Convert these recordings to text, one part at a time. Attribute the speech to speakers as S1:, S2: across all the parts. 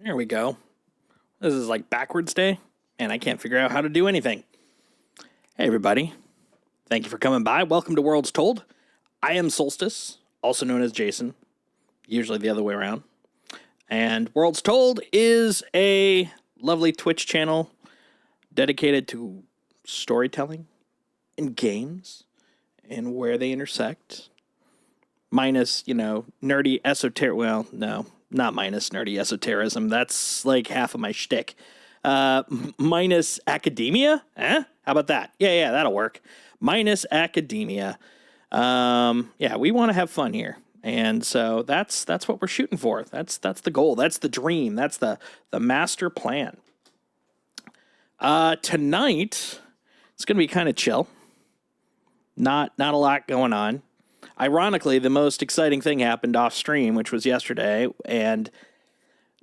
S1: Here we go. This is like backwards day, and I can't figure out how to do anything. Hey, everybody. Thank you for coming by. Welcome to Worlds Told. I am Solstice, also known as Jason, usually the other way around. And Worlds Told is a lovely Twitch channel dedicated to storytelling and games and where they intersect. Minus, nerdy esoteric. Well, no, not minus nerdy esotericism. That's like half of my shtick. Minus academia? How about that? Yeah, that'll work. Minus academia. We want to have fun here. And so that's what we're shooting for. That's the goal. That's the dream. That's the master plan. Tonight, it's going to be kind of chill. Not a lot going on. Ironically, the most exciting thing happened off stream, which was yesterday, and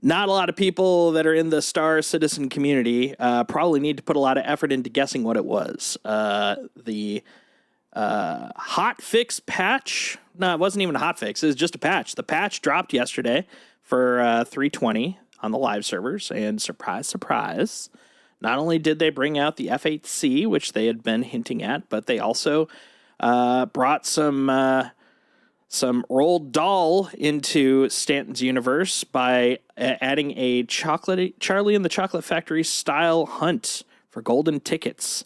S1: not a lot of people that are in the Star Citizen community probably need to put a lot of effort into guessing what it was. The hot fix patch. No, it wasn't even a hot fix. It was just a patch. The patch dropped yesterday for 3.20 on the live servers, and surprise, surprise, not only did they bring out the F8C, which they had been hinting at, but they also brought some Roald Dahl into Stanton's universe by adding a Charlie and the Chocolate Factory style hunt for golden tickets.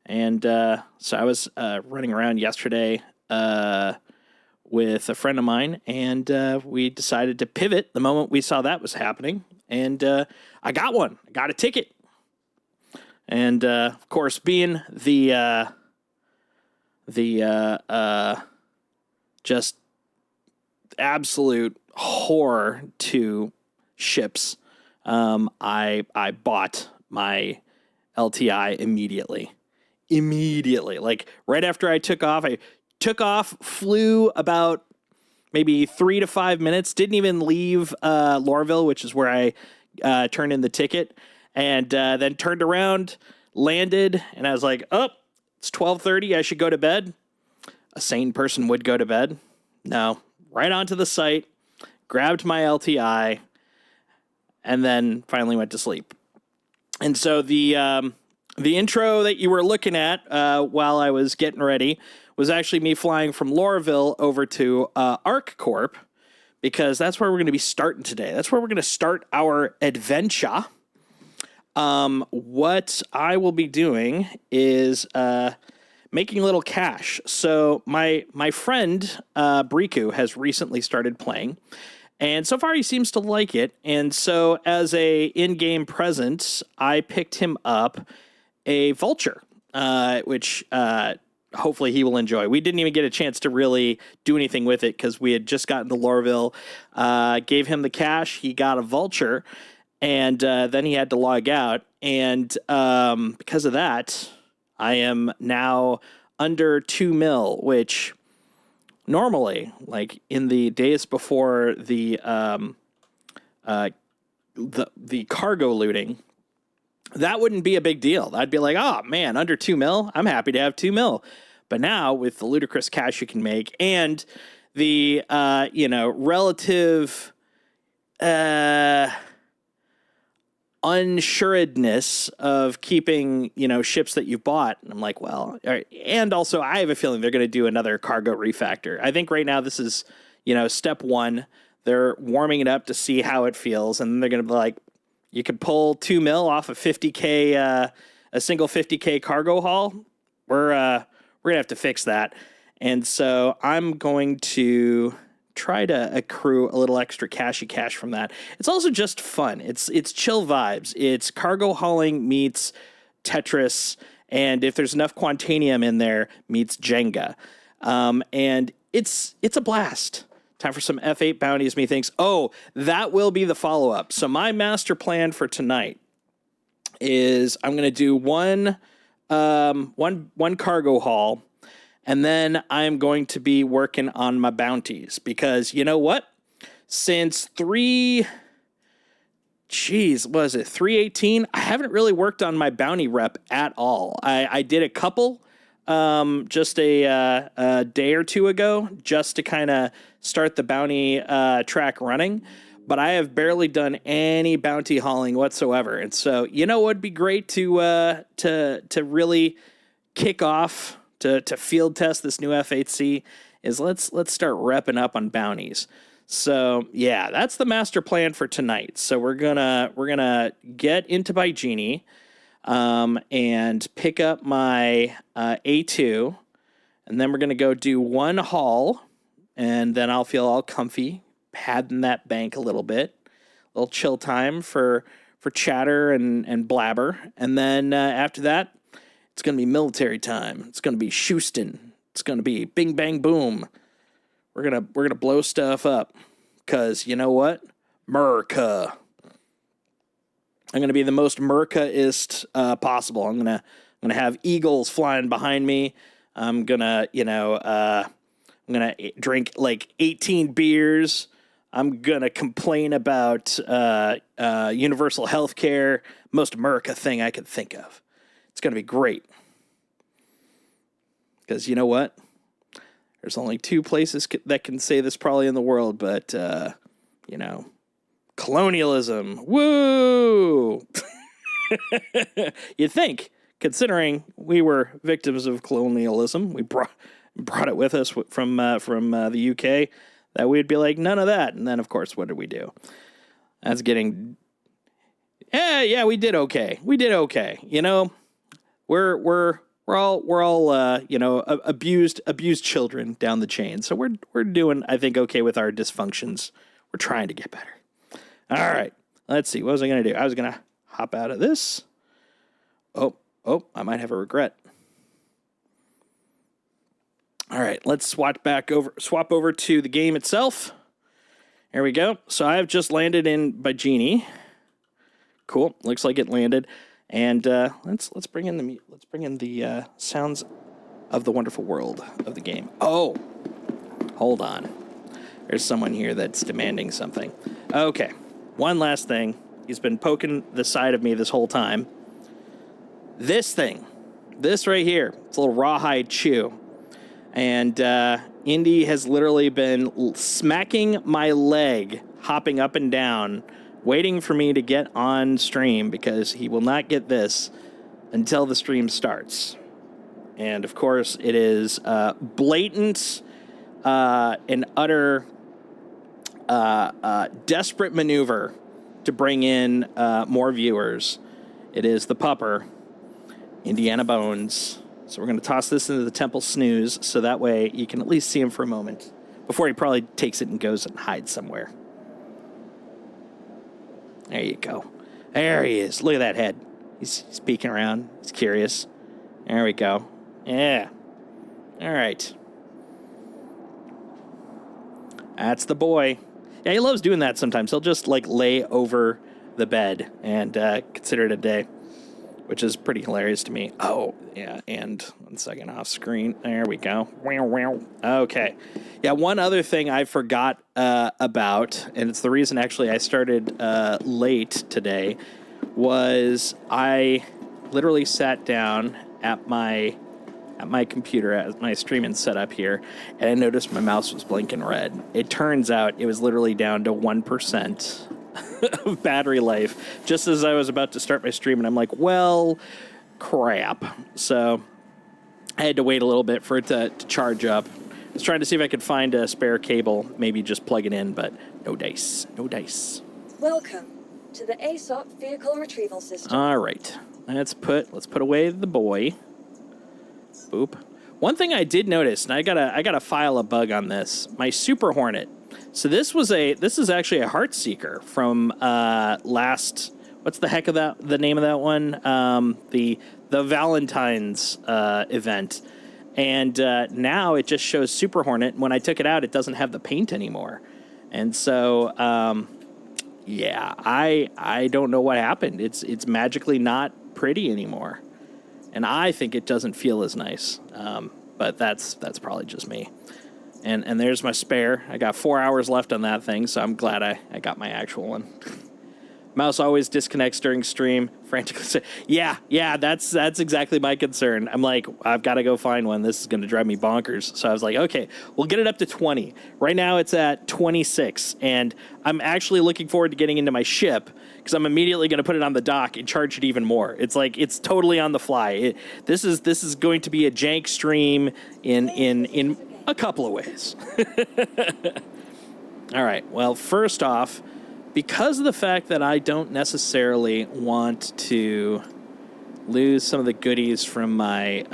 S1: And so I was running around yesterday with a friend of mine, and we decided to pivot the moment we saw that was happening. And I got one. I got a ticket. And of course, being the just absolute horror to ships, I bought my LTI immediately, like right after I took off, flew about maybe 3 to 5 minutes, didn't even leave Lorville, which is where I turned in the ticket, and then turned around, landed, and I was like, oh, it's 12:30. I should go to bed. A sane person would go to bed. No, right onto the site, grabbed my LTI, and then finally went to sleep. And so the intro that you were looking at while I was getting ready was actually me flying from Lorville over to Arc Corp, because that's where we're going to be starting today. That's where we're going to start our adventure. What I will be doing is making a little cash. So my friend Briku has recently started playing, and so far he seems to like it. And so as a in-game present, I picked him up a vulture, which hopefully he will enjoy. We didn't even get a chance to really do anything with it because we had just gotten to Lorville, gave him the cash, he got a vulture, and then he had to log out. And because of that, I am now under 2 mil, which normally, like in the days before the cargo looting, that wouldn't be a big deal. I'd be like, oh man, under 2 mil, I'm happy to have 2 mil. But now with the ludicrous cash you can make and the relative unsuredness of keeping, ships that you've bought. I'm like, well, all right. And also I have a feeling they're going to do another cargo refactor. I think right now this is, step one. They're warming it up to see how it feels. And then they're going to be like, you could pull 2 mil off a 50K, a single 50K cargo haul. We're going to have to fix that. And so I'm going to try to accrue a little extra cash from that. It's also just fun. It's chill vibes. It's cargo hauling meets Tetris, and if there's enough Quantanium in there, meets Jenga. And it's a blast. Time for some F8 bounties, methinks. Oh, that will be the follow-up. So my master plan for tonight is I'm going to do one cargo haul, and then I'm going to be working on my bounties, because you know what? Since 318, I haven't really worked on my bounty rep at all. I did a couple just a day or two ago, just to kind of start the bounty track running. but I have barely done any bounty hauling whatsoever. And so, you know, what would be great to really kick off to field test this new F8C is let's start repping up on bounties. So yeah, that's the master plan for tonight. So we're gonna get into Baijini, and pick up my A2, and then we're gonna go do one haul, and then I'll feel all comfy, padding that bank a little bit, a little chill time for chatter and blabber, and then after that, it's gonna be military time. It's gonna be Houston. It's gonna be bing bang boom. We're gonna blow stuff up, cause you know what, Merca. I'm gonna be the most Merca-ist possible. I'm gonna have eagles flying behind me. I'm gonna drink like 18 beers. I'm gonna complain about universal health care. Most America thing I could think of. It's gonna be great. Because you know what? There's only two places that can say this probably in the world, but colonialism. Woo! You'd think, considering we were victims of colonialism, we brought it with us from the UK, that we'd be like, none of that. And then, of course, what did we do? That's getting... Yeah, we did okay. You know, we're all abused children down the chain. So we're doing, I think, okay with our dysfunctions. We're trying to get better. All right. Let's see. What was I going to do? I was going to hop out of this. Oh, I might have a regret. All right, let's swap over to the game itself. There we go. So I have just landed in Baijini. Cool. Looks like it landed. And let's bring in the sounds of the wonderful world of the game. Oh, hold on. There's someone here that's demanding something. Okay, one last thing. He's been poking the side of me this whole time. This right here, it's a little rawhide chew. And Indy has literally been smacking my leg, hopping up and down, waiting for me to get on stream because he will not get this until the stream starts. And, of course, it is blatant and utter desperate maneuver to bring in more viewers. It is the pupper, Indiana Bones. So we're going to toss this into the Temple Snooze so that way you can at least see him for a moment before he probably takes it and goes and hides somewhere. There you go. There he is. Look at that head. He's peeking around. He's curious. There we go. Yeah. All right. That's the boy. Yeah, he loves doing that sometimes. He'll just like lay over the bed and consider it a day, which is pretty hilarious to me. Oh, yeah, and 1 second off screen. There we go. Okay. Yeah, one other thing I forgot about, and it's the reason actually I started late today, was I literally sat down at my computer, at my streaming setup here, and I noticed my mouse was blinking red. It turns out it was literally down to 1% of battery life just as I was about to start my stream, and I'm like, well, crap. So I had to wait a little bit for it to charge up. I was trying to see if I could find a spare cable, maybe just plug it in, but no dice.
S2: Welcome to the ASOP vehicle retrieval system.
S1: All right, let's put away the boy. Boop. One thing I did notice, and I gotta file a bug on this. My Super Hornet. So this is actually a Heartseeker from last. What's the heck of the name of that one? The Valentine's event, and now it just shows Super Hornet. When I took it out, it doesn't have the paint anymore, and so yeah, I don't know what happened. It's magically not pretty anymore, and I think it doesn't feel as nice. But that's probably just me. And there's my spare. I got 4 hours left on that thing, so I'm glad I got my actual one. Mouse always disconnects during stream. Frantically say, yeah, that's exactly my concern. I'm like, I've got to go find one. This is going to drive me bonkers. So I was like, okay, we'll get it up to 20. Right now it's at 26, and I'm actually looking forward to getting into my ship because I'm immediately going to put it on the dock and charge it even more. It's like it's totally on the fly. This is going to be a jank stream in a couple of ways. All right. Well, first off, because of the fact that I don't necessarily want to lose some of the goodies from my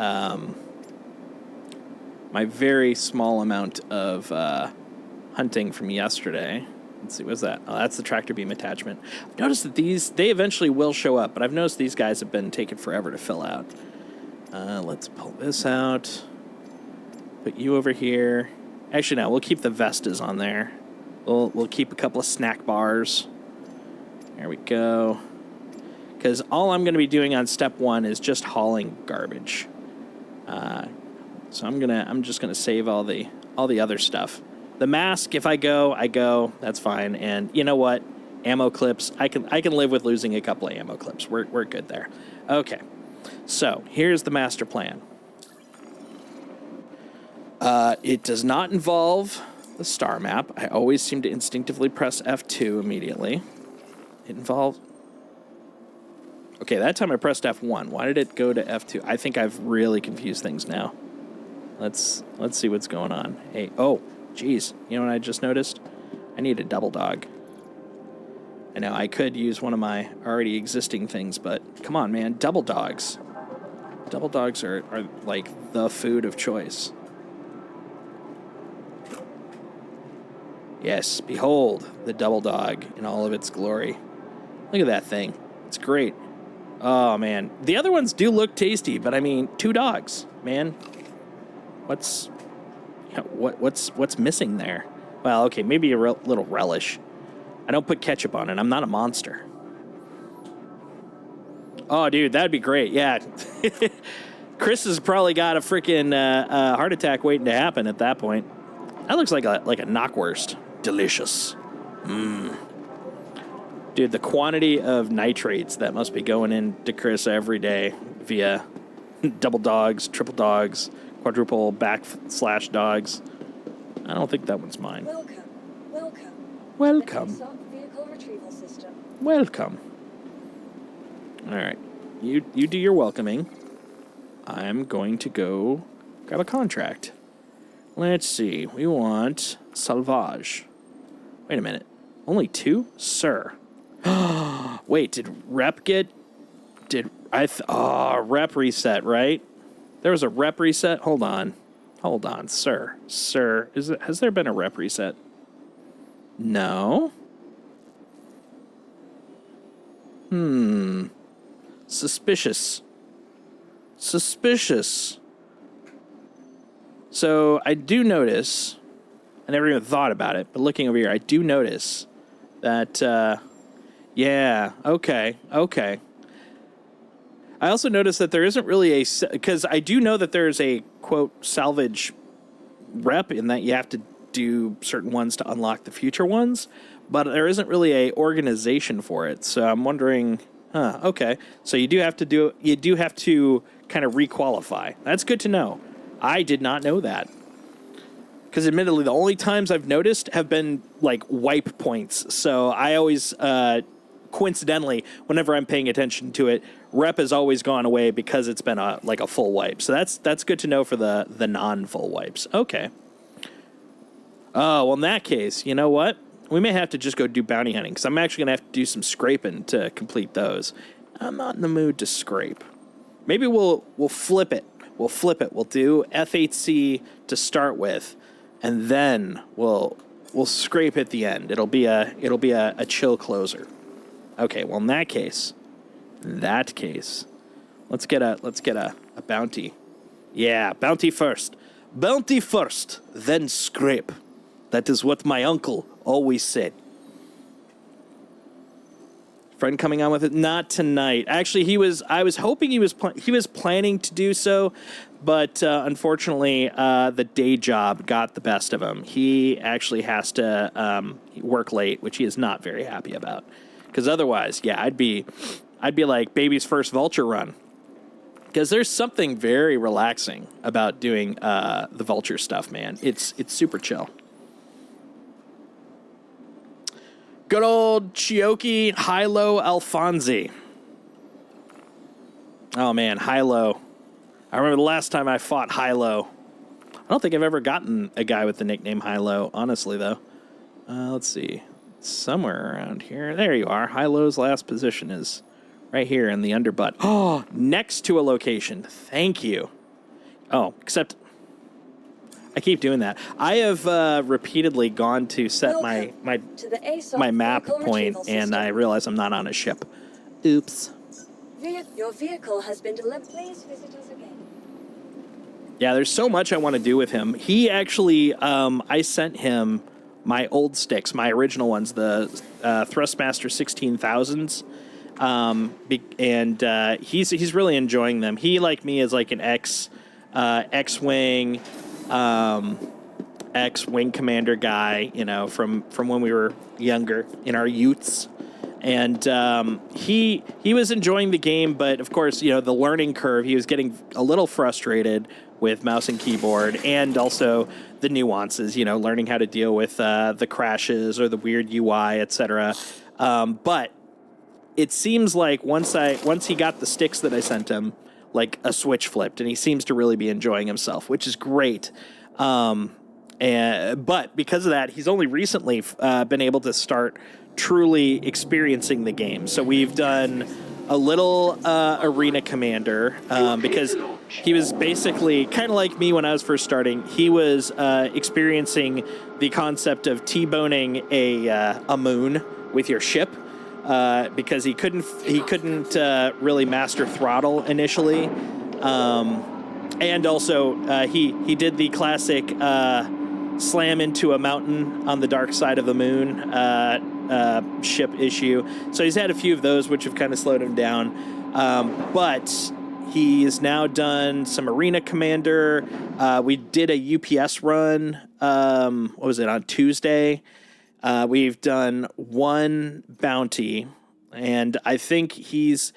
S1: my very small amount of hunting from yesterday. Let's see, what's that? Oh, that's the tractor beam attachment. I've noticed that they eventually will show up, but I've noticed these guys have been taking forever to fill out. Let's pull this out. Put you over here. Actually, no, we'll keep the Vestas on there. We'll keep a couple of snack bars. There we go. Because all I'm going to be doing on step 1 is just hauling garbage. So I'm just gonna save all the other stuff. The mask, if I go. That's fine. And you know what? Ammo clips. I can live with losing a couple of ammo clips. We're good there. Okay. So here's the master plan. It does not involve the star map. I always seem to instinctively press F2 immediately. It involved... Okay, that time I pressed F1. Why did it go to F2? I think I've really confused things now. Let's see what's going on. Hey, oh, geez. You know what I just noticed? I need a double dog. I know, I could use one of my already existing things, but come on, man. Double dogs. Double dogs are like the food of choice. Yes, behold the double dog in all of its glory. Look at that thing. It's great. Oh, man. The other ones do look tasty, but I mean, 2 dogs, man. What's missing there? Well, okay, maybe a little relish. I don't put ketchup on it. I'm not a monster. Oh, dude, that'd be great. Yeah. Chris has probably got a freaking heart attack waiting to happen at that point. That looks like a knockwurst. Delicious. Mmm. Dude, the quantity of nitrates that must be going into Chris every day via double dogs, triple dogs, quadruple / dogs. I don't think that one's mine. Welcome.
S2: Vehicle retrieval system.
S1: Welcome. All right. You do your welcoming. I'm going to go grab a contract. Let's see. We want Salvage. Wait a minute. Only 2? Sir. Wait, did rep get... rep reset, right? There was a rep reset? Hold on, sir. Sir, has there been a rep reset? No. Suspicious. So I do notice, I never even thought about it, but looking over here, I do notice that, yeah, okay. I also noticed that there isn't really because I do know that there's a, quote, salvage rep in that you have to do certain ones to unlock the future ones, but there isn't really a organization for it. So I'm wondering, okay. So you do have to kind of requalify. That's good to know. I did not know that. Because admittedly, the only times I've noticed have been like wipe points. So I always, coincidentally, whenever I'm paying attention to it, rep has always gone away because it's been a full wipe. So that's good to know for the non-full wipes. Okay. Oh, well, in that case, you know what? We may have to just go do bounty hunting because I'm actually going to have to do some scraping to complete those. I'm not in the mood to scrape. Maybe we'll flip it. We'll do F8C to start with, and then we'll scrape at the end. It'll be a chill closer. Okay, well in that case, let's get a bounty. Yeah, bounty first. Bounty first, then scrape. That is what my uncle always said. Friend coming on with it? Not tonight. Actually, I was hoping he was planning to do so, but unfortunately, the day job got the best of him. He actually has to work late, which he is not very happy about. Because otherwise, yeah, I'd be like baby's first vulture run. Because there's something very relaxing about doing the vulture stuff, man. It's super chill. Good old Chioki Hilo Alfonsi. Oh man, Hilo. I remember the last time I fought Hilo. I don't think I've ever gotten a guy with the nickname Hilo, honestly, though. Let's see. Somewhere around here. There you are. Hilo's last position is right here in the underbutt. Oh, next to a location. Thank you. Oh, except I keep doing that. I have repeatedly gone to set my map point, and I realize I'm not on a ship. Oops.
S2: Your vehicle has been delivered. Please visit us again.
S1: Yeah, there's so much I want to do with him. He actually, I sent him my old sticks, my original ones, the Thrustmaster 16,000s, and he's really enjoying them. He, like me, is like an X-wing, X-wing commander guy, you know, from when we were younger in our youths. And he was enjoying the game, but of course, you know, the learning curve, he was getting a little frustrated with mouse and keyboard, and also the nuances, you know, learning how to deal with the crashes or the weird UI, etc. But it seems like once he got the sticks that I sent him, like a switch flipped, and he seems to really be enjoying himself, which is great. But because of that, he's only recently been able to start truly experiencing the game. So we've done a little Arena Commander because he was basically kind of like me when I was first starting. He was experiencing the concept of T-boning a moon with your ship because he couldn't really master throttle initially, and also he did the classic slam into a mountain on the dark side of the moon ship issue. So he's had a few of those, which have kind of slowed him down. But he's now done some Arena Commander. We did a UPS run. What was it, on Tuesday? We've done one bounty, and I think he's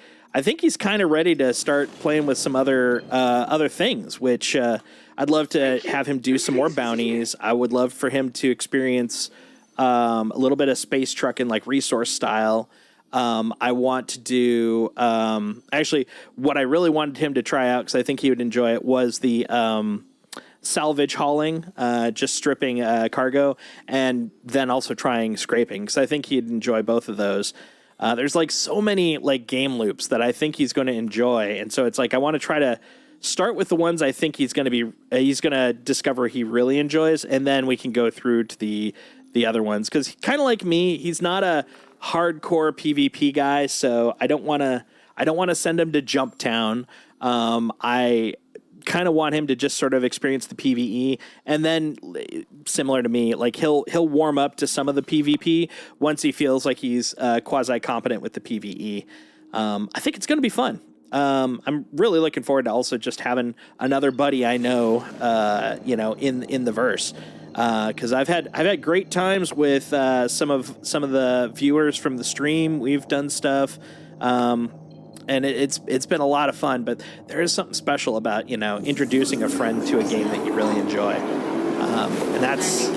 S1: kind of ready to start playing with some other things, which I'd love to have him do some more bounties. I would love for him to experience a little bit of space trucking, like resource style. I want to do actually what I really wanted him to try out, because I think he would enjoy it, was the salvage hauling, just stripping cargo, and then also trying scraping, because I think he'd enjoy both of those. There's like so many like game loops that I think he's going to enjoy, and so it's like I want to try to start with the ones I think he's going to discover he really enjoys, and then we can go through to the other ones, because kind of like me, he's not a hardcore PvP guy, so I don't want to send him to Jump Town. I kind of want him to just sort of experience the PvE, and then similar to me, like he'll warm up to some of the PvP once he feels like he's quasi competent with the PvE. I think it's going to be fun. I'm really looking forward to also just having another buddy I know, in the verse. Because I've had great times with some of the viewers from the stream. We've done stuff, and it's been a lot of fun. But there is something special about introducing a friend to a game that you really enjoy, and that's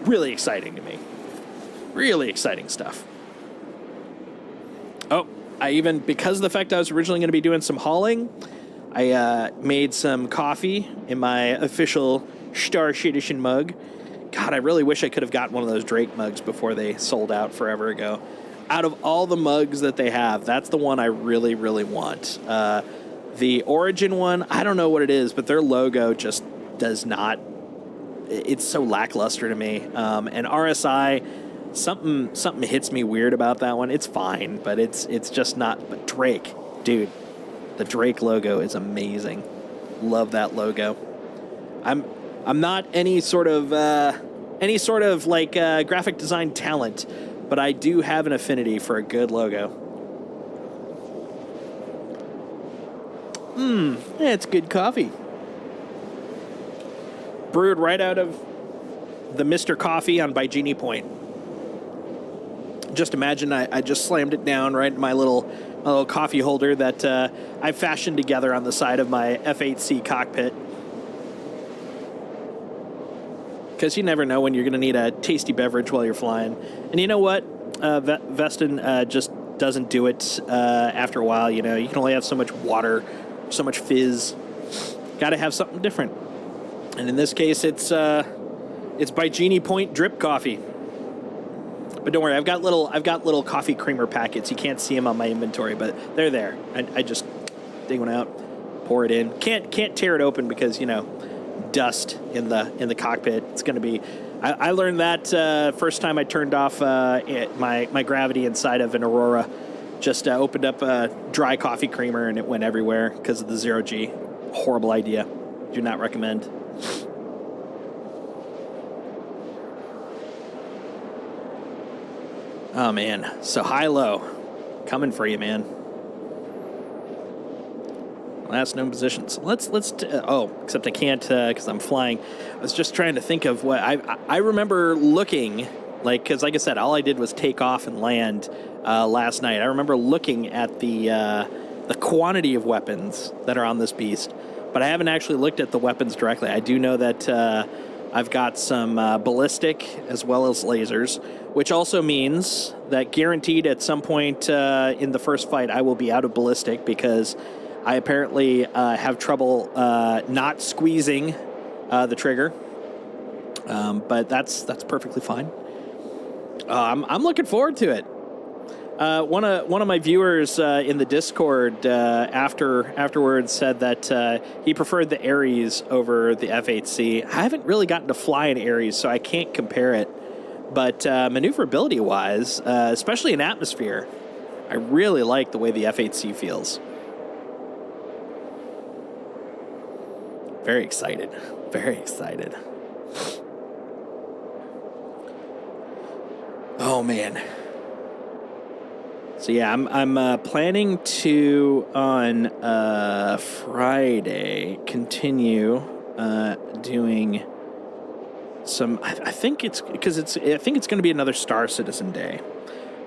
S1: really exciting to me. Really exciting stuff. Oh, because of the fact I was originally going to be doing some hauling, I made some coffee in my official Starship Edition mug. God, I really wish I could have gotten one of those Drake mugs before they sold out forever ago. Out of all the mugs that they have, that's the one I really, really want. The Origin one, I don't know what it is, but their logo just does not... It's so lackluster to me. And RSI, something hits me weird about that one. It's fine, but it's just not... But Drake, dude, the Drake logo is amazing. Love that logo. I'm not any sort of like graphic design talent, but I do have an affinity for a good logo. Yeah, it's good coffee. Brewed right out of the Mr. Coffee on Bygenie Point. just imagine I just slammed it down right in my little coffee holder that I fashioned together on the side of my F8C cockpit. Because you never know when you're going to need a tasty beverage while you're flying. And you know what? Veston just doesn't do it after a while. You know, you can only have so much water, so much fizz. Got to have something different. And in this case, it's by Genie Point drip coffee. But don't worry, I've got little coffee creamer packets. You can't see them on my inventory, but they're there. I just dig one out, pour it in. Can't tear it open because, you know, dust in the cockpit. It's going to be. I learned that first time I turned off my gravity inside of an Aurora. Just opened up a dry coffee creamer and it went everywhere because of the 0G. Horrible idea. Do not recommend. Oh man, so high-low, coming for you, man. Last known positions. Except I can't because I'm flying. I was just trying to think of what I remember looking like, because like I said, all I did was take off and land last night. I remember looking at the quantity of weapons that are on this beast, but I haven't actually looked at the weapons directly. I do know that I've got some ballistic as well as lasers, which also means that guaranteed at some point in the first fight I will be out of ballistic because I apparently have trouble not squeezing the trigger, but that's perfectly fine. I'm looking forward to it. One of my viewers in the Discord afterwards said that he preferred the Ares over the F8C. I haven't really gotten to fly an Ares, so I can't compare it. But maneuverability-wise, especially in atmosphere, I really like the way the F8C feels. Very excited. Very excited. Oh, man. So yeah, I'm planning to on Friday continue doing some. I think it's because I think it's going to be another Star Citizen Day,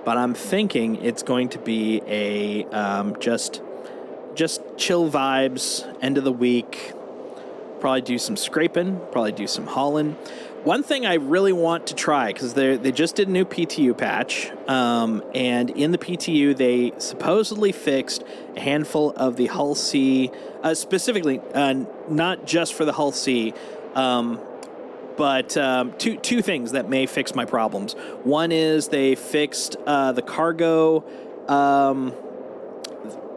S1: but I'm thinking it's going to be a just chill vibes, end of the week. Probably do some scraping. Probably do some hauling. One thing I really want to try, because they just did a new PTU patch, and in the PTU they supposedly fixed a handful of the Hull C, specifically not just for the Hull C, but two things that may fix my problems. One is they fixed the cargo.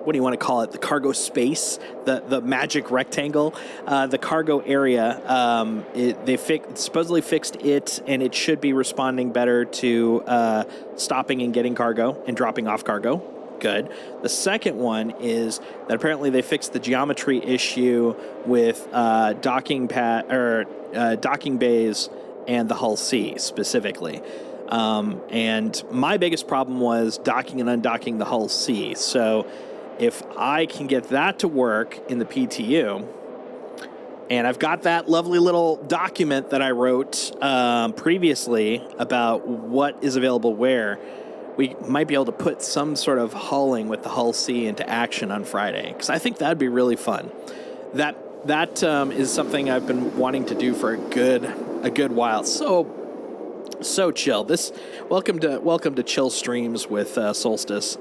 S1: What do you want to call it? The cargo space, the magic rectangle, the cargo area. They supposedly fixed it, and it should be responding better to stopping and getting cargo and dropping off cargo. Good. The second one is that apparently they fixed the geometry issue with docking bays and the Hull C specifically. And my biggest problem was docking and undocking the Hull C. So if I can get that to work in the PTU, and I've got that lovely little document that I wrote previously about what is available where, we might be able to put some sort of hulling with the Hull C into action on Friday, because I think that'd be really fun. That is something I've been wanting to do for a good while. So chill. Welcome to chill streams with Solstice.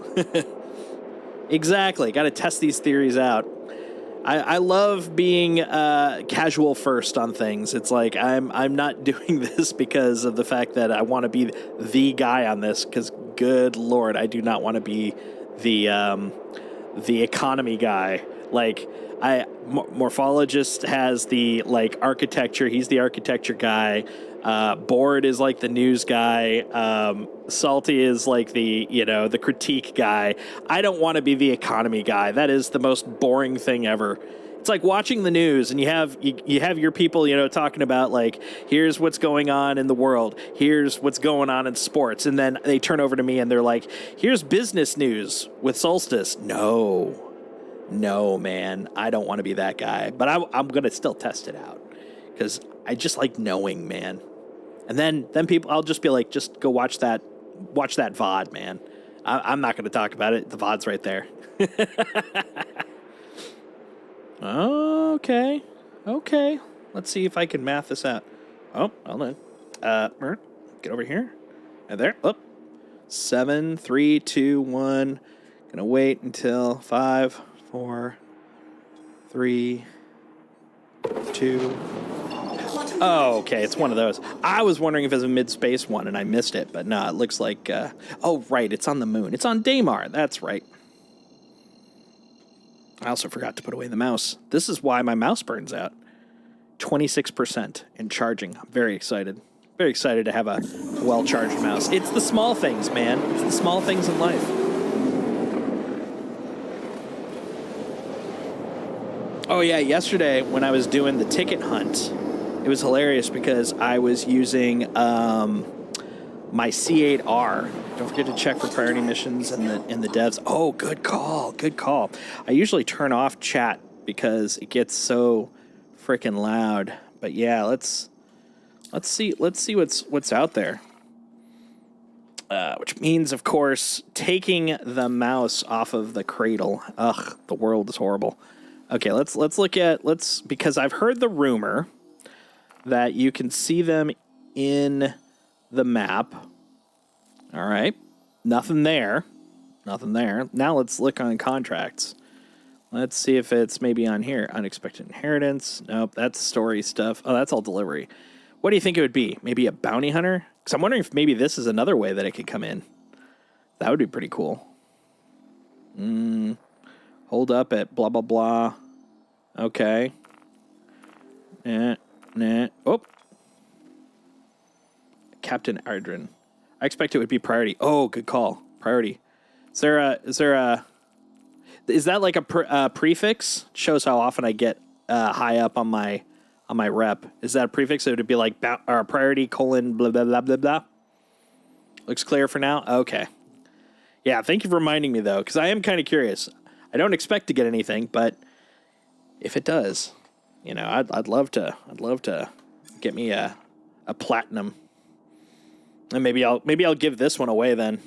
S1: Exactly. Got to test these theories out. I love being casual first on things. It's like I'm not doing this because of the fact that I want to be the guy on this. Because good Lord, I do not want to be the economy guy. Like Morphologist has the architecture. He's the architecture guy. Board is like the news guy. Salty is like the critique guy. I don't want to be the economy guy. That is the most boring thing ever. It's like watching the news and you have your people, talking about here's what's going on in the world. Here's what's going on in sports. And then they turn over to me and they're like, here's business news with Solstice. No, man, I don't want to be that guy. But I'm going to still test it out because I just like knowing, man. And then people, I'll just be like, just go watch that Watch that VOD, man. I'm not going to talk about it. The VOD's right there. Okay. Okay. Let's see if I can math this out. Oh, hold on. Get over here. And there. Up. 7, 3, 2, 1. Gonna wait until 5, 4, 3, 2. Oh, okay. It's one of those. I was wondering if it was a mid-space one and I missed it, but no, it looks like. Oh, right. It's on the moon. It's on Daymar. That's right. I also forgot to put away the mouse. This is why my mouse burns out. 26% and charging. I'm very excited. Very excited to have a well-charged mouse. It's the small things, man. It's the small things in life. Oh, yeah. Yesterday, when I was doing the ticket hunt, it was hilarious because I was using my C8R. Don't forget to check for priority missions and the devs. Oh, good call. Good call. I usually turn off chat because it gets so freaking loud. But yeah, let's see what's out there. Which means, of course, taking the mouse off of the cradle. Ugh, the world is horrible. Okay, let's look at because I've heard the rumor that you can see them in the map. All right. Nothing there. Nothing there. Now let's look on contracts. Let's see if it's maybe on here. Unexpected inheritance. Nope, that's story stuff. Oh, that's all delivery. What do you think it would be? Maybe a bounty hunter? Because I'm wondering if maybe this is another way that it could come in. That would be pretty cool. Hold up at blah, blah, blah. Okay. Nah. Oh. Captain Ardrin. I expect it would be priority. Oh, good call. Priority. Is that like a prefix? Shows how often I get high up on my rep. Is that a prefix? It would be like priority : blah blah blah blah. Looks clear for now. Okay. Yeah. Thank you for reminding me though, because I am kind of curious. I don't expect to get anything, but if it does, I'd love to get me a platinum. And maybe I'll give this one away then.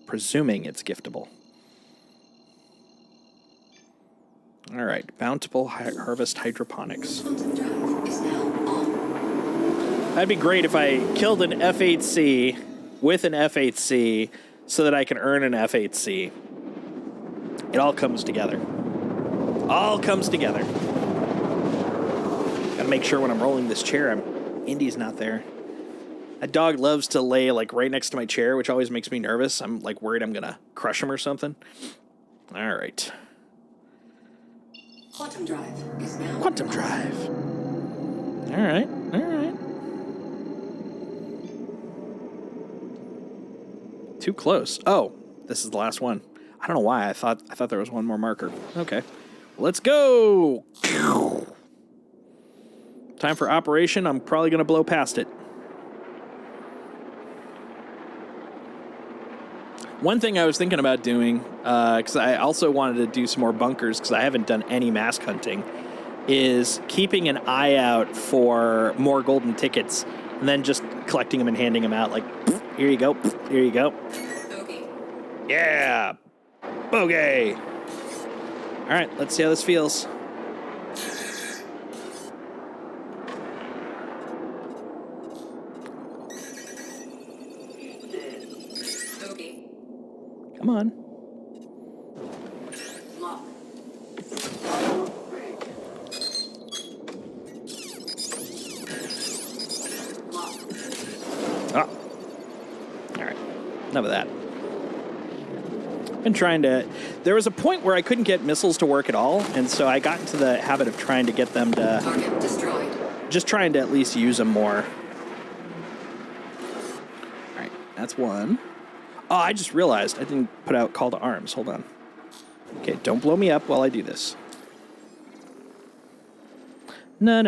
S1: Presuming it's giftable. All right, bountiful harvest hydroponics. That'd be great if I killed an F8C with an F8C so that I can earn an F8C. It all comes together. All comes together. Gotta make sure when I'm rolling this chair, Indy's not there. That dog loves to lay like right next to my chair, which always makes me nervous. I'm like worried I'm gonna crush him or something. All right.
S3: Quantum drive is now.
S1: Quantum drive. All right. Too close. Oh, this is the last one. I don't know why. I thought there was one more marker. Okay. Let's go. Time for operation. I'm probably going to blow past it. One thing I was thinking about doing, because I also wanted to do some more bunkers, because I haven't done any mask hunting, is keeping an eye out for more golden tickets, and then just collecting them and handing them out. Like, here you go, here you go.
S3: Okay.
S1: Yeah, bogey. All right, let's see how this feels. Come on.
S3: Lock.
S1: Oh. All right. Enough of that. Been trying to... There was a point where I couldn't get missiles to work at all, and so I got into the habit of trying to get them to...
S3: Target destroyed.
S1: Just trying to at least use them more. All right. That's one. Oh, I just realized I didn't put out call to arms. Hold on. Okay, don't blow me up while I do this. No.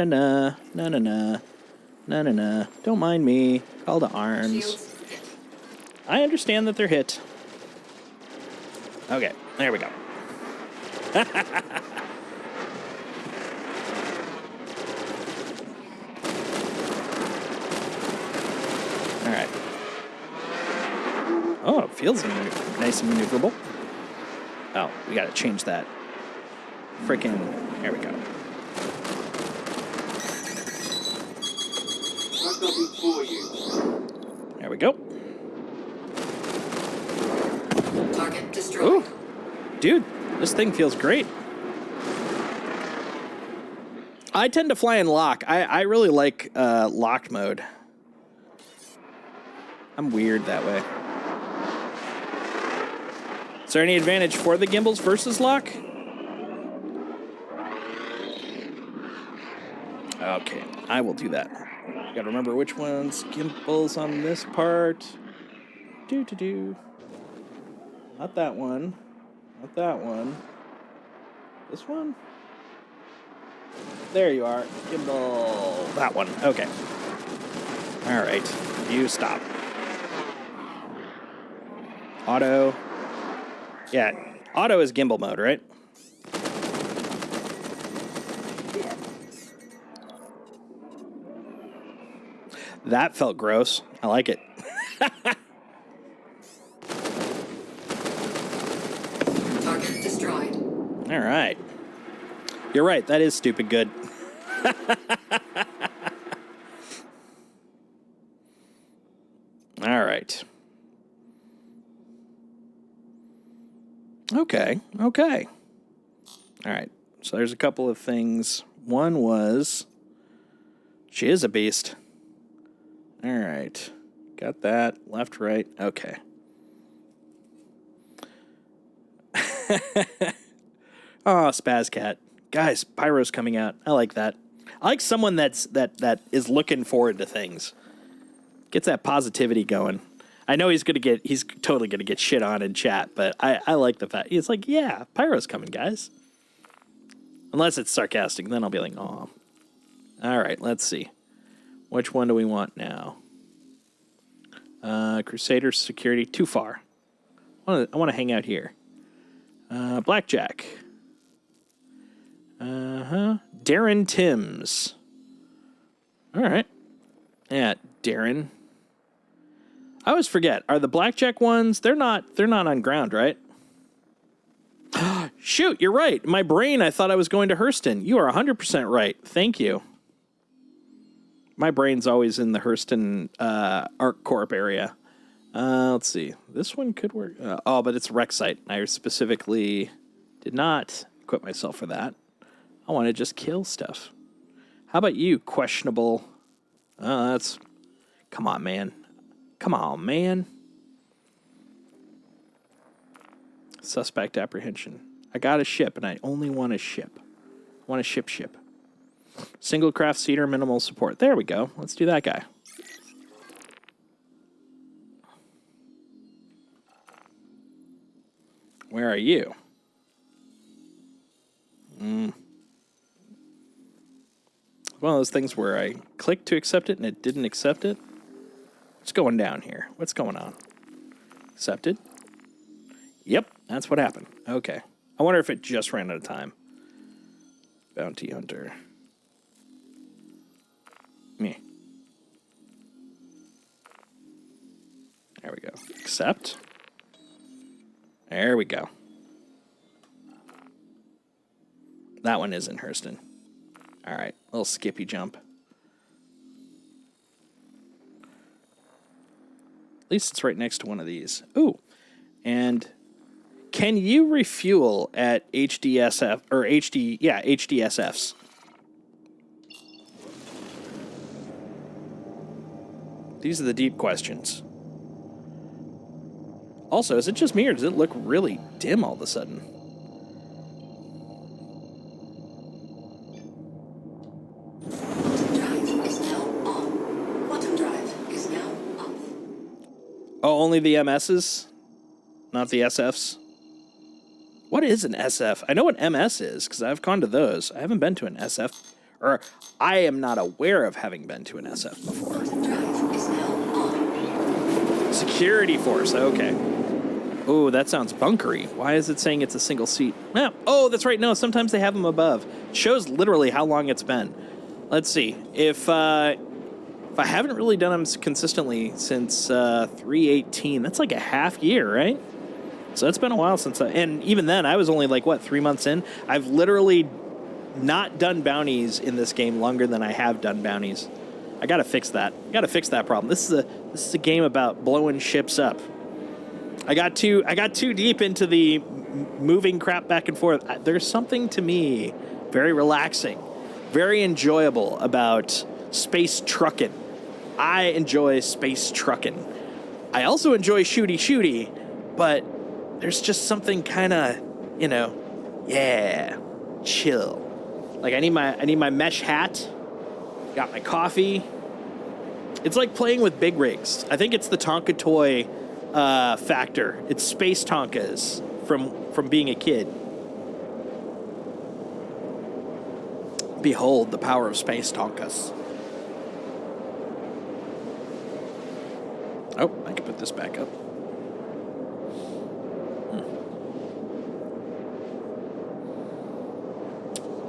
S1: Don't mind me. Call to arms.
S3: Shields hit.
S1: I understand that they're hit. Okay, there we go. All right. Oh, it feels nice and maneuverable. Oh, we got to change that. Freaking, there we go.
S4: I've nothing for you.
S1: There we go.
S3: Target destroyed.
S1: Ooh, dude, this thing feels great. I tend to fly in lock. I really like lock mode. I'm weird that way. Is there any advantage for the gimbals versus lock? Okay, I will do that. Gotta remember which one's gimbals on this part. Do. Not that one. Not that one. This one? There you are. Gimbal. That one. Okay. All right. You stop. Auto. Yeah. Auto is gimbal mode, right? That felt gross. I like it.
S3: Target destroyed.
S1: All right. You're right. That is stupid good. All right. Okay. All right. So there's a couple of things. One was she is a beast. All right. Got that. Left, right. Okay. Oh, Spaz Cat. Guys, Pyro's coming out. I like that. I like someone that is looking forward to things. Gets that positivity going. I know he's totally gonna get shit on in chat, but I like the fact he's like, yeah, Pyro's coming, guys. Unless it's sarcastic, then I'll be like, oh. All right, let's see. Which one do we want now? Crusader security, too far. I want to hang out here. Blackjack. Darren Timms. All right. Yeah, Darren. I always forget. Are the blackjack ones? They're not on ground, right? Shoot, you're right. In my brain, I thought I was going to Hurston. You are 100% right. Thank you. My brain's always in the Hurston Arc Corp area. Let's see. This one could work. But it's rec site. I specifically did not equip myself for that. I want to just kill stuff. How about you, questionable? That's... Come on, man. Come on, man. Suspect apprehension. I got a ship, and I only want a ship. I want a ship. Single craft seeder, minimal support. There we go. Let's do that guy. Where are you? One of those things where I clicked to accept it and it didn't accept it. What's going down here? What's going on? Accepted? Yep, that's what happened. Okay. I wonder if it just ran out of time. Bounty hunter. Me. There we go. Accept. There we go. That one is in Hurston. All right, little skippy jump. At least it's right next to one of these. Ooh, and can you refuel at HDSF or HD? Yeah, HDSFs. These are the deep questions. Also, is it just me or does it look really dim all of a sudden?
S3: Drive is now on. Quantum drive is now off.
S1: Oh, only the MSs? Not the SFs? What is an SF? I know what MS is, because I've gone to those. I haven't been to an SF. Or, I am not aware of having been to an SF before.
S3: Quantum drive is now on.
S1: Security force, okay. Oh, that sounds bunkery. Why is it saying it's a single seat? Yeah. Oh, that's right. No, sometimes they have them above. It shows literally how long it's been. Let's see. If I haven't really done them consistently since 318. That's like a half year, right? So it's been a while since and even then, I was only like, what, 3 months in? I've literally not done bounties in this game longer than I have done bounties. I gotta fix that. Gotta fix that problem. This is a game about blowing ships up. I got too deep into the moving crap back and forth. There's something to me very relaxing, very enjoyable about space trucking. I enjoy space trucking. I also enjoy shooty, but there's just something kind of, chill. Like I need my mesh hat. Got my coffee. It's like playing with big rigs. I think it's the Tonka toy factor. It's space Tonkas from being a kid. Behold the power of space Tonkas. Oh, I can put this back up.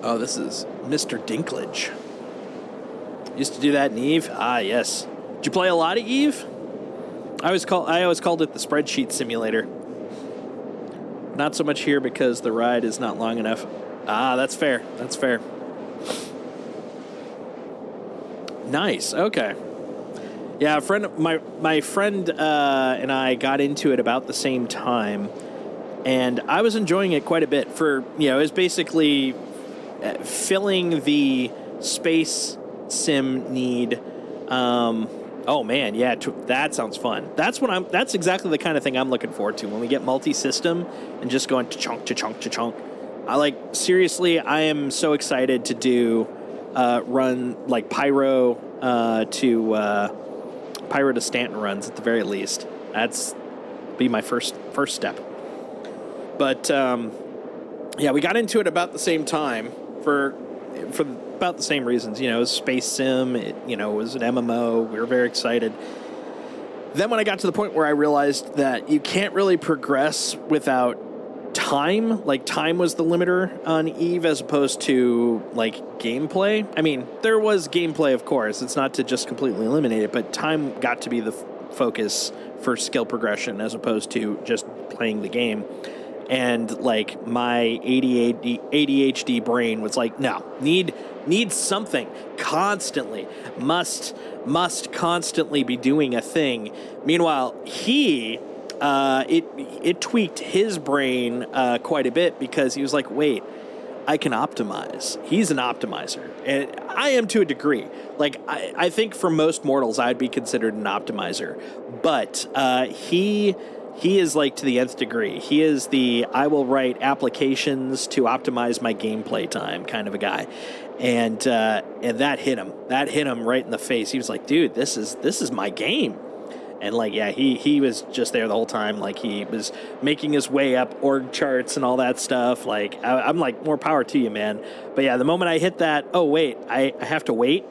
S1: Oh, this is Mr. Dinklage. Used to do that in Eve. Ah, yes. Did you play a lot of Eve? I always called it the spreadsheet simulator. Not so much here because the ride is not long enough. Ah, that's fair. That's fair. Nice. Okay. Yeah, my friend and I got into it about the same time, and I was enjoying it quite a bit. It was basically filling the space sim need. Oh man, yeah, that sounds fun. That's exactly the kind of thing I'm looking forward to when we get multi-system and just going chunk. Seriously, I am so excited to do run like Pyro to Stanton runs at the very least. That's be my first step. But yeah, we got into it about the same time for about the same reasons. It was space sim. It was an MMO. We were very excited. Then when I got to the point where I realized that you can't really progress without time, like time was the limiter on Eve as opposed to like gameplay. I mean, there was gameplay, of course. It's not to just completely eliminate it, but time got to be the focus for skill progression as opposed to just playing the game. And like my ADHD brain was like, no, need something constantly, must constantly be doing a thing. Meanwhile, it tweaked his brain quite a bit because he was like, wait, I can optimize. He's an optimizer, and I am to a degree. Like I think for most mortals, I'd be considered an optimizer, but he is like to the nth degree. He is the I will write applications to optimize my gameplay time kind of a guy. And that hit him. That hit him right in the face. He was like, dude, this is my game. And like, yeah, he was just there the whole time. Like he was making his way up org charts and all that stuff. Like I'm like, more power to you, man. But yeah, the moment I hit that, oh wait, I have to wait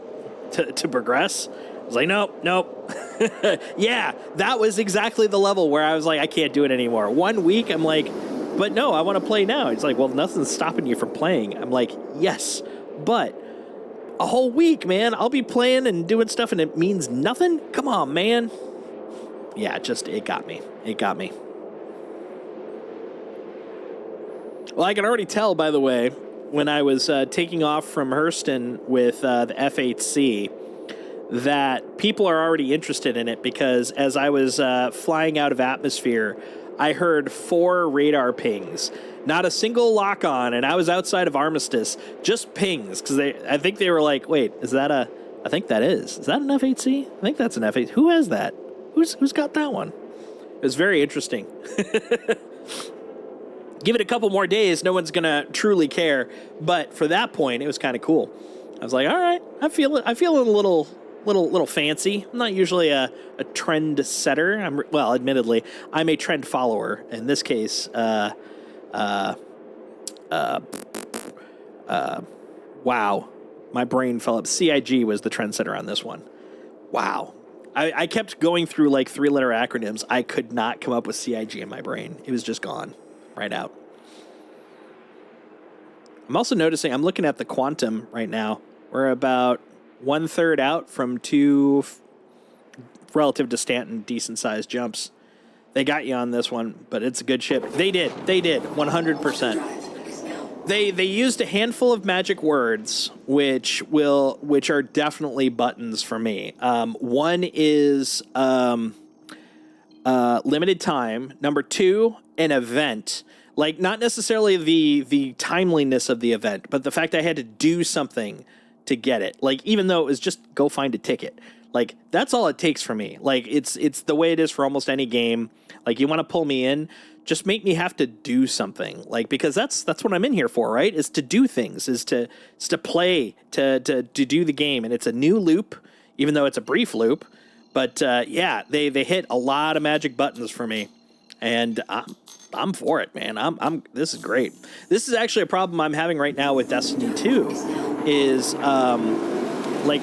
S1: to progress. I was like, nope. Yeah, that was exactly the level where I was like, I can't do it anymore. 1 week, I'm like, but no, I want to play now. It's like, well, nothing's stopping you from playing. I'm like, yes, but a whole week, man, I'll be playing and doing stuff and it means nothing? Come on, man. Yeah, it got me. It got me. Well, I can already tell, by the way, when I was taking off from Hurston with the F8C, that people are already interested in it because as I was flying out of atmosphere, I heard 4 radar pings. Not a single lock-on, and I was outside of Armistice. Just pings, because I think they were like, wait, is that I think that is. Is that an F8C? I think that's an F8. Who has that? Who's got that one? It was very interesting. Give it a couple more days, no one's going to truly care. But for that point, it was kind of cool. I was like, all right, I feel a little fancy. I'm not usually a trend setter. Admittedly, I'm a trend follower. In this case, wow, my brain fell up. CIG was the trend setter on this one. Wow. I kept going through like 3-letter acronyms. I could not come up with CIG in my brain. It was just gone right out. I'm also noticing, I'm looking at the quantum right now. We're about 1/3 out from two relative to Stanton decent-sized jumps. They got you on this one, but it's a good ship. They did, 100%.
S3: Drive is now.
S1: They used a handful of magic words, which are definitely buttons for me. One is limited time. Number 2, an event. Like, not necessarily the timeliness of the event, but the fact I had to do something to get it. Like, even though it was just go find a ticket. Like, that's all it takes for me. Like, it's the way it is for almost any game. Like, you want to pull me in, just make me have to do something. Like, because that's what I'm in here for, right? Is to do things, is to play, to do the game. And it's a new loop, even though it's a brief loop. But yeah, they hit a lot of magic buttons for me. And I'm for it, man. This is great. This is actually a problem I'm having right now with Destiny 2 is like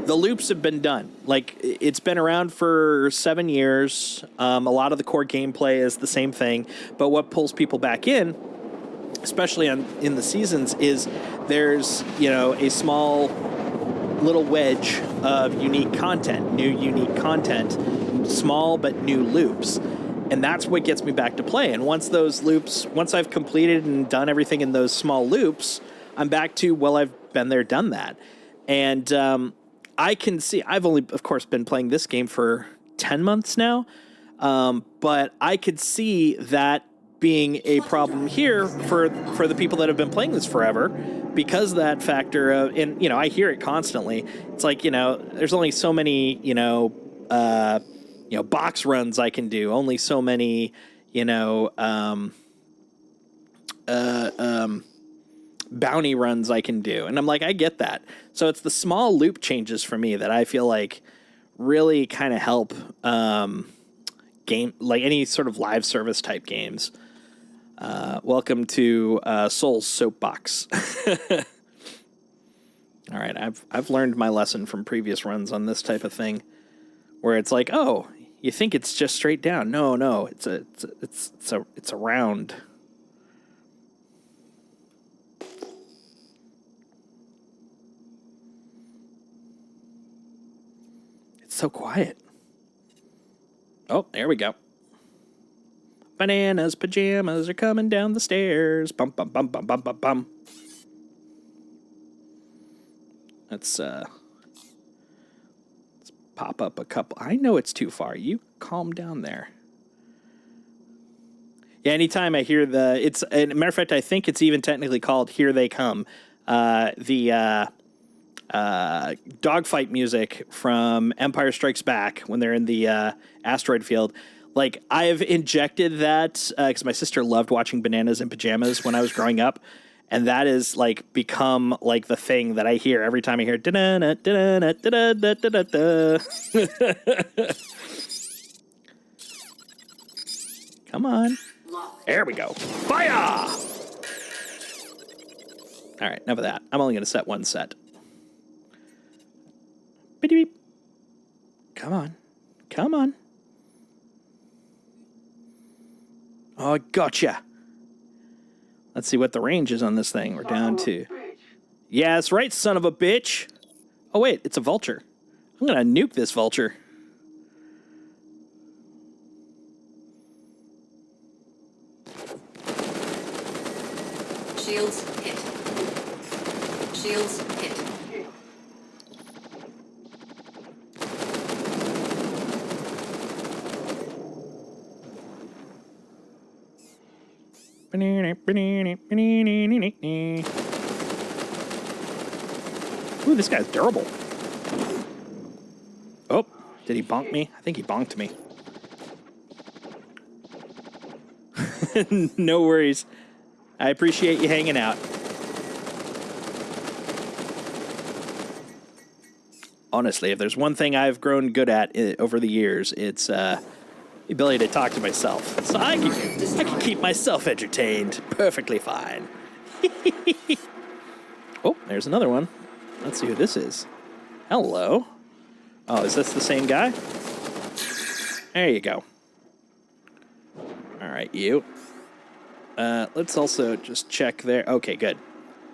S1: the loops have been done. Like, it's been around for 7 years. A lot of the core gameplay is the same thing, but what pulls people back in, especially in the seasons, is there's, a small little wedge of new unique content, small but new loops. And that's what gets me back to play. And once I've completed and done everything in those small loops, I'm back to, well, I've been there, done that. And I can see, I've only, of course, been playing this game for 10 months now, but I could see that being a problem here for the people that have been playing this forever, because that factor of, and, I hear it constantly. It's like, there's only so many, box runs I can do, only so many, bounty runs I can do. And I'm like, I get that. So it's the small loop changes for me that I feel like really kind of help game, like any sort of live service type games. Welcome to Soul's Soapbox. All right, I've learned my lesson from previous runs on this type of thing, where it's like, oh, you think it's just straight down. No, it's a round. It's so quiet. Oh, there we go. Bananas, pajamas are coming down the stairs. Bum, bum, bum, bum, bum, bum, bum. Let's pop up a couple. I know it's too far. You calm down there. Yeah, anytime I hear as a matter of fact, I think it's even technically called Here They Come. The dogfight music from Empire Strikes Back when they're in the asteroid field. Like, I've injected that because my sister loved watching Bananas in Pajamas when I was growing up. And that is, like, become, like, the thing that I hear every time I hear da-da-da, da-da-da, da-da-da, da-da-da. Come on. There we go. Fire! All right, enough of that. I'm only going to set one set. Beep. Come on. Come on. Oh, gotcha. Let's see what the range is on this thing. We're down to... Yeah, that's right, son of a bitch. Oh, wait, it's a vulture. I'm going to nuke this vulture.
S3: Shields hit. Shields hit.
S1: Ooh, this guy's durable. Oh, did he bonk me? I think he bonked me. No worries. I appreciate you hanging out. Honestly, if there's one thing I've grown good at over the years, it's the ability to talk to myself. So I can keep myself entertained perfectly fine. Oh, there's another one. Let's see who this is. Hello. Oh, is this the same guy? There you go. All right, you. Let's also just check there. Okay, good.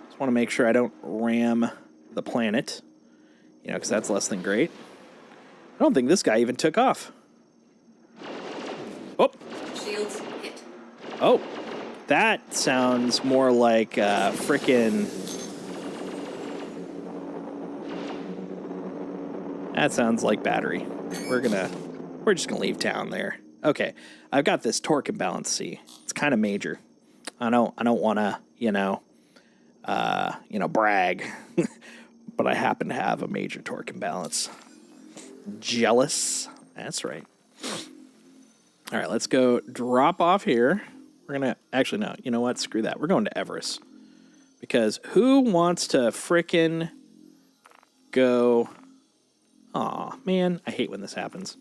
S1: Just want to make sure I don't ram the planet, you know, because that's less than great. I don't think this guy even took off. Oh,
S3: Shields hit.
S1: oh, that sounds more like frickin'. That sounds like battery. We're just gonna leave town there. Okay, I've got this torque imbalance. See, it's kind of major. I don't want to, brag, but I happen to have a major torque imbalance. Jealous? That's right. All right, let's go drop off here. We're gonna actually no. You know what? Screw that. We're going to Everest because who wants to frickin' go? Aw, man, I hate when this happens.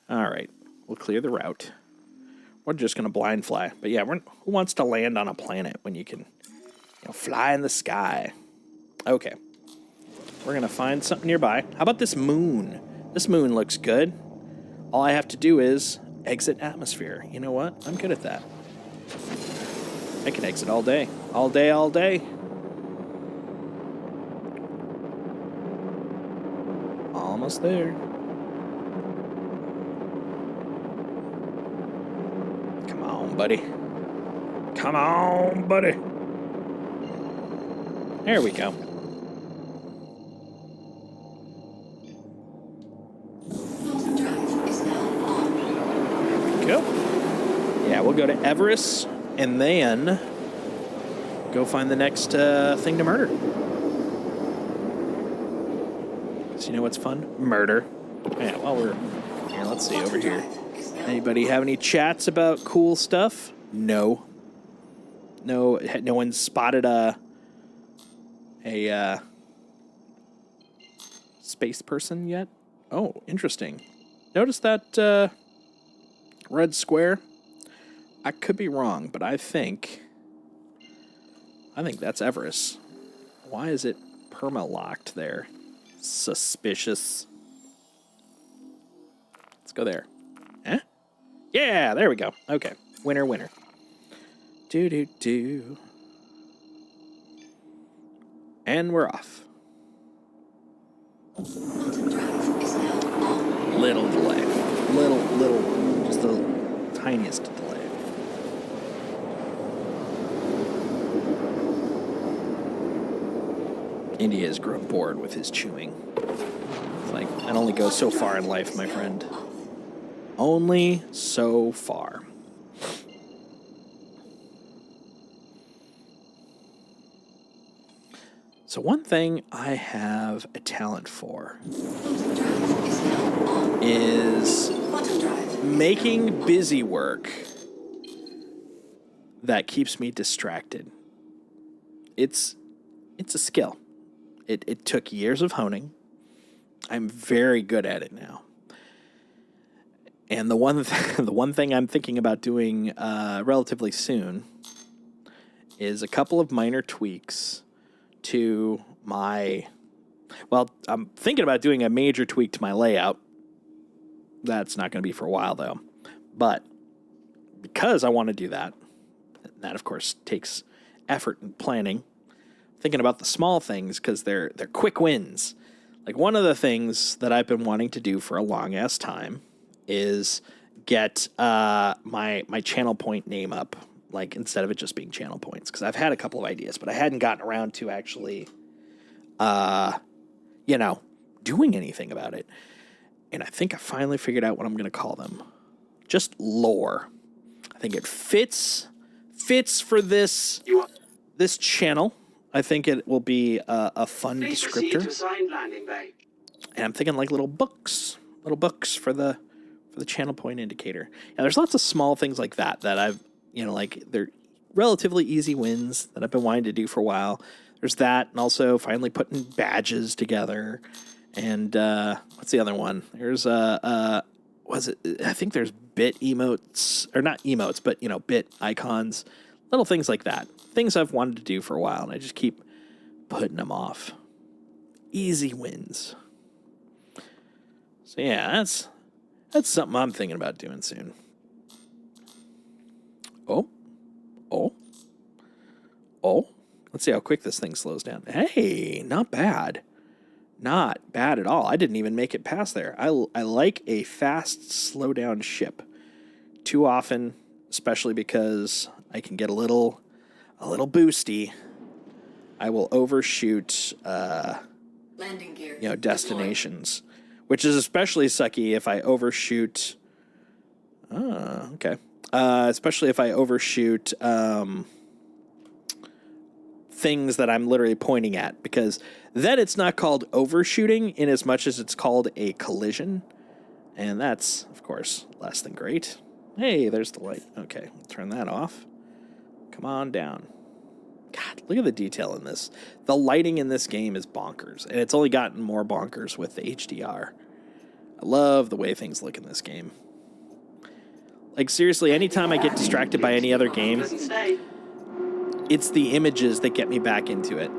S1: All right, we'll clear the route. We're just going to blind fly. But yeah, who wants to land on a planet when you can fly in the sky? Okay. We're going to find something nearby. How about this moon? This moon looks good. All I have to do is exit atmosphere. You know what? I'm good at that. I can exit all day. All day, all day. Almost there. Come on, buddy. Come on, buddy. There we go.
S3: Quantum drive is now on.
S1: There we go. Yeah, we'll go to Everest and then go find the next thing to murder. So you know what's fun? Murder. Yeah, while we're here, let's see over here. Anybody have any chats about cool stuff? No. No one spotted a space person yet? Oh, interesting. Notice that red square? I could be wrong, but I think that's Everest. Why is it perma-locked there? Suspicious. Let's go there. Eh? Yeah, there we go. Okay. Winner, winner. Do. And we're off.
S3: Quantum drive is now on.
S1: Little delay. Little, just the tiniest delay. India has grown bored with his chewing. It's like, it only goes so far in life, my friend. Only so far. So one thing I have a talent for
S3: Quantum drive is now on.
S1: is
S3: Quantum drive.
S1: making busy work that keeps me distracted. It's a skill. It took years of honing. I'm very good at it now. And the one thing I'm thinking about doing relatively soon is a couple of minor tweaks to my. Well, I'm thinking about doing a major tweak to my layout. That's not going to be for a while though. But because I want to do that, that of course takes effort and planning. Thinking about the small things because they're quick wins. Like one of the things that I've been wanting to do for a long ass time is get my channel point name up, like instead of it just being channel points, because I've had a couple of ideas, but I hadn't gotten around to actually, doing anything about it. And I think I finally figured out what I'm going to call them. Just lore. I think it fits for this channel. I think it will be a fun
S4: Please proceed
S1: descriptor.
S4: to assigned landing bay.
S1: And I'm thinking like little books for the channel point indicator. Yeah, there's lots of small things like that I've, like they're relatively easy wins that I've been wanting to do for a while. There's that, and also finally putting badges together. And what's the other one? There's I think there's bit emotes, or not emotes, but bit icons, little things like that. Things I've wanted to do for a while, and I just keep putting them off. Easy wins. So yeah, that's something I'm thinking about doing soon. Oh. Let's see how quick this thing slows down. Hey, not bad. Not bad at all. I didn't even make it past there. I like a fast, slow down ship. Too often, especially because I can get a little boosty, I will overshoot
S3: Landing gear.
S1: destinations, which is especially sucky if I overshoot. Okay. Especially if I overshoot things that I'm literally pointing at, because then it's not called overshooting in as much as it's called a collision, and that's of course less than great. Hey, there's the light. Okay, turn that off. Come on down. God, look at the detail in this. The lighting in this game is bonkers, and it's only gotten more bonkers with the HDR. I love the way things look in this game. Like, seriously, anytime I get distracted by any other game, it's the images that get me back into it.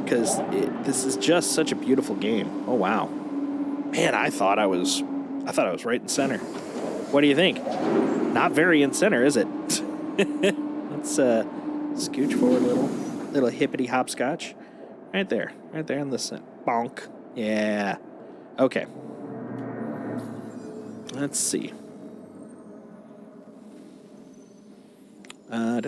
S1: Because this is just such a beautiful game. Oh, wow. Man, I thought I was right in center. What do you think? Not very in center, is it? Let's scooch forward a little hippity hopscotch. Right there in the center. Bonk. Yeah. Okay. Let's see. Got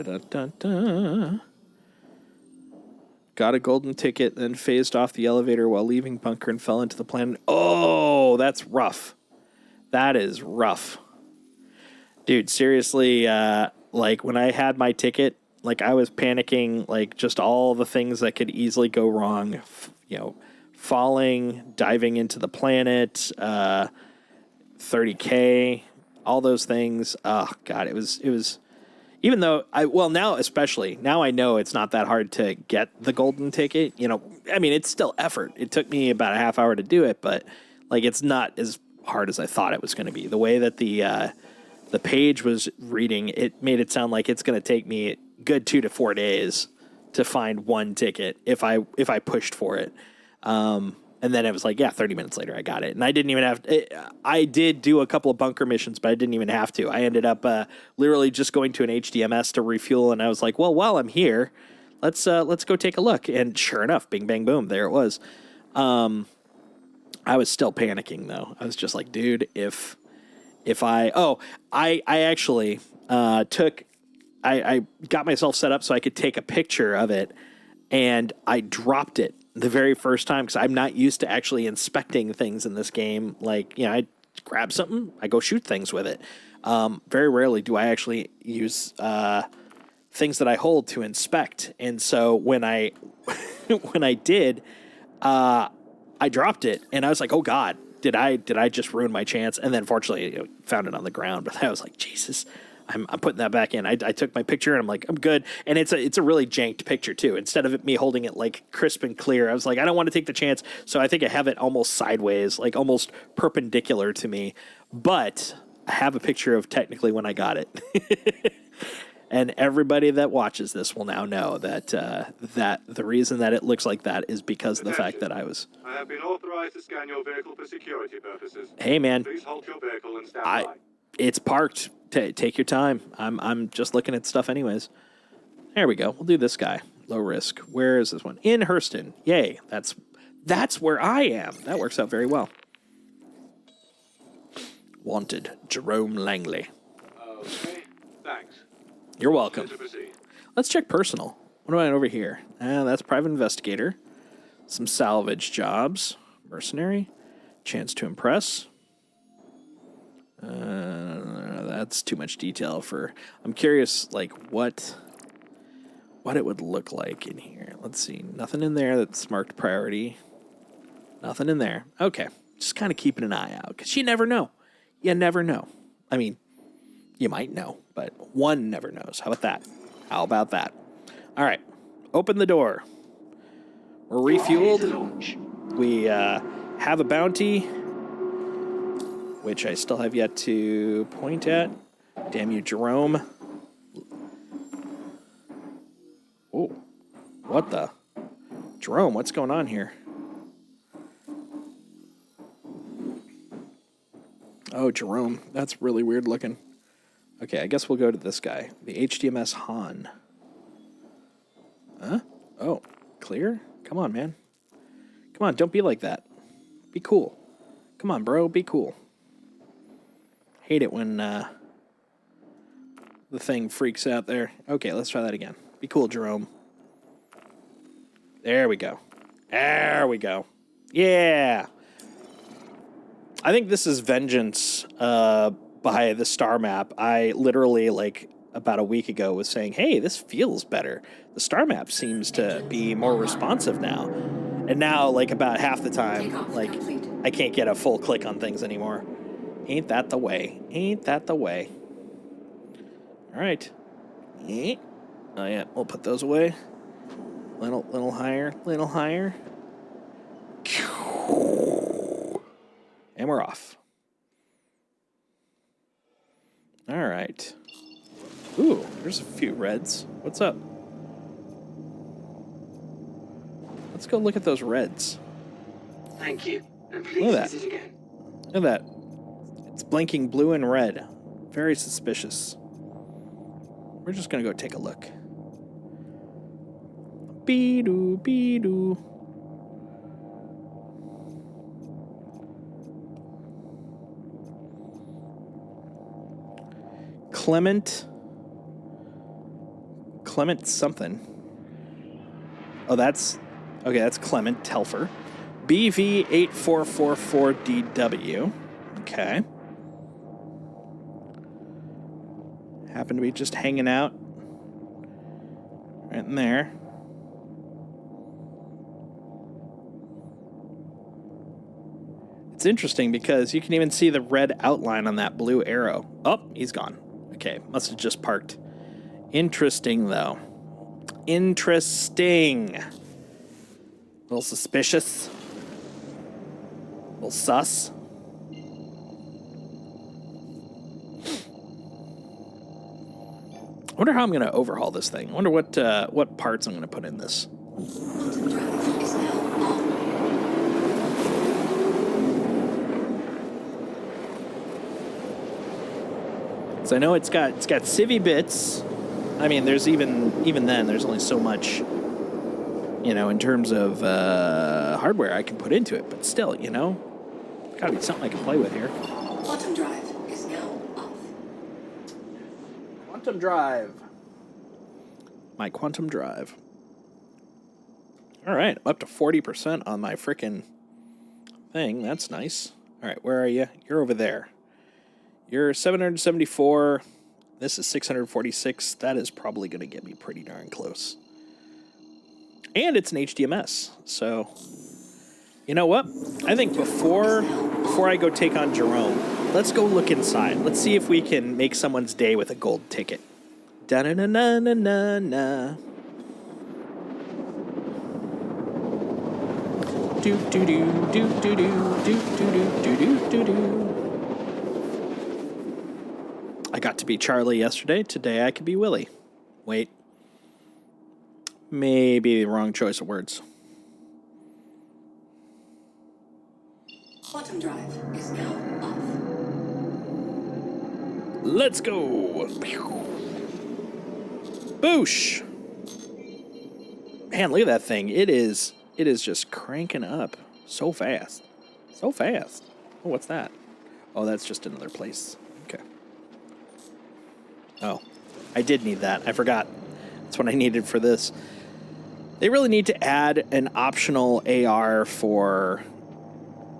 S1: a golden ticket, then phased off the elevator while leaving bunker and fell into the planet. Oh, that's rough. That is rough. Dude, seriously, like when I had my ticket, like I was panicking, like just all the things that could easily go wrong, falling, diving into the planet, 30K, all those things. Oh God, it was, even though now I know it's not that hard to get the golden ticket. I mean, it's still effort. It took me about a half hour to do it, but like, it's not as hard as I thought it was going to be. The way that the page was reading, it made it sound like it's going to take me a good 2 to 4 days to find one ticket if I pushed for it. And then it was like, 30 minutes later, I got it. And I didn't even have I did do a couple of bunker missions, but I didn't even have to. I ended up literally just going to an HDMS to refuel. And I was like, well, while I'm here, let's go take a look. And sure enough, bing, bang, boom, there it was. I was still panicking, though. I was just like, dude, if I actually I got myself set up so I could take a picture of it, and I dropped it the very first time because I'm not used to actually inspecting things in this game. Like, I grab something, I go shoot things with it. Very rarely do I actually use things that I hold to inspect. And so when I did, I dropped it, and I was like, oh God, did I just ruin my chance? And then fortunately, found it on the ground. But I was like, Jesus, I'm putting that back in. I took my picture, and I'm like, I'm good. And it's a really janked picture too. Instead of me holding it like crisp and clear, I was like, I don't want to take the chance. So I think I have it almost sideways, like almost perpendicular to me. But I have a picture of technically when I got it. And everybody that watches this will now know that that the reason that it looks like that is because of the fact that I was.
S4: I have been authorized to scan your vehicle for security purposes.
S1: Hey man,
S4: Please hold your vehicle and stand by.
S1: It's parked. Take your time. I'm just looking at stuff anyways. There we go. We'll do this guy. Low risk. Where is this one? In Hurston. Yay. That's where I am. That works out very well. Wanted, Jerome Langley.
S4: Okay, thanks.
S1: You're welcome.
S4: To proceed.
S1: Let's check personal. What about over here? That's private investigator. Some salvage jobs. Mercenary. Chance to impress. That's too much detail for. I'm curious, like what it would look like in here. Let's see. Nothing in there that's marked priority. Nothing in there. Okay. Just kind of keeping an eye out because you never know. You never know. I mean, you might know, but one never knows. How about that? How about that? All right. Open the door. We're refueled. We have a bounty, which I still have yet to point at. Damn you, Jerome. Oh, what the? Jerome, what's going on here? Oh, Jerome, that's really weird looking. Okay, I guess we'll go to this guy, the HDMS Han. Huh? Oh, clear? Come on, man. Come on, don't be like that. Be cool. Come on, bro, be cool. Hate it when the thing freaks out there. Okay, let's try that again. Be cool, Jerome. There we go. There we go. Yeah. I think this is vengeance by the star map. I literally, like, about a week ago was saying, hey, this feels better. The star map seems to be more responsive now. And now, like, about half the time, like, I can't get a full click on things anymore. Ain't that the way? Ain't that the way? All right. Oh, yeah, we'll put those away. Little higher, little higher. And we're off. All right. Ooh, there's a few reds. What's up? Let's go look at those reds.
S3: Thank you. And
S1: Look
S3: please
S1: at that.
S3: visit again.
S1: Look at that. It's blinking blue and red. Very suspicious. We're just gonna go take a look. Be-doo, be-doo. Clement something. Oh, that's Clement Telfer. BV8444DW. Okay. Happen to be just hanging out right in there. It's interesting because you can even see the red outline on that blue arrow. Oh, he's gone. Okay, must have just parked. Interesting, though. Interesting. A little suspicious. A little sus. I wonder how I'm going to overhaul this thing. I wonder what parts I'm going to put in this.
S3: Quantum drive is now on.
S1: So I know it's got civvy bits. I mean, there's even then there's only so much, in terms of hardware I can put into it. But still, got to be something I can play with here.
S3: Quantum drive is now off.
S1: Quantum drive. My quantum drive. All right, I'm up to 40% on my frickin' thing. That's nice. All right, where are you? You're over there. You're 774. This is 646. That is probably going to get me pretty darn close. And it's an HDMS. So, you know what? I think before I go take on Jerome, let's go look inside. Let's see if we can make someone's day with a gold ticket. Da-na-na-na-na-na. Do-do-do-do-do-do-do-do-do-do-do-do. I got to be Charlie yesterday. Today I could be Willie. Wait. Maybe the wrong choice of words.
S3: Quantum drive is now off.
S1: Let's go. Boosh. Man, look at that thing. It is just cranking up so fast. So fast. Oh, what's that? Oh, that's just another place. Okay. Oh, I did need that. I forgot. That's what I needed for this. They really need to add an optional AR for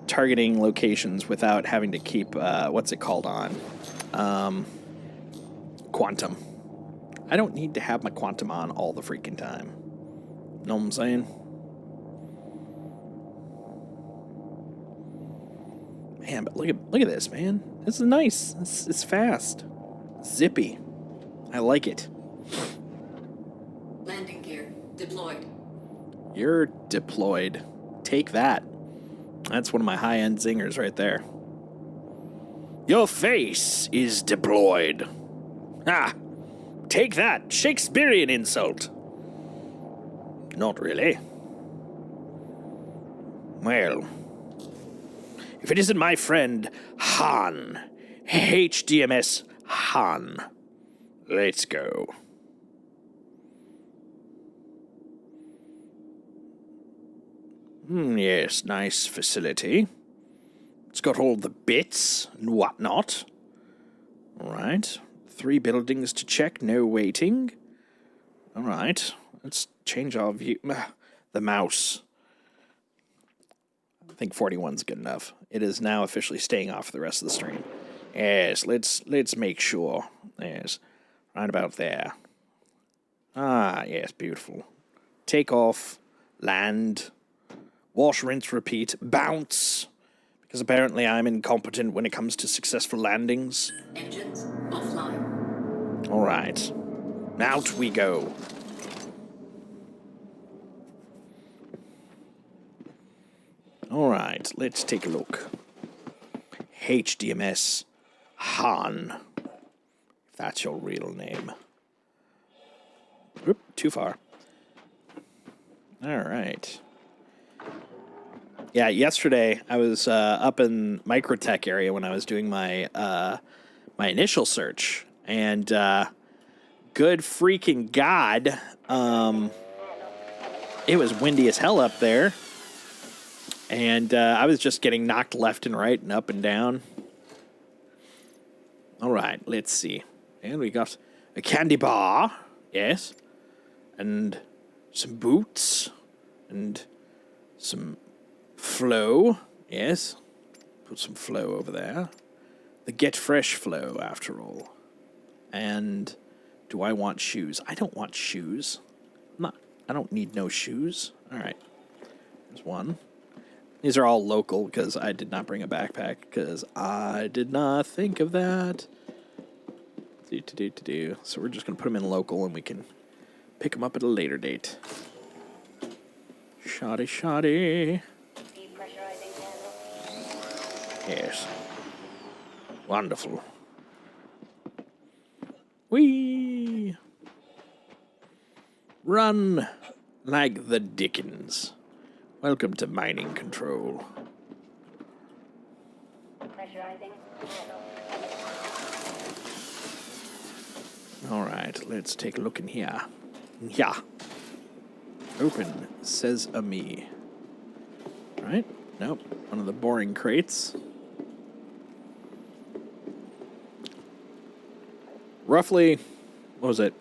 S1: targeting locations without having to keep, what's it called on? Quantum. I don't need to have my quantum on all the freaking time. Know what I'm saying? Man, but look at this, man. This is nice. It's fast. Zippy. I like it.
S3: Landing gear deployed.
S1: You're deployed. Take that. That's one of my high-end zingers right there. Your face is deployed. Ah, take that. Shakespearean insult. Not really. Well, if it isn't my friend Han, HDMS Han, let's go. Yes, nice facility. It's got all the bits and whatnot. All right. 3 buildings to check, no waiting. All right. Let's change our view. The mouse. I think 41's good enough. It is now officially staying off for the rest of the stream. Yes, let's make sure. Yes, right about there. Ah, yes, beautiful. Take off, land, wash, rinse, repeat, bounce. Because apparently I'm incompetent when it comes to successful landings.
S3: Engines offline.
S1: All right, out we go. All right, let's take a look. HDMS Han. If that's your real name. Oop, too far. All right. Yeah, yesterday I was up in Microtech area when I was doing my my initial search, and good freaking God, it was windy as hell up there. And I was just getting knocked left and right and up and down. All right, let's see. And we got a candy bar, yes, and some boots, and some flow, yes. Put some flow over there. The Get Fresh flow, after all. And do I want shoes? I don't want shoes. I don't need no shoes. All right, there's one. These are all local because I did not bring a backpack because I did not think of that. So we're just going to put them in local and we can pick them up at a later date. Shoddy. Yes. Wonderful. Whee! Run like the Dickens. Welcome to mining control. All right, let's take a look in here. Yeah. Open, says a me. Right? Nope. One of the boring crates. Roughly, what was it?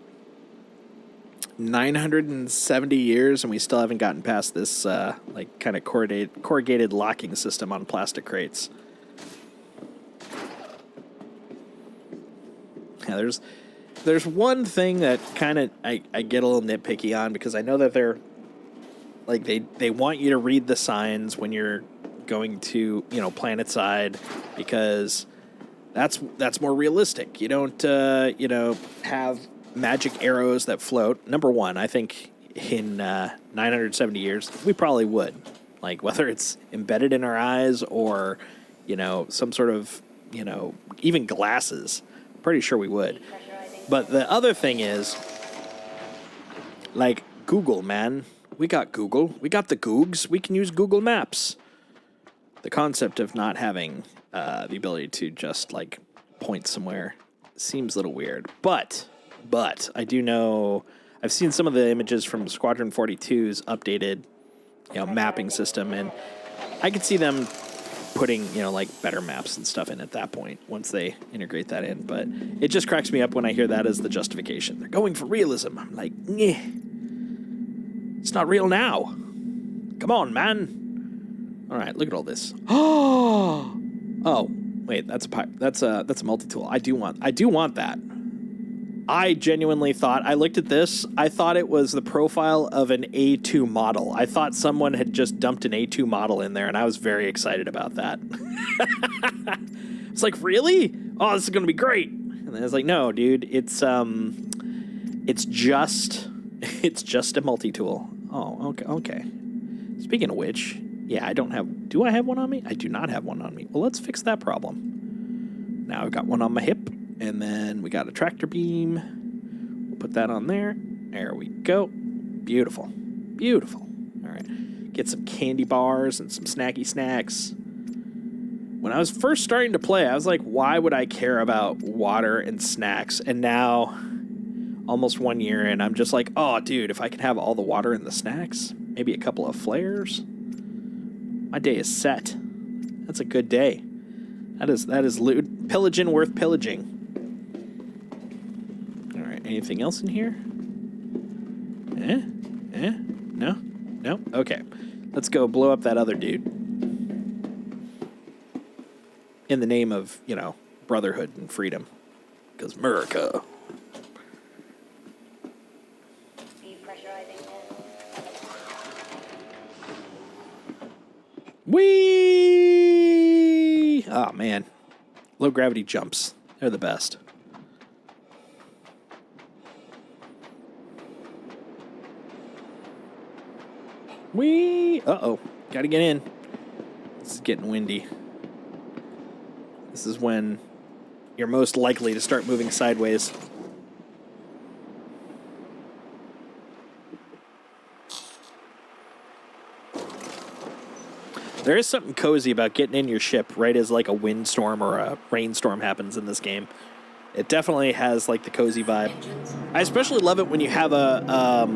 S1: 970 years, and we still haven't gotten past this, like, kind of corrugated locking system on plastic crates. Yeah, there's one thing that kind of I get a little nitpicky on, because I know that they're, like, they want you to read the signs when you're going to, planet side, because that's more realistic. You don't, have magic arrows that float. Number one, I think in 970 years, we probably would. Like, whether it's embedded in our eyes or, some sort of, even glasses. Pretty sure we would. But the other thing is, like, Google, man. We got Google. We got the Googs. We can use Google Maps. The concept of not having the ability to just, like, point somewhere seems a little weird. But I do know, I've seen some of the images from Squadron 42's updated, mapping system, and I could see them putting, like, better maps and stuff in at that point once they integrate that in. But it just cracks me up when I hear that as the justification. They're going for realism. I'm like, it's not real now. Come on, man. All right, look at all this. Oh, wait, that's a multi-tool. I do want that. I genuinely thought, I looked at this, I thought it was the profile of an A2 model. I thought someone had just dumped an A2 model in there, and I was very excited about that. It's like, really? Oh, this is going to be great. And then I was like, no, dude, it's just a multi-tool. Oh, okay. Speaking of which, yeah, do I have one on me? I do not have one on me. Well, let's fix that problem. Now I've got one on my hip. And then we got a tractor beam. We'll put that on there. There we go. Beautiful. All right. Get some candy bars and some snacky snacks. When I was first starting to play, I was like, why would I care about water and snacks? And now, almost 1 year in, I'm just like, oh, dude, if I can have all the water and the snacks, maybe a couple of flares. My day is set. That's a good day. That is loot. Pillaging worth pillaging. All right, anything else in here? No? No? Okay. Let's go blow up that other dude. In the name of, you know, brotherhood and freedom. Because America. Whee! Oh, man. Low gravity jumps. They're the best. Whee! Uh-oh. Gotta get in. This is getting windy. This is when you're most likely to start moving sideways. There is something cozy about getting in your ship right as like a windstorm or a rainstorm happens in this game. It definitely has like the cozy vibe. I especially love it when you have a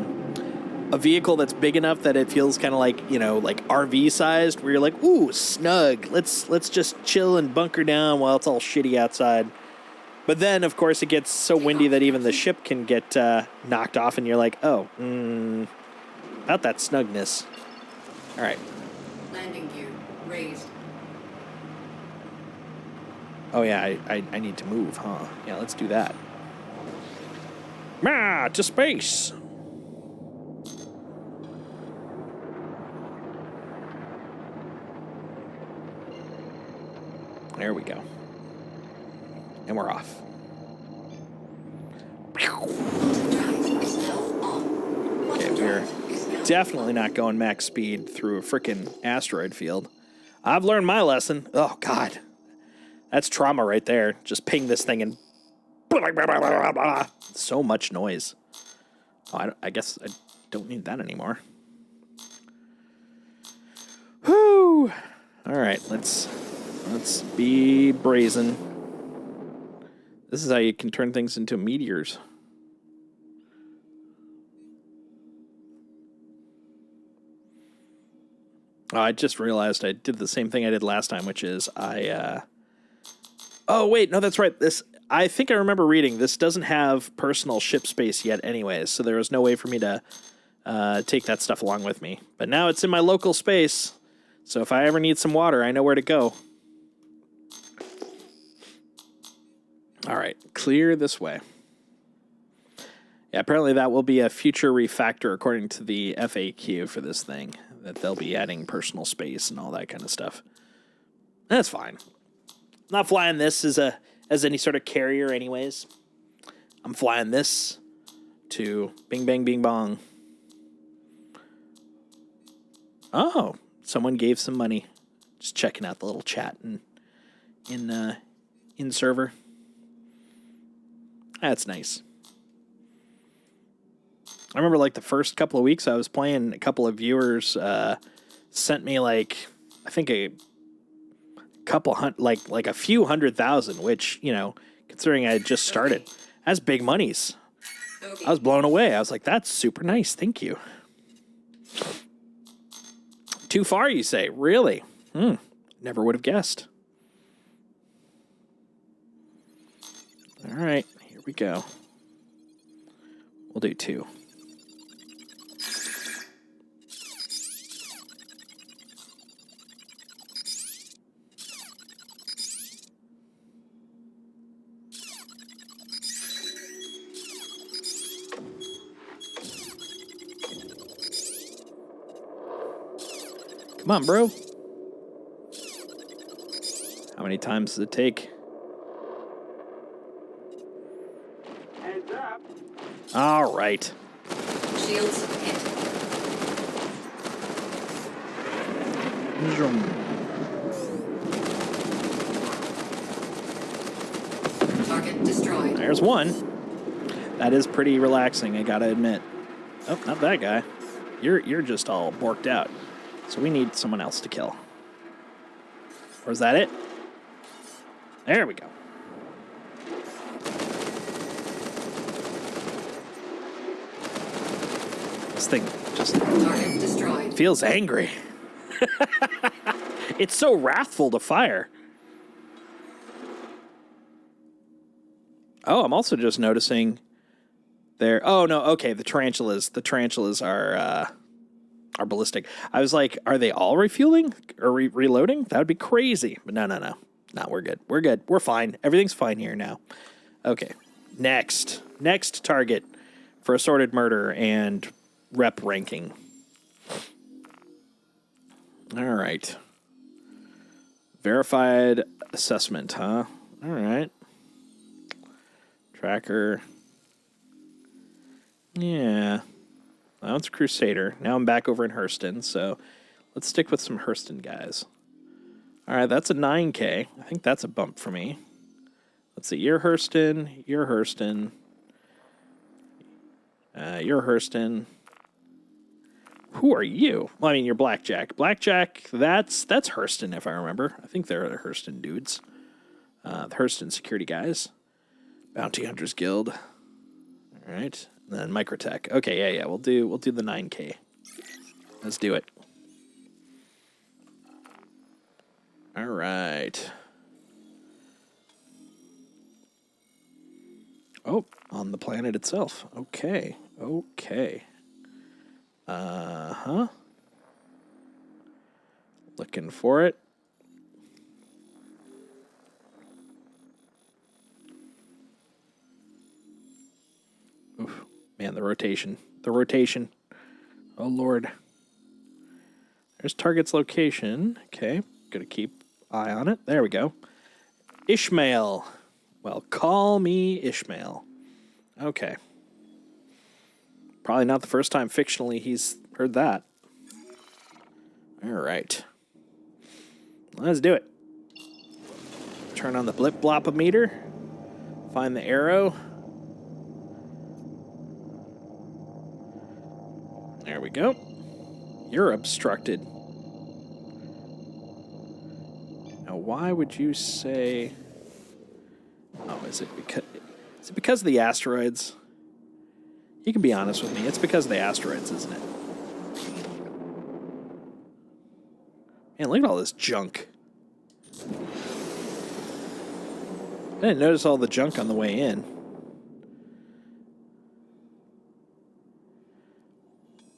S1: vehicle that's big enough that it feels kind of like, you know, like RV sized, where you're like, ooh, snug. Let's just chill and bunker down while it's all shitty outside. But then, of course, it gets so windy that even the ship can get knocked off, and you're like, oh, about that snugness. All right.
S3: Landing gear raised.
S1: Oh, yeah, I need to move, huh? Yeah, let's do that. Mah, to space! There we go. And we're off. Okay, we're definitely not going max speed through a frickin' asteroid field. I've learned my lesson. Oh, God. That's trauma right there. Just ping this thing and... So much noise. Oh, I guess I don't need that anymore. Whew. All right, let's be brazen. This is how you can turn things into meteors. Oh, I just realized I did the same thing I did last time, which is Oh, wait, no, that's right. I think I remember reading, this doesn't have personal ship space yet anyways, so there was no way for me to take that stuff along with me. But now it's in my local space, so if I ever need some water, I know where to go. All right, clear this way. Yeah, apparently that will be a future refactor according to the FAQ for this thing, that they'll be adding personal space and all that kind of stuff. That's fine. I'm not flying this as any sort of carrier anyways. I'm flying this to bing, bang, bing, bong. Oh, someone gave some money. Just checking out the little chat in server. That's nice. I remember like the first couple of weeks I was playing, a couple of viewers sent me like, I think a few 100,000, which, you know, considering I had just started, that's big monies. I was blown away. I was like, that's super nice. Thank you. Too far, you say? Really? Never would have guessed. All right, here we go. We'll do 2. Come on, bro. How many times does it take?
S4: Heads up.
S1: All right.
S3: Shields hit. Target destroyed.
S1: There's one. That is pretty relaxing, I gotta admit. Oh, not that guy. You're just all borked out. So we need someone else to kill. Or is that it? There we go. This thing just
S3: Target destroyed.
S1: feels angry. It's so wrathful to fire. Oh, I'm also just noticing there. Oh no, okay, the tarantulas. The tarantulas are ballistic. I was like, are they all refueling or reloading? That would be crazy. But no. No, we're good. We're good. We're fine. Everything's fine here now. Okay. Next target for assorted murder and rep ranking. All right. Verified assessment, huh? All right. Tracker. Yeah. Well, it's Crusader. Now I'm back over in Hurston, so let's stick with some Hurston guys. All right, that's a 9K. I think that's a bump for me. Let's see. You're Hurston. You're Hurston. You're Hurston. Who are you? Well, I mean, you're Blackjack. Blackjack, that's Hurston, if I remember. I think they're the Hurston dudes. The Hurston security guys. Bounty Hunters Guild. All right. And then Microtech. Okay, yeah. We'll do the 9K. Let's do it. All right. Oh, on the planet itself. Okay. Looking for it. Oof. Man, the rotation. Oh, Lord. There's target's location. Okay. Gotta keep eye on it. There we go. Ishmael. Well, call me Ishmael. Okay. Probably not the first time fictionally he's heard that. All right. Let's do it. Turn on the blip-blop-o-meter. Find the arrow. There we go. You're obstructed. Now, why would you say... Oh, is it because of the asteroids? You can be honest with me. It's because of the asteroids, isn't it? Man, look at all this junk. I didn't notice all the junk on the way in.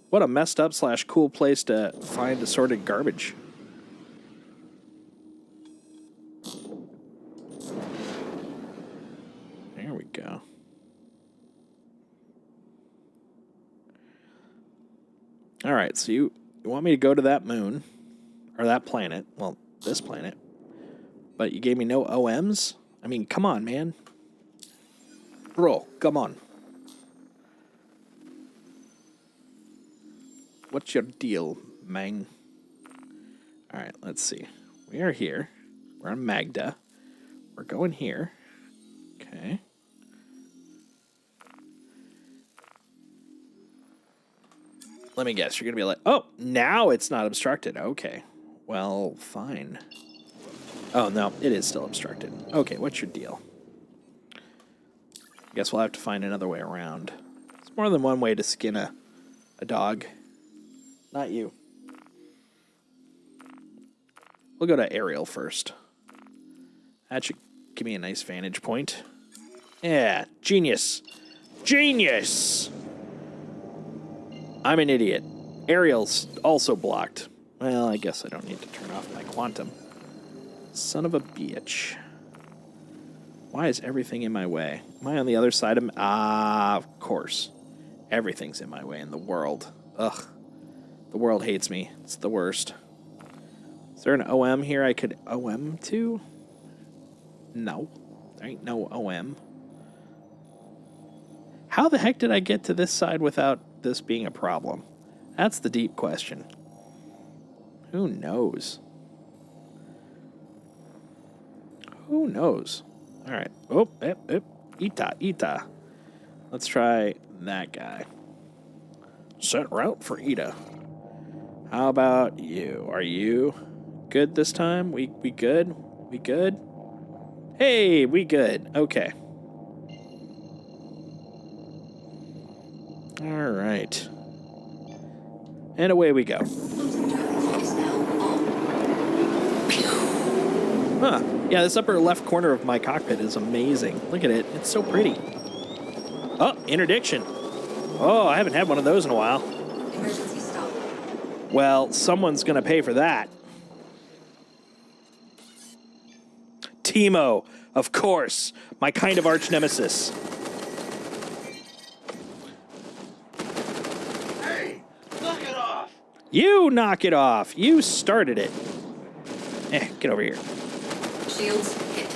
S1: What a messed up / cool place to find assorted garbage. There we go. All right, so you want me to go to that moon, or that planet, well, this planet, but you gave me no OMs? I mean, come on, man. Bro, come on. What's your deal, man? All right, let's see. We are here. We're on Magda. We're going here. Okay. Let me guess. You're going to be like, oh, now it's not obstructed. Okay. Well, fine. Oh, no, it is still obstructed. Okay, what's your deal? I guess we'll have to find another way around. It's more than one way to skin a dog. Not you. We'll go to aerial first. That should give me a nice vantage point. Yeah, genius. Genius! I'm an idiot. Aerial's also blocked. Well, I guess I don't need to turn off my quantum. Son of a bitch. Why is everything in my way? Am I on the other side of... Ah, of course. Everything's in my way in the world. Ugh. The world hates me. It's the worst. Is there an OM here I could OM to? No. There ain't no OM. How the heck did I get to this side without this being a problem? That's the deep question. Who knows? Who knows? All right. Oh, Ita. Let's try that guy. Set route for Ida. How about you? Are you good this time? We good? We good? Hey, we good. Okay. All right. And away we go.
S3: Quantum drive is now on.
S1: Huh. Yeah, this upper left corner of my cockpit is amazing. Look at it. It's so pretty. Oh, interdiction. Oh, I haven't had one of those in a while.
S3: Emergency stop.
S1: Well, someone's going to pay for that. Timo, of course. My kind of arch nemesis.
S4: Hey, knock it off!
S1: You knock it off. You started it. Get over here.
S3: Shields hit.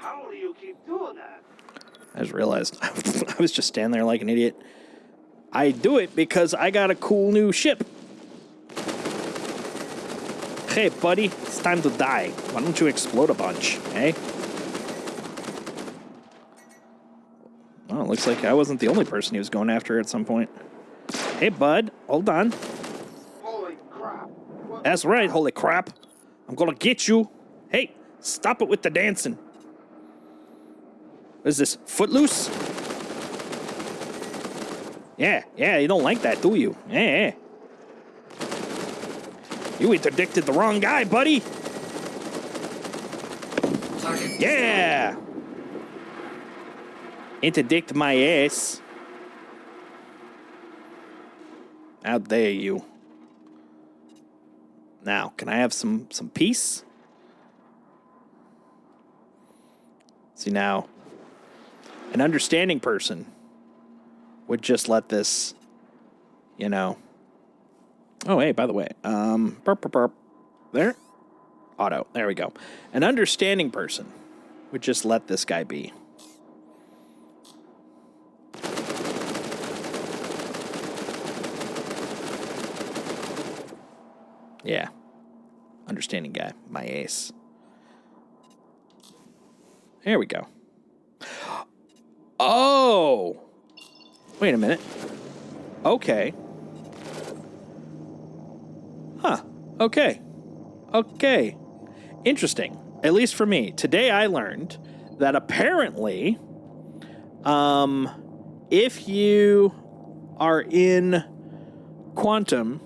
S4: How do you keep doing that?
S1: I just realized I was just standing there like an idiot. I do it because I got a cool new ship. Hey, buddy, it's time to die. Why don't you explode a bunch, eh? Well, it looks like I wasn't the only person he was going after at some point. Hey, bud, hold on.
S4: Holy crap! What?
S1: That's right, holy crap. I'm gonna get you. Hey, stop it with the dancing. What is this, Footloose? Yeah, you don't like that, do you? Yeah. You interdicted the wrong guy, buddy.
S3: Target.
S1: Yeah. Interdict my ass. How dare you? Now, can I have some peace? See, now, an understanding person would just let this, you know. Oh, hey, by the way, burp. There. Auto. There we go. An understanding person would just let this guy be. Yeah. Understanding guy. My ace. There we go. Oh! Wait a minute. Okay. Huh. Okay. Interesting. At least for me. Today I learned that apparently, if you are in quantum,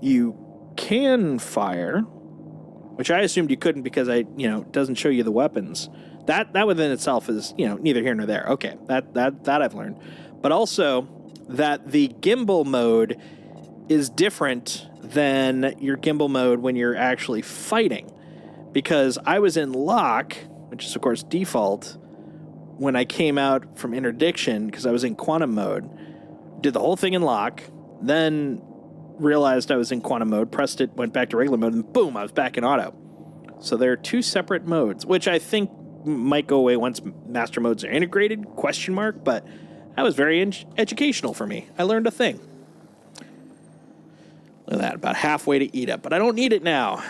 S1: you can fire, which I assumed you couldn't because it doesn't show you the weapons. That within itself is, neither here nor there. Okay, that I've learned. But also that the gimbal mode is different than your gimbal mode when you're actually fighting. Because I was in lock, which is of course default, when I came out from interdiction because I was in quantum mode, did the whole thing in lock, then realized I was in quantum mode, pressed it, went back to regular mode, and boom, I was back in auto. So there are two separate modes, which I think might go away once master modes are integrated, ? But that was very educational for me. I learned a thing. Look at that, about halfway to Eda, but I don't need it now.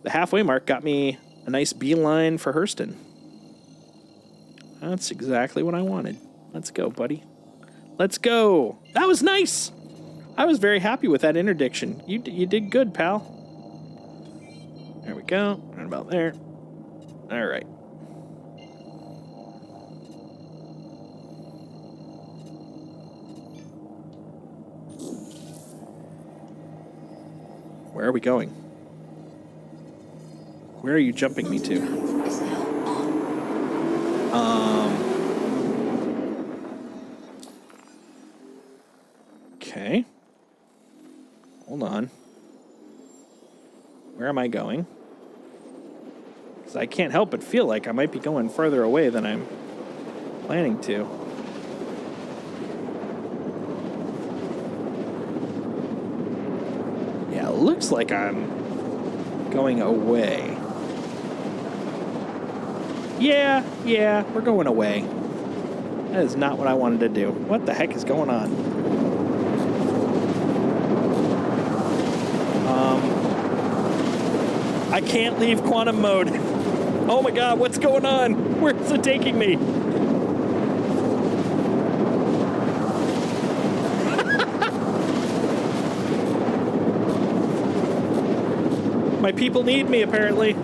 S1: The halfway mark got me a nice beeline for Hurston. That's exactly what I wanted. Let's go, buddy. Let's go. That was nice. I was very happy with that interdiction. You did good, pal. There we go. Right about there. All right. Where are we going? Where are you jumping me to?
S3: Is now on.
S1: Okay. Hold on. Where am I going? Because I can't help but feel like I might be going further away than I'm planning to. Yeah, it looks like I'm going away. Yeah, we're going away. That is not what I wanted to do. What the heck is going on? I can't leave quantum mode. Oh my god, what's going on? Where's it taking me? People need me, apparently.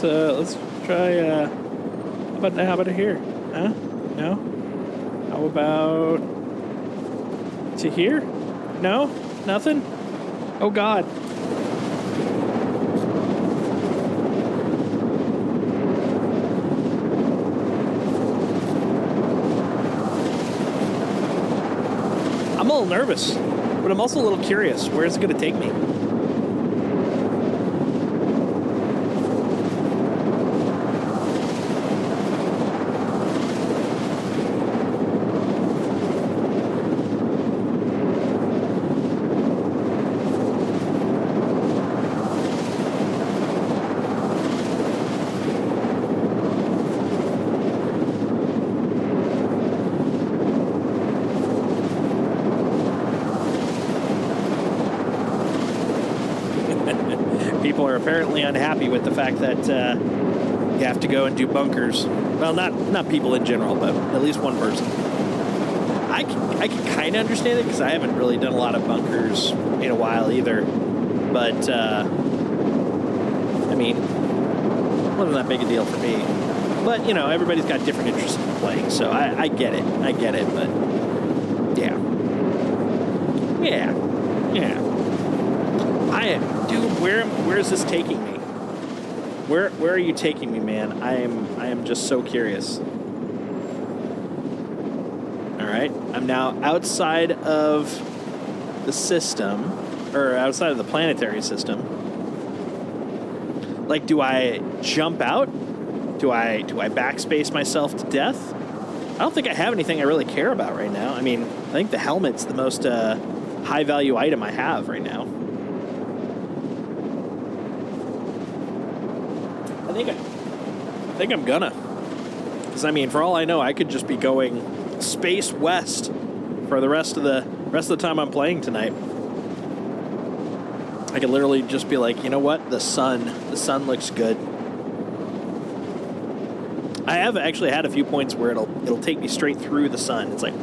S1: Let's try, how about here? Huh? No? How about to here? No? Nothing? Oh, God. I'm a little nervous, but I'm also a little curious. Where's it going to take me? People are apparently unhappy with the fact that you have to go and do bunkers. Well, not people in general, but at least one person. I can kind of understand it because I haven't really done a lot of bunkers in a while either. But, I mean, wasn't that big a deal for me. But, you know, everybody's got different interests in playing, so I get it. I get it, but, yeah. Yeah. Yeah. Dude, where is this taking me? Where are you taking me, man? I am just so curious. All right, I'm now outside of the system, or outside of the planetary system. Like, do I jump out? Do I backspace myself to death? I don't think I have anything I really care about right now. I mean, I think the helmet's the most high value item I have right now. I think I'm gonna. Because, I mean, for all I know, I could just be going space west for the rest of the time I'm playing tonight. I could literally just be like, you know what? The sun looks good. I have actually had a few points where it'll take me straight through the sun. It's like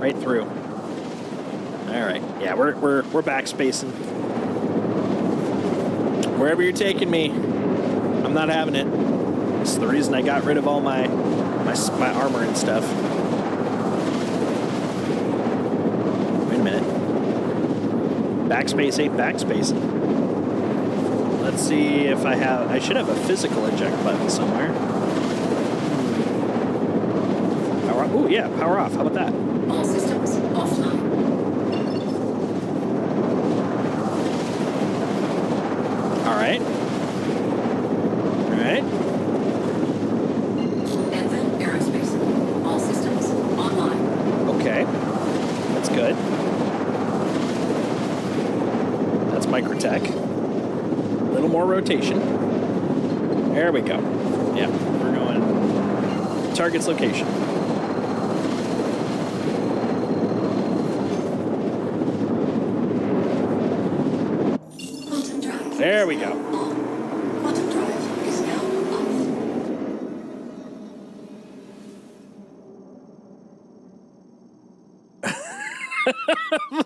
S1: right through. All right. Yeah, we're backspacing. Wherever you're taking me, I'm not having it. This is the reason I got rid of all my armor and stuff. Wait a minute. Backspace ain't backspacing. Let's see if I should have a physical eject button somewhere. Power off. Ooh, yeah, power off. How about that?
S3: All systems offline.
S1: All right.
S3: Advent Aerospace. All systems online.
S1: Okay. That's good. That's microtech. A little more rotation. There we go. Yeah, we're going target's location.
S3: Quantum drive.
S1: There we go.
S3: Quantum drive is now off.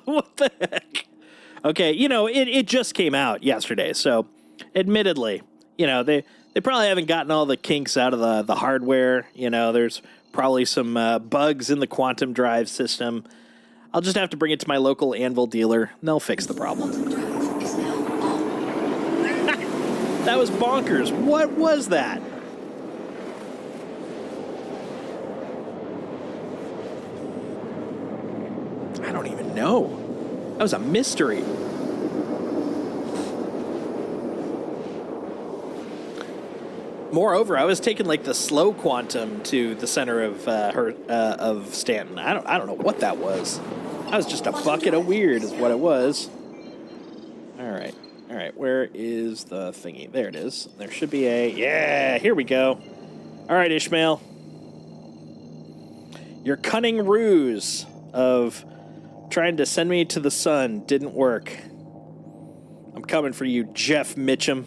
S1: What the heck? Okay, you know, it just came out yesterday, so admittedly, you know, they probably haven't gotten all the kinks out of the hardware. You know, there's probably some bugs in the quantum drive system. I'll just have to bring it to my local Anvil dealer, and they'll fix the problem.
S3: Quantum drive is now on.
S1: That was bonkers. What was that? I don't even know. That was a mystery. Moreover, I was taking like the slow quantum to the center of of Stanton. I don't know what that was. That was just a bucket of weird, is what it was. All right. Where is the thingy? There it is. There should be a... Yeah, here we go. All right, Ishmael. Your cunning ruse of trying to send me to the sun didn't work. I'm coming for you, Jeff Mitchum.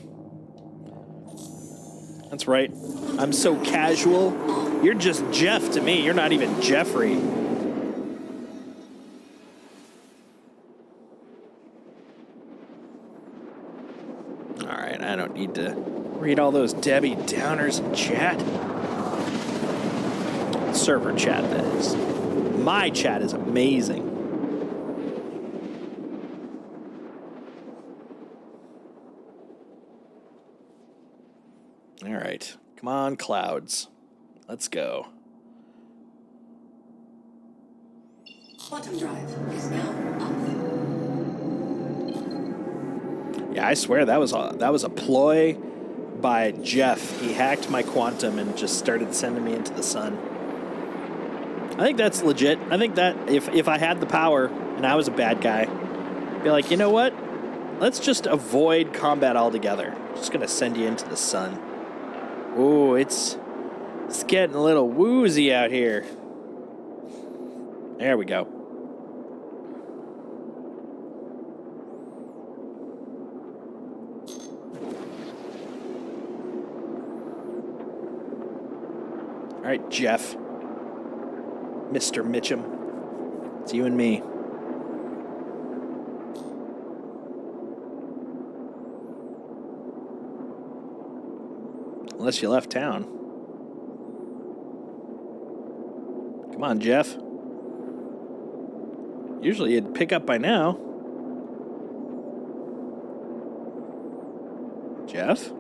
S1: That's right. I'm so casual. You're just Jeff to me. You're not even Jeffrey. All right, I don't need to read all those Debbie Downers in chat. Server chat, that is. My chat is amazing. All right. Come on, clouds. Let's go.
S3: Quantum drive is now up.
S1: Yeah, I swear that was a ploy by Jeff. He hacked my quantum and just started sending me into the sun. I think that's legit. I think that if I had the power and I was a bad guy, I'd be like, you know what? Let's just avoid combat altogether. Just gonna send you into the sun. Ooh, it's getting a little woozy out here. There we go. All right, Jeff. Mr. Mitchum. It's you and me. Unless you left town. Come on, Jeff. Usually you'd pick up by now. Jeff?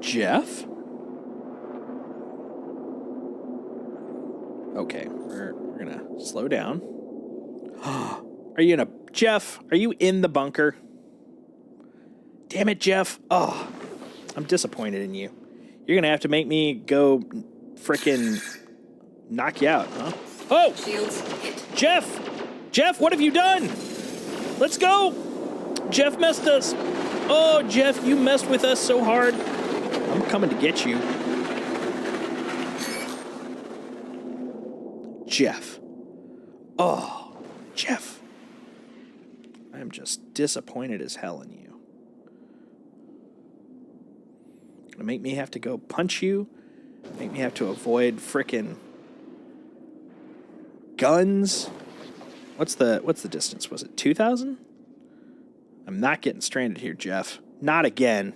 S1: Jeff? Okay, we're gonna slow down. Are you in a... Jeff, are you in the bunker? Damn it, Jeff. Oh, I'm disappointed in you. You're gonna have to make me go frickin' knock you out, huh? Oh!
S3: Shields hit.
S1: Jeff! Jeff, what have you done? Let's go! Jeff messed us. Oh, Jeff, you messed with us so hard. I'm coming to get you. Jeff. Oh, Jeff. I'm just disappointed as hell in you. Gonna make me have to go punch you. Make me have to avoid frickin' guns. What's the distance? Was it 2,000? I'm not getting stranded here, Jeff. Not again.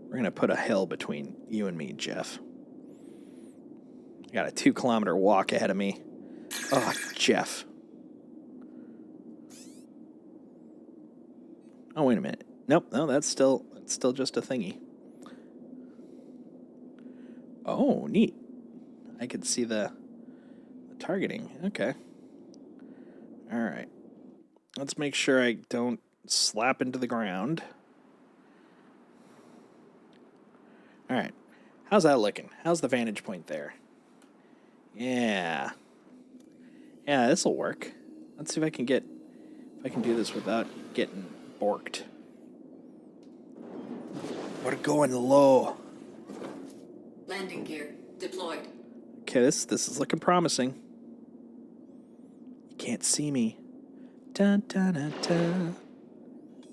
S1: We're gonna put a hill between you and me, Jeff. I got a 2-kilometer walk ahead of me. Oh, Jeff. Oh, wait a minute. Nope, no, that's still just a thingy. Oh, neat. I could see the targeting. Okay. All right. Let's make sure I don't slap into the ground. All right. How's that looking? How's the vantage point there? Yeah. Yeah, this'll work. Let's see if I can do this without getting borked. We're going low.
S3: Landing gear deployed.
S1: Okay, this is looking promising. You can't see me. Dun, dun, dun, dun.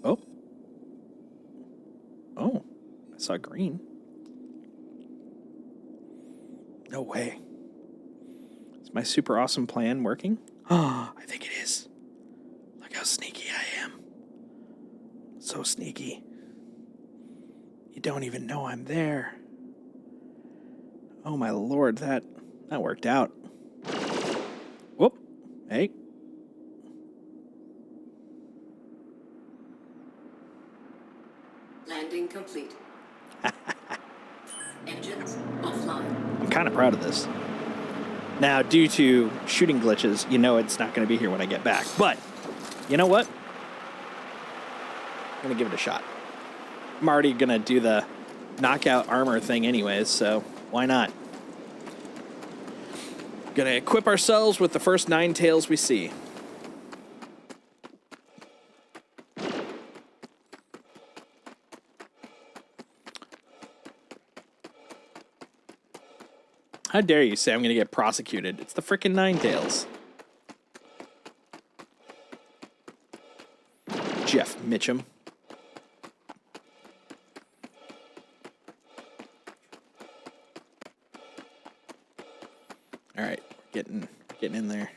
S1: Oh. Oh. I saw green. No way. Is my super awesome plan working? Oh, I think it is. Look how sneaky I am. So sneaky. You don't even know I'm there. Oh my lord, that worked out. Whoop. Hey.
S3: Landing complete. Engines offline.
S1: I'm kind of proud of this. Now, due to shooting glitches, you know it's not going to be here when I get back. But, you know what? I'm going to give it a shot. I'm already going to do the knockout armor thing anyways, so why not? Going to equip ourselves with the first 9 tails we see. How dare you say I'm going to get prosecuted? It's the frickin' Ninetales. Jeff Mitchum. All right, getting in there.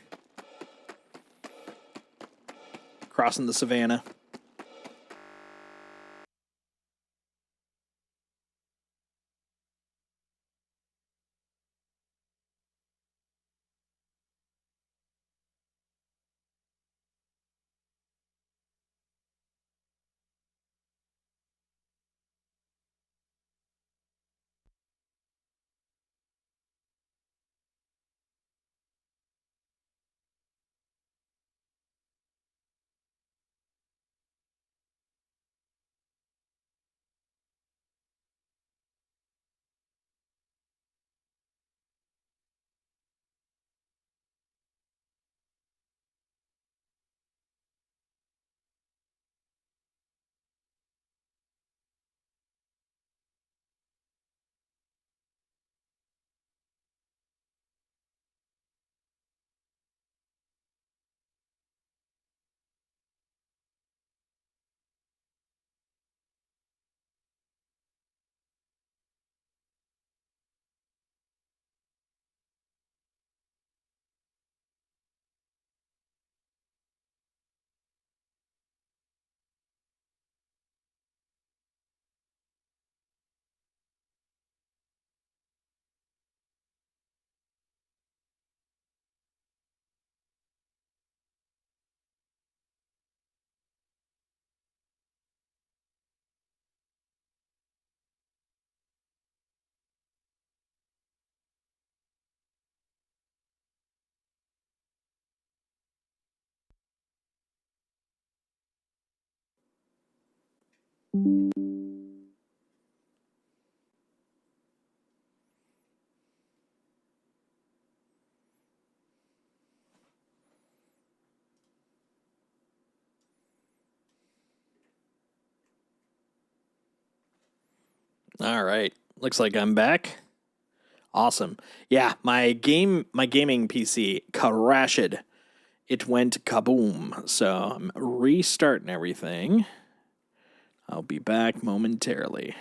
S1: Crossing the savannah. All right. Looks like I'm back. Awesome. Yeah, my gaming PC crashed. It went kaboom. So I'm restarting everything. I'll be back momentarily.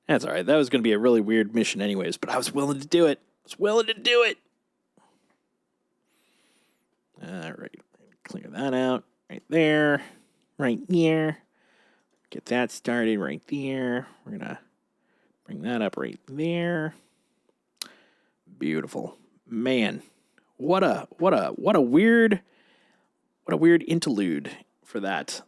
S1: That's all right. That was going to be a really weird mission anyways, but I was willing to do it. All right. Clear that out right there. Right here. Get that started right there. We're going to bring that up right there. Beautiful. Man, what a weird interlude for that.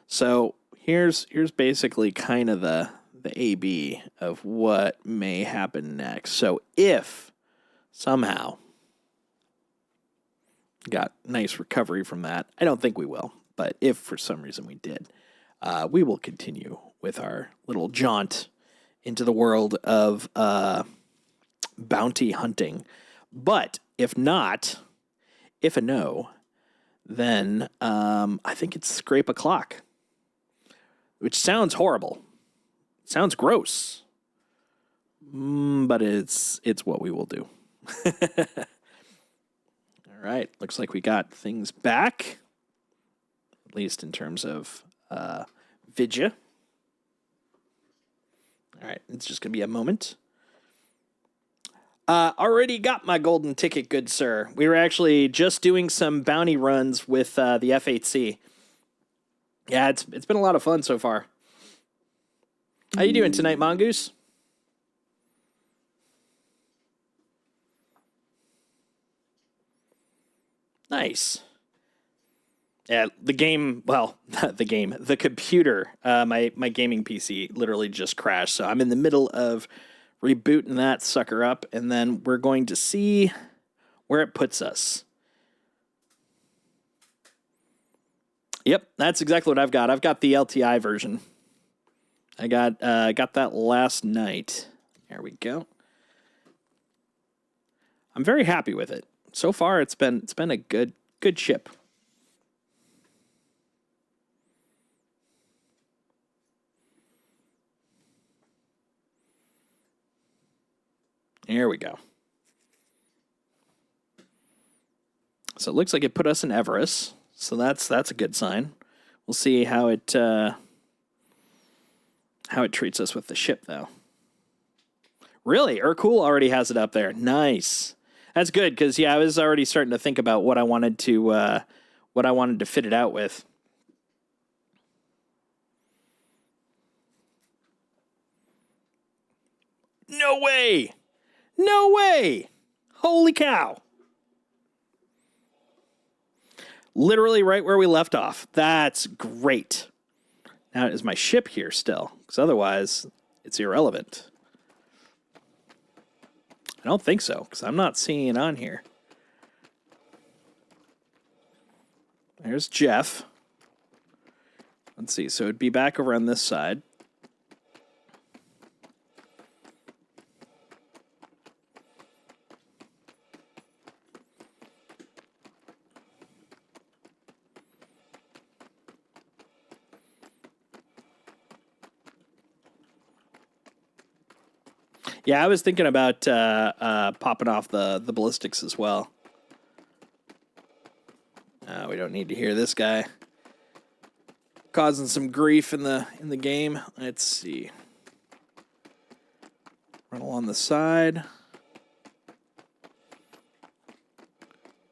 S1: So here's basically kind of the AB of what may happen next. So if somehow got nice recovery from that, I don't think we will, but if for some reason we did, we will continue with our little jaunt into the world of bounty hunting. But if not, if a no, then I think it's scrape a clock, which sounds horrible. Sounds gross. But it's what we will do. All right. Looks like we got things back, at least in terms of Vidya. All right. It's just going to be a moment. Already got my golden ticket, good sir. We were actually just doing some bounty runs with the F8C. Yeah, it's been a lot of fun so far. How you doing tonight, Mongoose? Nice. Yeah, the game, well, not the game, the computer, my gaming PC literally just crashed. So I'm in the middle of rebooting that sucker up, and then we're going to see where it puts us. Yep, that's exactly what I've got. I've got the LTI version. I got that last night. There we go. I'm very happy with it. So far, it's been a good ship. There we go. So it looks like it put us in Everest. So that's a good sign. We'll see how it treats us with the ship, though. Really, Urkul already has it up there. Nice. That's good because I was already starting to think about what I wanted to fit it out with. No way! No way! Holy cow! Literally right where we left off. That's great. Now, is my ship here still? Because otherwise, it's irrelevant. I don't think so, because I'm not seeing it on here. There's Jeff. Let's see. So it'd be back over on this side. Yeah, I was thinking about popping off the ballistics as well. We don't need to hear this guy causing some grief in the game. Let's see. Run along the side.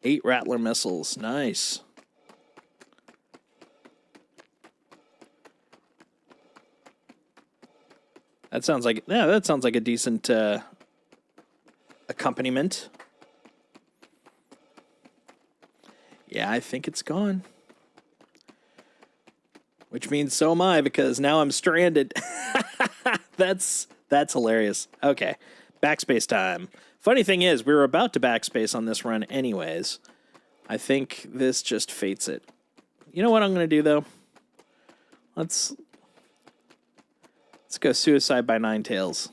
S1: 8 Rattler missiles. Nice. That sounds like a decent accompaniment. Yeah, I think it's gone. Which means so am I, because now I'm stranded. That's hilarious. Okay, backspace time. Funny thing is, we were about to backspace on this run anyways. I think this just fates it. You know what I'm going to do, though? Let's go Suicide by Nine Tails.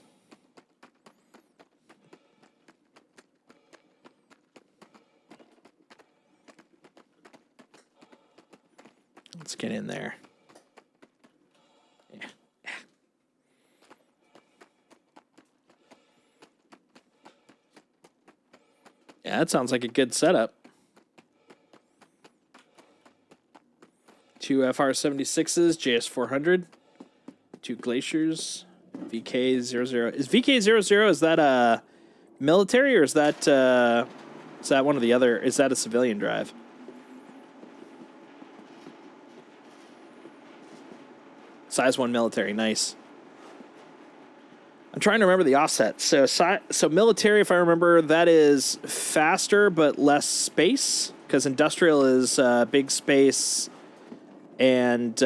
S1: Let's get in there. Yeah. Yeah, that sounds like a good setup. 2 FR-76s, JS-400. 2 Glaciers, VK-00. Is VK-00, is that a military or is that one of the other? Is that a civilian drive? Size 1 military, nice. I'm trying to remember the offset. So military, if I remember, that is faster but less space, because industrial is big space and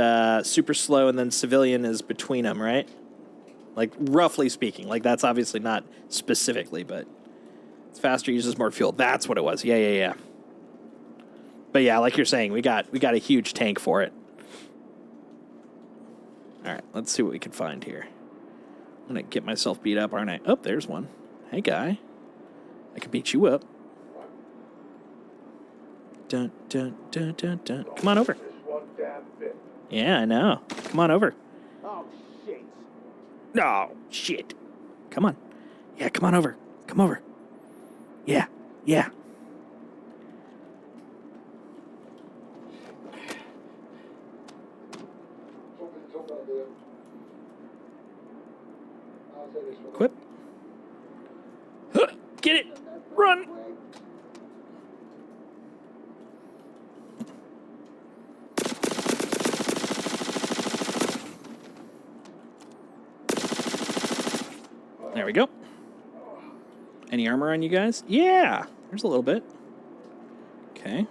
S1: super slow, and then civilian is between them, right? Like, roughly speaking. Like, that's obviously not specifically, but it's faster, uses more fuel. That's what it was. Yeah. But yeah, like you're saying, we got a huge tank for it. All right, let's see what we can find here. I'm going to get myself beat up, aren't I? Oh, there's one. Hey, guy. I can beat you up. Dun, dun, dun, dun, dun. Come on over. Yeah, I know. Come on over.
S4: Oh, shit.
S1: Oh, shit. Come on. Yeah, come on over. Come over. Yeah. Equip. Get it. Run. There we go. Any armor on you guys? Yeah, there's a little bit. Okay.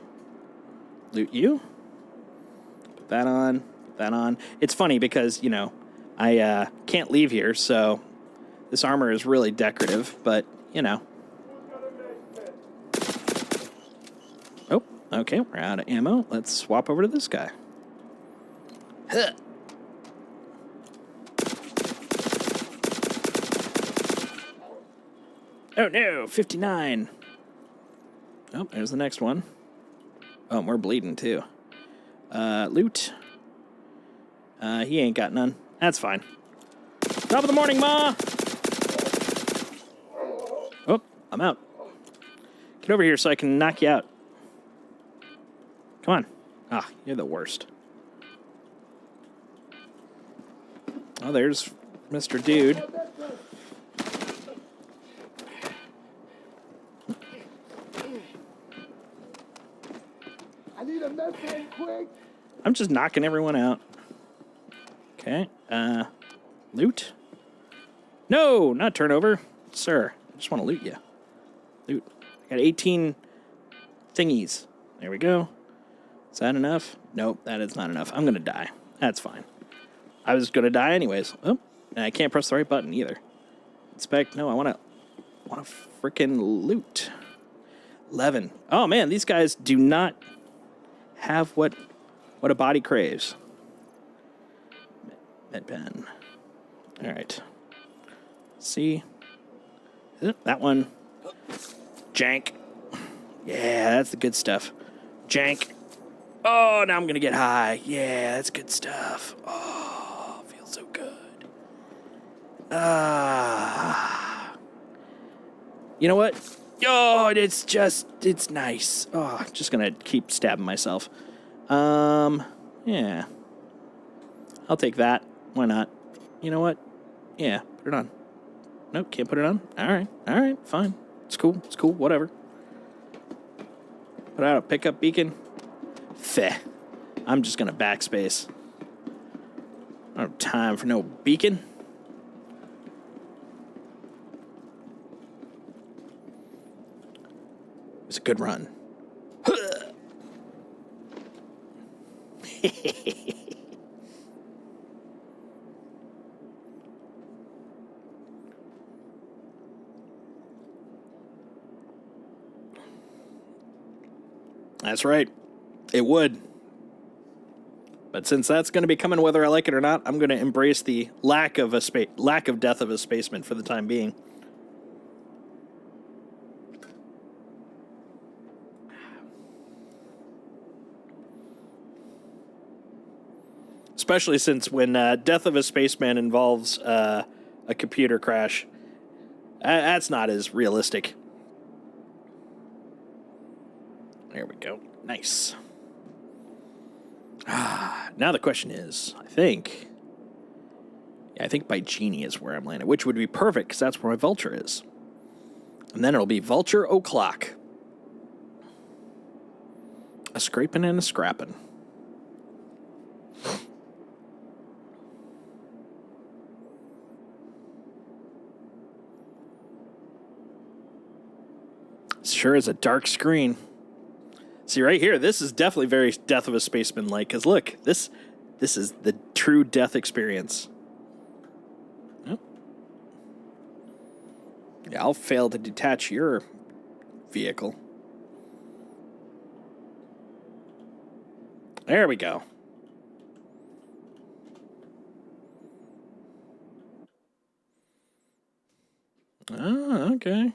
S1: Loot you. Put that on. Put that on. It's funny because, I can't leave here, so this armor is really decorative, but, Oh, okay, we're out of ammo. Let's swap over to this guy. Huh. Oh no, 59. Oh, there's the next one. Oh, we're bleeding too. Loot. He ain't got none. That's fine. Top of the morning, Ma! I'm out. Get over here so I can knock you out. Come on. Ah, you're the worst. Oh, there's Mr. Dude.
S5: I need a med kit quick.
S1: I'm just knocking everyone out. Okay. Loot? No, not turnover. Sir, I just want to loot you. Loot. I got 18 thingies. There we go. Is that enough? Nope, that is not enough. I'm going to die. That's fine. I was going to die anyways. Oh, and I can't press the right button either. Inspect. No, I want to freaking loot. 11. Oh, man, these guys do not have what a body craves. Med pen. All right. See? That one. Jank. Yeah, that's the good stuff. Jank. Oh, now I'm going to get high. Yeah, that's good stuff. Oh, feels so good. You know what? Oh, it's nice. Oh, I'm just going to keep stabbing myself. Yeah. I'll take that. Why not? You know what? Yeah, put it on. Nope, can't put it on. All right, fine. It's cool, whatever. Put out a pickup beacon. Feh. I'm just gonna backspace. I don't have time for no beacon. It was a good run. That's right. It would. But since that's going to be coming whether I like it or not, I'm going to embrace the lack of death of a spaceman for the time being. Especially since when death of a spaceman involves a computer crash, that's not as realistic. There we go. Nice. Now the question is, I think by Genie is where I'm landing, which would be perfect because that's where my Vulture is. And then it'll be Vulture o'clock. A scraping and a scrapping. Sure is a dark screen. See, right here, this is definitely very Death of a Spaceman-like, because look, this is the true death experience. Oh. Yeah, I'll fail to detach your vehicle. There we go. Oh, okay.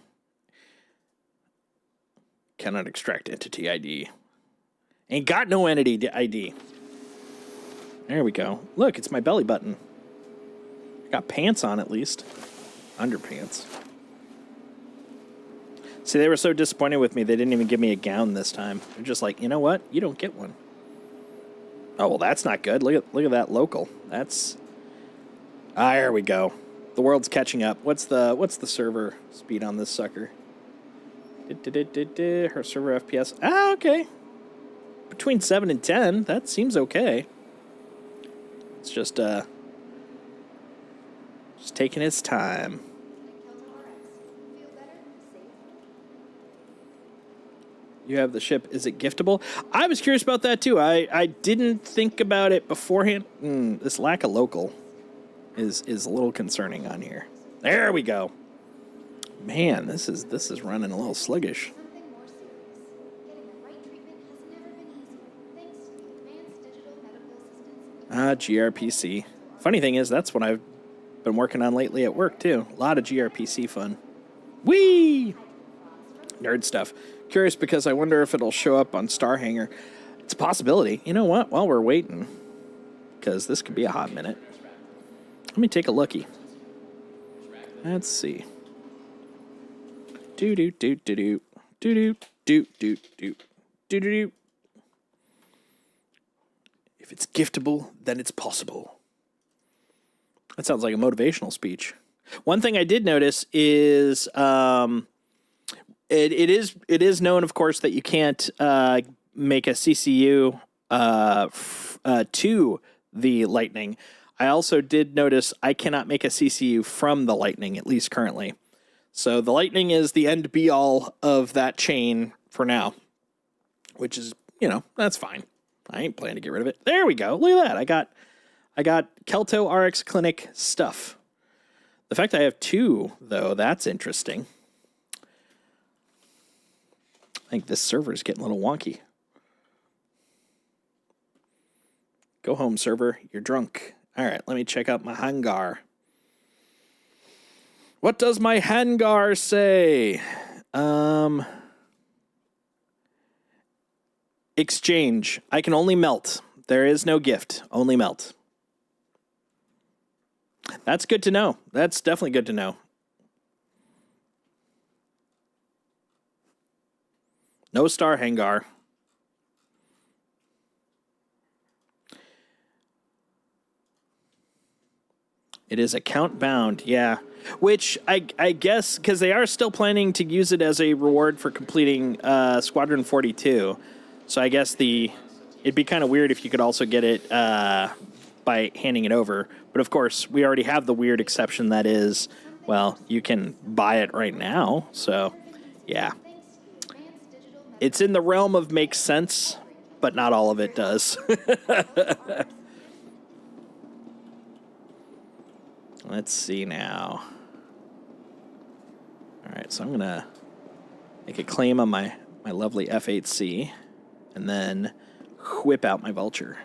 S1: Cannot extract entity ID. Ain't got no entity ID. There we go. Look, it's my belly button. Got pants on at least. Underpants. See, they were so disappointed with me, they didn't even give me a gown this time. They're just like, you know what? You don't get one. Oh, well, that's not good. Look at that local. That's... there we go. The world's catching up. What's the server speed on this sucker? Her server FPS. Okay. Between 7 and 10. That seems okay. It's just taking its time. You have the ship. Is it giftable? I was curious about that too. I didn't think about it beforehand. This lack of local is a little concerning on here. There we go. Man, this is running a little sluggish. GRPC. Funny thing is, that's what I've been working on lately at work, too. A lot of GRPC fun. Whee! Nerd stuff. Curious because I wonder if it'll show up on Star Hangar. It's a possibility. You know what? While we're waiting, because this could be a hot minute, let me take a lookie. Let's see. Do do do do do do do do do do do. If it's giftable, then it's possible. That sounds like a motivational speech. One thing I did notice is it is known, of course, that you can't make a CCU to the Lightning. I also did notice I cannot make a CCU from the Lightning, at least currently. So the Lightning is the end be all of that chain for now, which is, that's fine. I ain't planning to get rid of it. There we go. Look at that. I got Kelto RX Clinic stuff. The fact I have 2, though, that's interesting. I think this server is getting a little wonky. Go home, server. You're drunk. All right, let me check out my hangar. What does my hangar say? Exchange. I can only melt. There is no gift. Only melt. That's good to know. That's definitely good to know. No star hangar. It is account bound, yeah. Which I guess, because they are still planning to use it as a reward for completing Squadron 42. So I guess it'd be kind of weird if you could also get it by handing it over. But of course, we already have the weird exception that is, well, you can buy it right now. So, yeah. It's in the realm of makes sense, but not all of it does. Let's see now. All right, so I'm going to make a claim on my lovely F8C and then whip out my vulture.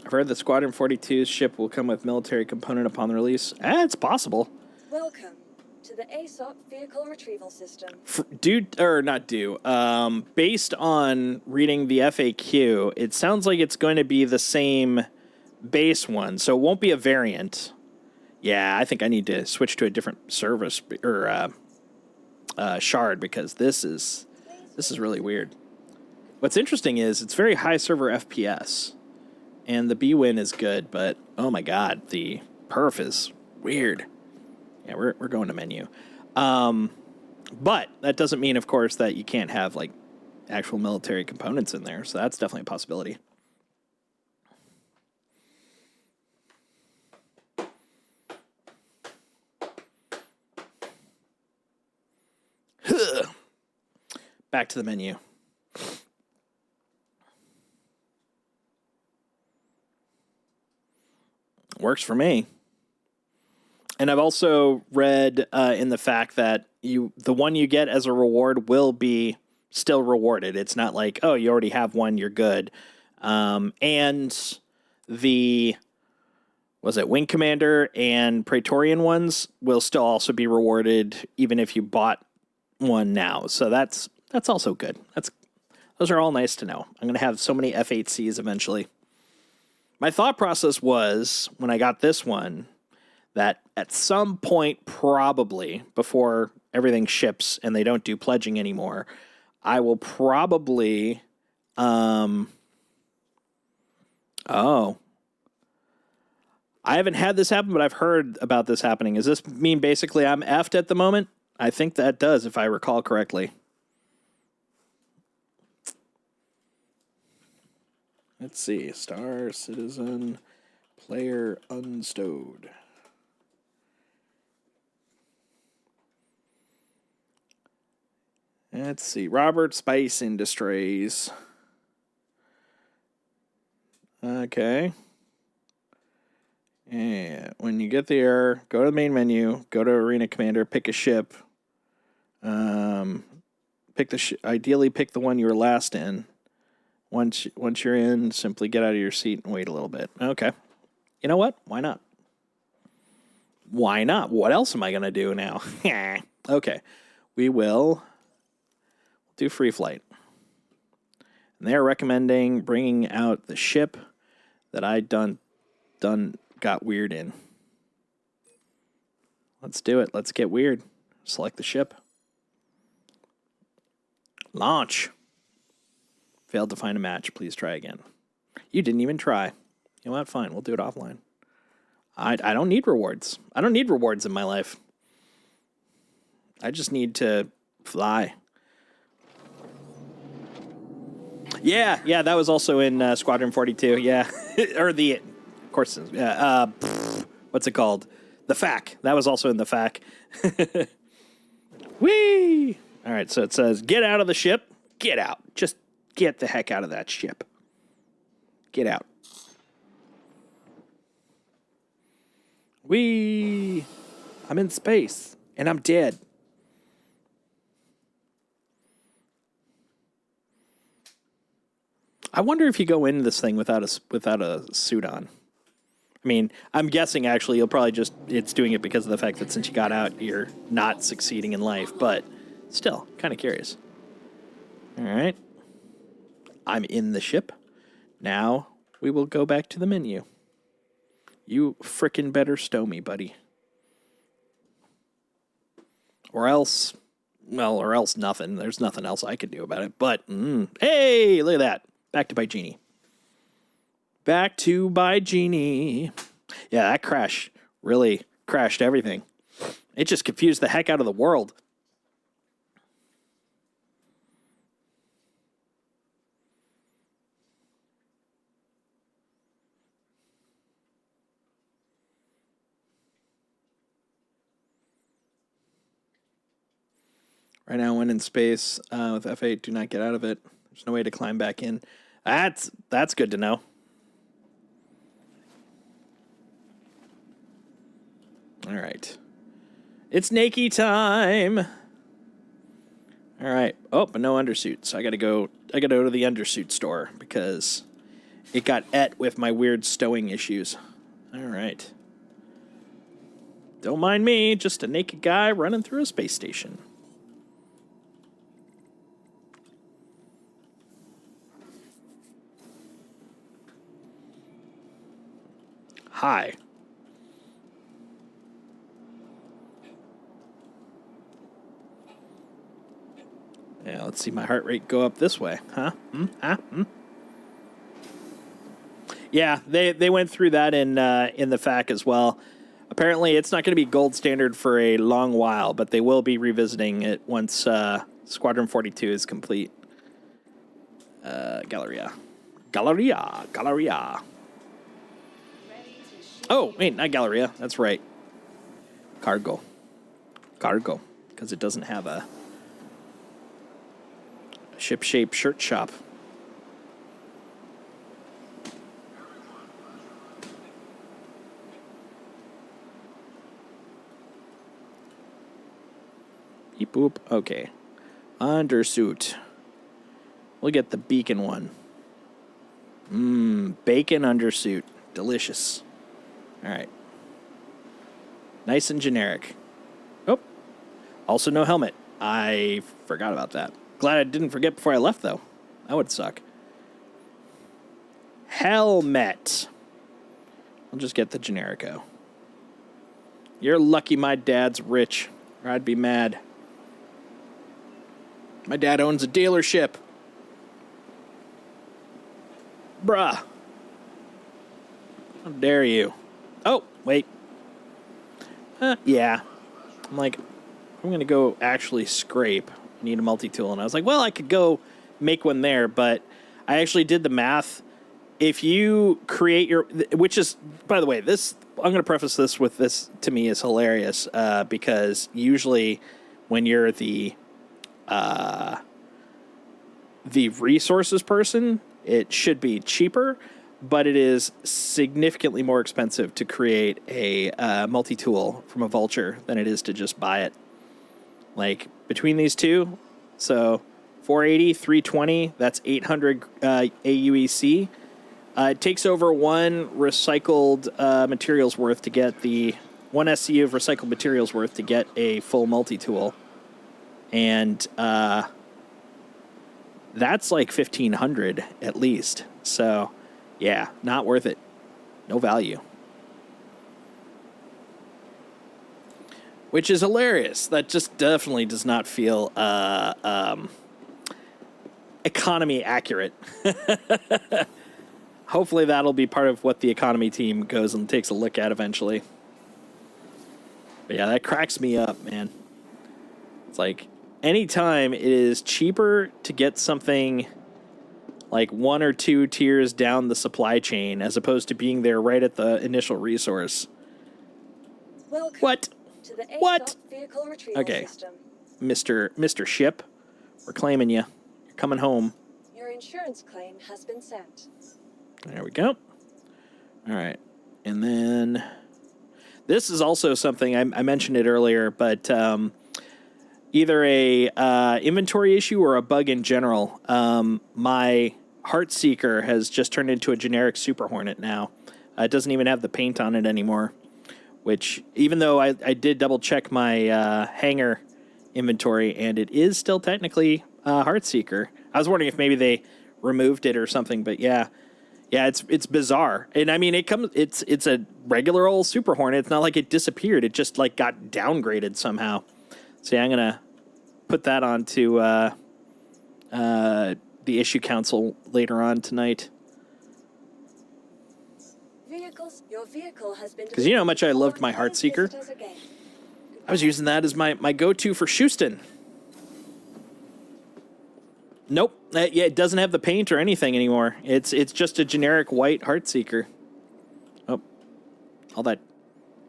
S1: I've heard that Squadron 42's ship will come with military component upon the release. It's possible.
S2: Welcome to the ASOP Vehicle Retrieval System.
S1: Based on reading the FAQ, it sounds like it's going to be the same base one, so it won't be a variant. Yeah, I think I need to switch to a different service or shard because this is really weird. What's interesting is it's very high server FPS, and the B-Win is good, but oh my god, the perf is weird. Yeah, we're going to menu. But that doesn't mean, of course, that you can't have like actual military components in there, so that's definitely a possibility. Back to the menu. Works for me. And I've also read in the fact that the one you get as a reward will be still rewarded. It's not like, oh, you already have one, you're good. And the Wing Commander and Praetorian ones will still also be rewarded even if you bought one now. So that's also good. Those are all nice to know. I'm going to have so many F8Cs eventually. My thought process was, when I got this one, that at some point, probably before everything ships and they don't do pledging anymore, I will probably, I haven't had this happen, but I've heard about this happening. Does this mean basically I'm effed at the moment? I think that does, if I recall correctly. Let's see. Star Citizen Player Unstowed. Let's see. Robert Spice Industries. Okay. And when you get there, go to the main menu, go to Arena Commander, pick a ship. Ideally pick the one you were last in. Once you're in, simply get out of your seat and wait a little bit. Okay. You know what? Why not? Why not? What else am I going to do now? Okay. We will do free flight. And they're recommending bringing out the ship that I got weird in. Let's do it. Let's get weird. Select the ship. Launch. Failed to find a match. Please try again. You didn't even try. You know what? Fine. We'll do it offline. I don't need rewards. I don't need rewards in my life. I just need to fly. Yeah, that was also in Squadron 42. Yeah, or the, of course, yeah. What's it called? The FAC. That was also in the FAC. Whee! All right, so it says, get out of the ship. Get out. Just get the heck out of that ship. Get out. Whee! I'm in space, and I'm dead. I wonder if you go into this thing without a suit on. I mean, I'm guessing actually you'll probably just, it's doing it because of the fact that since you got out, you're not succeeding in life, but still, kind of curious. All right. I'm in the ship. Now we will go back to the menu. You frickin' better stow me, buddy. Or else nothing. There's nothing else I could do about it, but, hey, look at that. Back to by Genie. Back to by Genie. Yeah, that crash really crashed everything. It just confused the heck out of the world. Right now, when in space with F8, do not get out of it. There's no way to climb back in. That's good to know. All right. It's Nakey time. All right. Oh, but no undersuit. So I gotta go to the undersuit store because it got with my weird stowing issues. All right. Don't mind me, just a naked guy running through a space station. Hi. Yeah, let's see my heart rate go up this way. Huh? Yeah, they went through that in the FAQ as well. Apparently, it's not going to be gold standard for a long while, but they will be revisiting it once Squadron 42 is complete. Galleria. Oh, wait, not Galleria. That's right. Cargo, because it doesn't have a ship-shaped shirt shop. Beep boop. Okay. Undersuit. We'll get the beacon one. Bacon undersuit. Delicious. All right. Nice and generic. Oh. Also no helmet. I forgot about that. Glad I didn't forget before I left, though. That would suck. Helmet. I'll just get the generico. You're lucky my dad's rich, or I'd be mad. My dad owns a dealership. Bruh. How dare you? Oh, wait. Yeah. I'm like, I'm going to go actually scrape. I need a multi-tool. And I was like, well, I could go make one there, but I actually did the math. If you create your, which is, by the way, this, I'm going to preface this with this, to me, is hilarious, because usually when you're the resources person, it should be cheaper, but it is significantly more expensive to create a multi-tool from a vulture than it is to just buy it. Like, between these two, so 480, 320, that's 800 AUEC. It takes over one recycled materials worth to get one SCU of recycled materials worth to get a full multi-tool. And that's like 1,500 at least. So, yeah, not worth it. No value. which is hilarious. That just definitely does not feel economy accurate. Hopefully that'll be part of what the economy team goes and takes a look at eventually. But yeah, that cracks me up, man. It's like anytime it is cheaper to get something like 1 or 2 tiers down the supply chain as opposed to being there right at the initial resource.
S2: Welcome
S1: What?
S2: to the
S1: What?
S2: ASOP vehicle retrieval
S1: Okay.
S2: system.
S1: Mr. Ship, we're claiming you. You're coming home.
S2: Your insurance claim has been sent.
S1: There we go. All right. And then this is also something I mentioned it earlier, but either a inventory issue or a bug in general. My Heartseeker has just turned into a generic Super Hornet now. It doesn't even have the paint on it anymore, which even though I did double check my hangar inventory and it is still technically Heartseeker. I was wondering if maybe they removed it or something, but yeah, it's bizarre. And I mean, it's a regular old Super Hornet. It's not like it disappeared. It just like got downgraded somehow. So yeah, I'm gonna put that onto the issue council later on tonight.
S2: Your vehicle has been.
S1: Because you know how much I loved my Heartseeker. I was using that as my go-to for Houston. Nope. Yeah, it doesn't have the paint or anything anymore. It's just a generic white Heartseeker. Oh, all that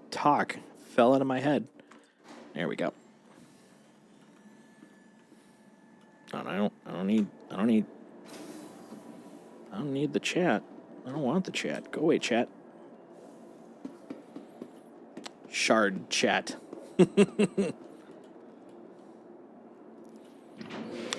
S1: talk fell out of my head. There we go. I don't need the chat. I don't want the chat. Go away, chat. Shard chat.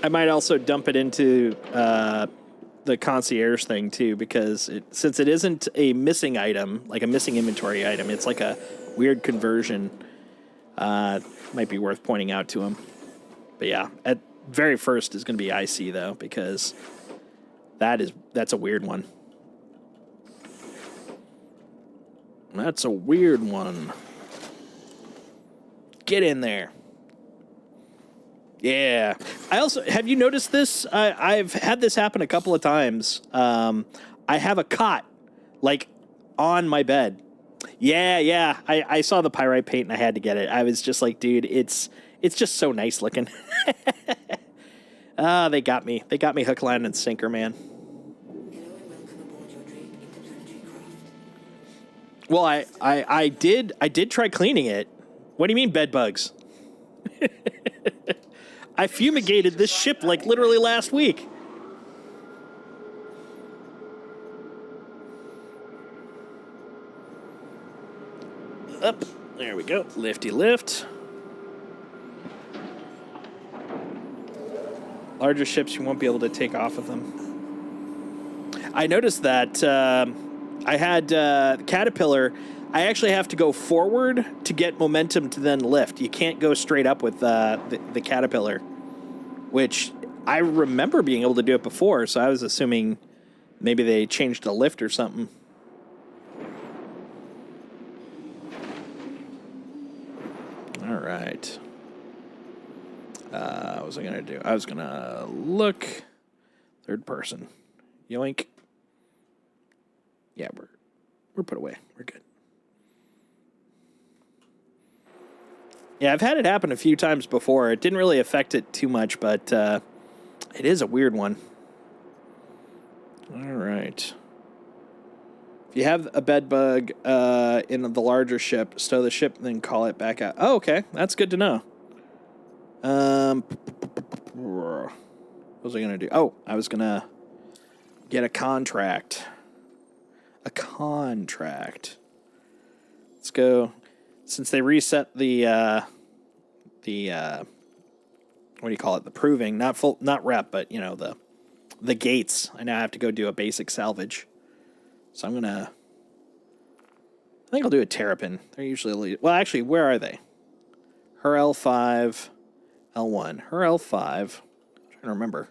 S1: I might also dump it into the concierge thing too, because since it isn't a missing item, like a missing inventory item, it's like a weird conversion. Might be worth pointing out to him. But yeah, at very first is going to be IC though, because that's a weird one. That's a weird one. Get in there. Yeah. I also, have you noticed this? I've had this happen a couple of times. I have a cot, like, on my bed. Yeah. I saw the pyrite paint and I had to get it. I was just like, dude, it's just so nice looking. They got me. They got me hook, line, and sinker, man. Well, I did try cleaning it. What do you mean, bed bugs? I fumigated this ship like literally last week. Up. There we go. Lifty lift. Larger ships, you won't be able to take off of them. I noticed that I had Caterpillar. I actually have to go forward to get momentum to then lift. You can't go straight up with the Caterpillar, which I remember being able to do it before, so I was assuming maybe they changed the lift or something. All right. What was I going to do? I was going to look. Third person. Yoink. Yeah, we're put away. We're good. Yeah, I've had it happen a few times before. It didn't really affect it too much, but it is a weird one. All right. If you have a bed bug in the larger ship, stow the ship, and then call it back out. Oh, okay. That's good to know. What was I going to do? Oh, I was going to get a contract. A contract. Let's go. Since they reset the what do you call it? The proving, not rep, but you know, the gates. I now have to go do a basic salvage. So I think I'll do a Terrapin. They're usually, well, actually, where are they? Her L5, L1. Her L5. I'm trying to remember.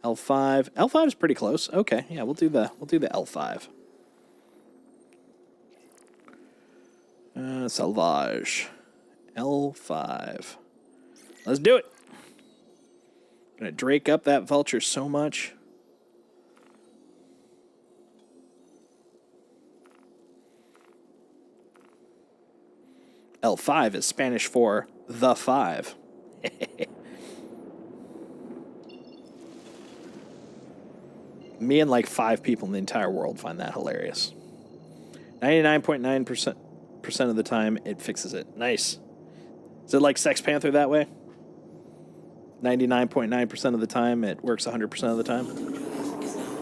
S1: L5. L5 is pretty close. Okay, yeah, we'll do the L5. Salvage. L5. Let's do it. Gonna drake up that vulture so much. L5 is Spanish for the 5. Me and like 5 people in the entire world find that hilarious. 99.9% of the time, it fixes it. Nice. Is it like Sex Panther that way? 99.9% of the time, it works 100% of the time?
S3: Is now on.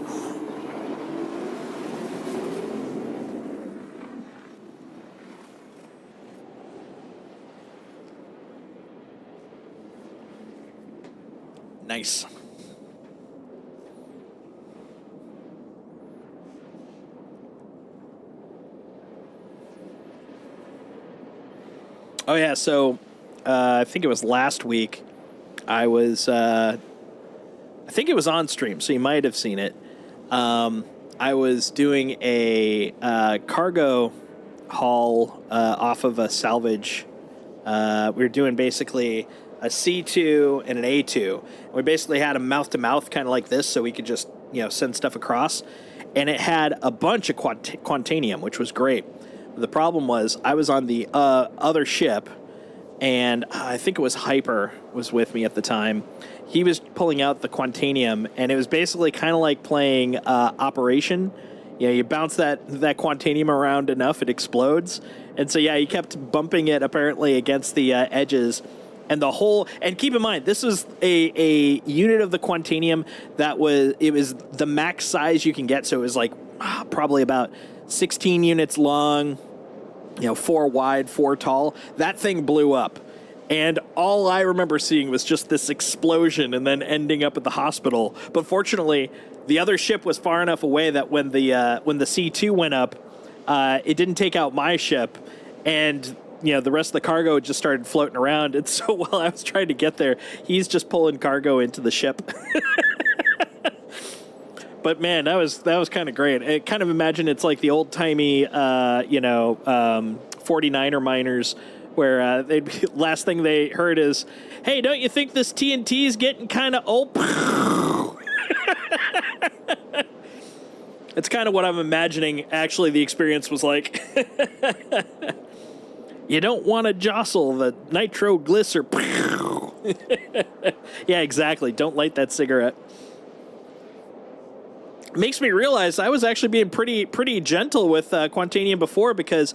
S1: Nice. Oh, yeah, so I think it was last week. I think it was on stream, so you might have seen it. I was doing a cargo haul off of a salvage. We were doing basically a C2 and an A2. We basically had a mouth-to-mouth kind of like this, so we could just send stuff across. And it had a bunch of quantanium, which was great. The problem was I was on the other ship, and I think it was Hyper was with me at the time. He was pulling out the quantanium, and it was basically kind of like playing Operation. You bounce that quantanium around enough, it explodes. And so, he kept bumping it apparently against the edges. And and keep in mind, this was a unit of the quantanium it was the max size you can get. So it was like probably about 16 units long, 4 wide, 4 tall. That thing blew up. And all I remember seeing was just this explosion and then ending up at the hospital. But fortunately, the other ship was far enough away that when the C2 went up, it didn't take out my ship. And the rest of the cargo just started floating around. And so while I was trying to get there, he's just pulling cargo into the ship. But man, that was kind of great. I kind of imagine it's like the old timey, 49er miners, where last thing they heard is, "Hey, don't you think this TNT is getting kind of old?" It's kind of what I'm imagining. Actually, the experience was like. You don't want to jostle the nitroglycer. Yeah, exactly. Don't light that cigarette. Makes me realize I was actually being pretty gentle with quantanium before, because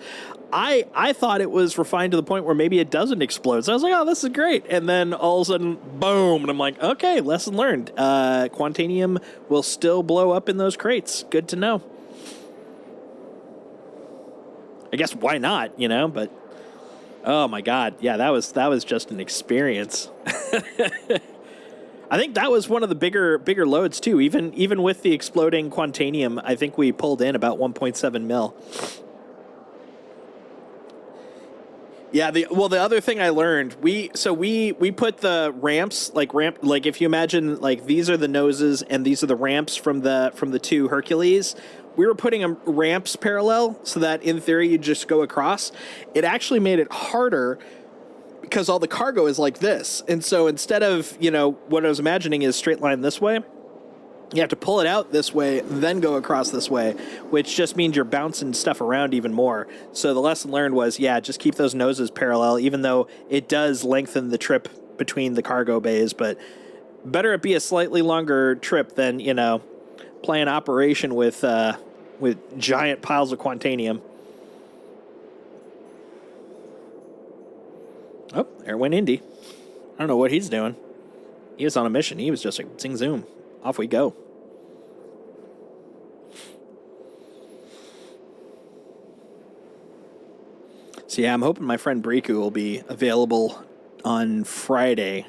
S1: I thought it was refined to the point where maybe it doesn't explode. So I was like, oh, this is great. And then all of a sudden, boom. And I'm like, okay, lesson learned. Quantanium will still blow up in those crates. Good to know. I guess why not, but oh my God. Yeah, that was just an experience. I think that was one of the bigger loads too. Even with the exploding quantanium, I think we pulled in about 1.7 mil. Yeah, the other thing I learned, we put the ramps, like if you imagine, like, these are the noses and these are the ramps from the 2 Hercules. We were putting ramps parallel so that in theory you just go across. It actually made it harder because all the cargo is like this. And so instead of, what I was imagining is straight line this way, you have to pull it out this way, then go across this way, which just means you're bouncing stuff around even more. So the lesson learned was, just keep those noses parallel, even though it does lengthen the trip between the cargo bays. But better it be a slightly longer trip than, playing Operation with giant piles of quantanium. Oh, there went Indy. I don't know what he's doing. He was on a mission. He was just like, zing zoom. Off we go. So I'm hoping my friend Briku will be available on Friday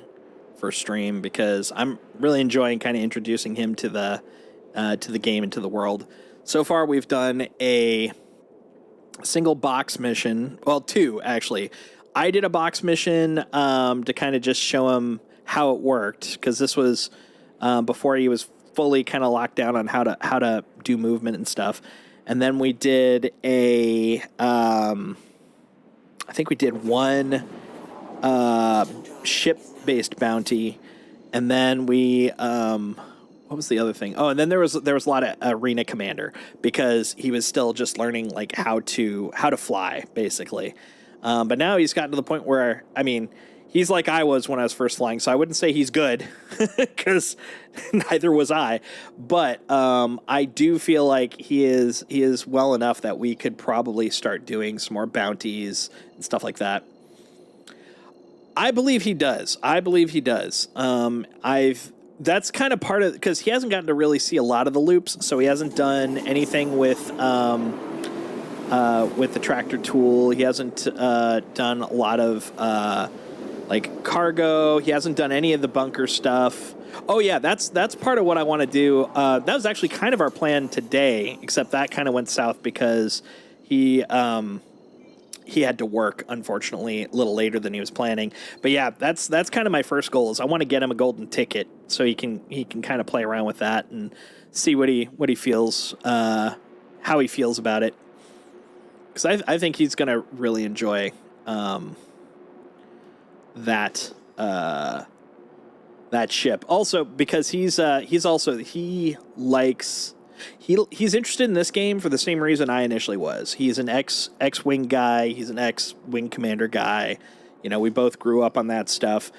S1: for stream, because I'm really enjoying kind of introducing him to the game and to the world. So far, we've done a single box mission. Well, 2 actually. I did a box mission to kind of just show him how it worked, because this was before he was fully kind of locked down on how to do movement and stuff. And then we did I think we did one ship-based bounty, and then we what was the other thing? Oh, and then there was a lot of arena commander because he was still just learning like how to fly basically. But now he's gotten to the point where, I mean, he's like I was when I was first flying, so I wouldn't say he's good because neither was I. But I do feel like he is well enough that we could probably start doing some more bounties and stuff like that. I believe he does. That's kind of part of, because he hasn't gotten to really see a lot of the loops, so he hasn't done anything with the tractor tool. He hasn't done a lot of like cargo. He hasn't done any of the bunker stuff. Oh yeah, that's part of what I want to do. That was actually kind of our plan today, except that kind of went south because he had to work, unfortunately, a little later than he was planning. But yeah, that's kind of my first goal is I want to get him a golden ticket so he can kind of play around with that and see what he feels, how he feels about it. Because I think he's gonna really enjoy that ship. Also because he likes. He's interested in this game for the same reason I initially was. He's an X-Wing guy. He's an X-Wing commander guy. You know, we both grew up on that stuff.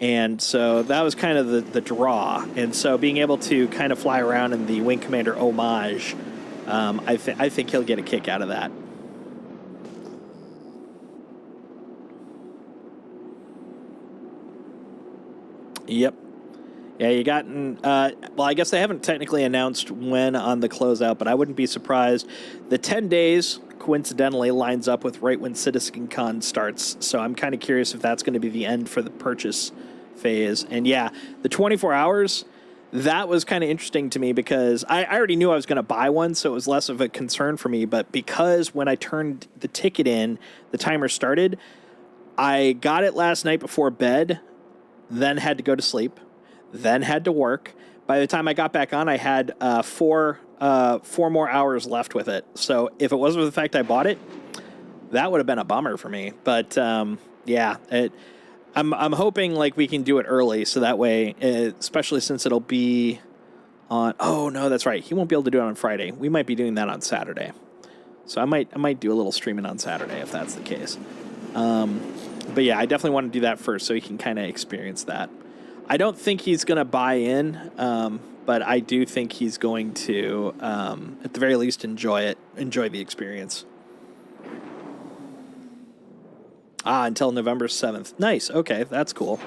S1: And so that was kind of the draw. And so being able to kind of fly around in the Wing Commander homage, I think he'll get a kick out of that. Yep. Yeah, you gotten, well, I guess they haven't technically announced when on the closeout, but I wouldn't be surprised. The 10 days, coincidentally, lines up with right when CitizenCon starts, so I'm kind of curious if that's going to be the end for the purchase phase. And yeah, the 24 hours, that was kind of interesting to me because I already knew I was going to buy one, so it was less of a concern for me, but because when I turned the ticket in, the timer started, I got it last night before bed, then had to go to sleep, then had to work. By the time I got back on, I had four more hours left with it. So if it wasn't for the fact I bought it, that would have been a bummer for me. But yeah, I'm hoping like we can do it early, so that way, especially since it'll be on. Oh no, that's right. He won't be able to do it on Friday. We might be doing that on Saturday. So I might do a little streaming on Saturday if that's the case. But yeah, I definitely want to do that first so he can kind of experience that. I don't think he's going to buy in, but I do think he's going to, at the very least, enjoy the experience. Until November 7th. Nice. Okay, that's cool.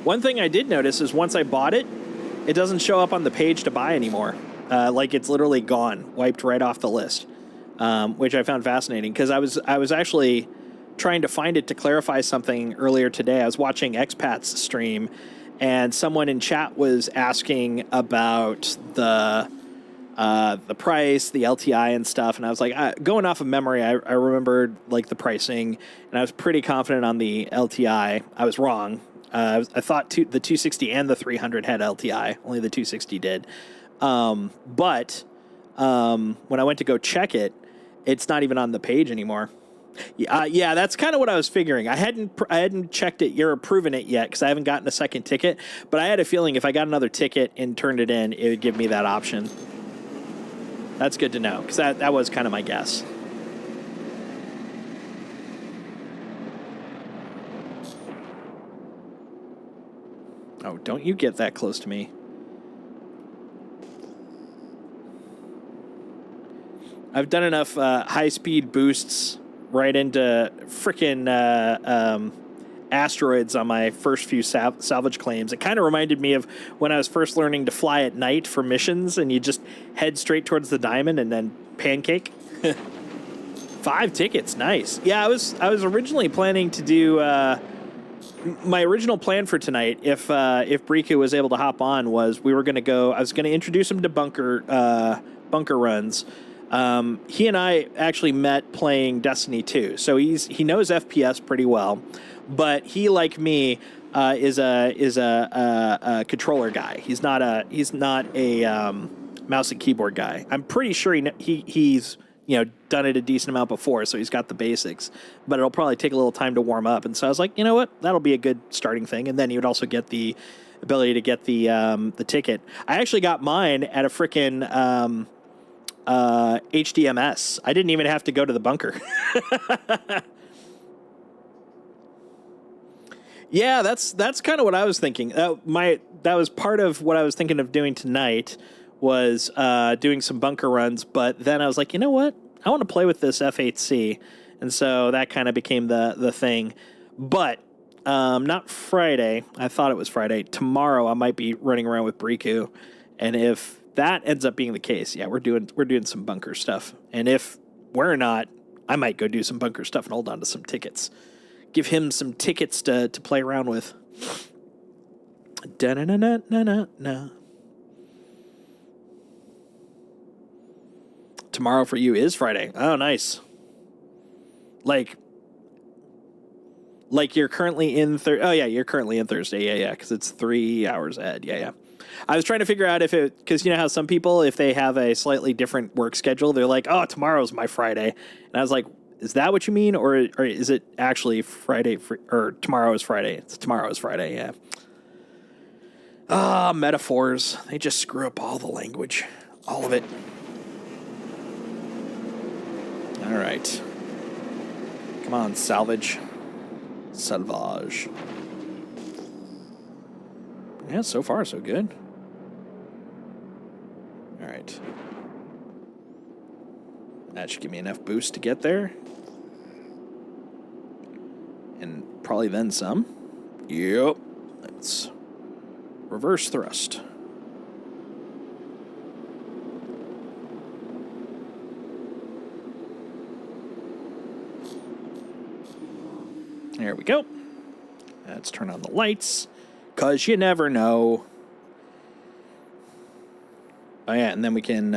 S1: One thing I did notice is once I bought it, it doesn't show up on the page to buy anymore. Like it's literally gone, wiped right off the list, which I found fascinating because I was actually trying to find it to clarify something earlier today. I was watching Expat's stream, and someone in chat was asking about the price, the LTI and stuff. And I was like, going off of memory, I remembered like the pricing, and I was pretty confident on the LTI. I was wrong. I thought the 260 and the 300 had LTI. Only the 260 did. But when I went to go check it, it's not even on the page anymore. Yeah, that's kind of what I was figuring. I hadn't checked it or proven it yet because I haven't gotten a second ticket. But I had a feeling if I got another ticket and turned it in, it would give me that option. That's good to know because that was kind of my guess. Oh, don't you get that close to me. I've done enough high-speed boosts right into frickin' asteroids on my first few salvage claims. It kind of reminded me of when I was first learning to fly at night for missions, and you just head straight towards the diamond and then pancake. 5 tickets, nice. Yeah, I was originally planning to do my original plan for tonight. If Briku was able to hop on, was we were going to go. I was going to introduce him to bunker runs. He and I actually met playing Destiny 2, so he knows FPS pretty well, but he, like me, is a controller guy. He's not a mouse and keyboard guy. I'm pretty sure he's done it a decent amount before, so he's got the basics. But it'll probably take a little time to warm up. And so I was like, you know what? That'll be a good starting thing. And then he would also get the ability to get the ticket. I actually got mine at a frickin' HDMS. I didn't even have to go to the bunker. Yeah, that's kind of what I was thinking. That was part of what I was thinking of doing tonight was doing some bunker runs. But then I was like, you know what? I want to play with this F8C, and so that kind of became the thing. But not Friday. I thought it was Friday. Tomorrow I might be running around with Briku, and if that ends up being the case, yeah, we're doing some bunker stuff. And if we're not, I might go do some bunker stuff and hold on to some tickets. Give him some tickets to play around with. Da-na-na-na-na-na. Tomorrow for you is Friday. Oh, nice. Like you're currently in Oh yeah, you're currently in Thursday. Yeah, because it's 3 hours ahead. Yeah. I was trying to figure out because you know how some people, if they have a slightly different work schedule, they're like, oh, tomorrow's my Friday. And I was like, is that what you mean? Or is it actually Friday or tomorrow is Friday? Tomorrow is Friday, yeah. Metaphors. They just screw up all the language. All of it. All right. Come on, salvage. Salvage. Yeah, so far so good. All right. That should give me enough boost to get there. And probably then some. Yep. Let's reverse thrust. There we go. Let's turn on the lights, because you never know. Oh, yeah, and then we can,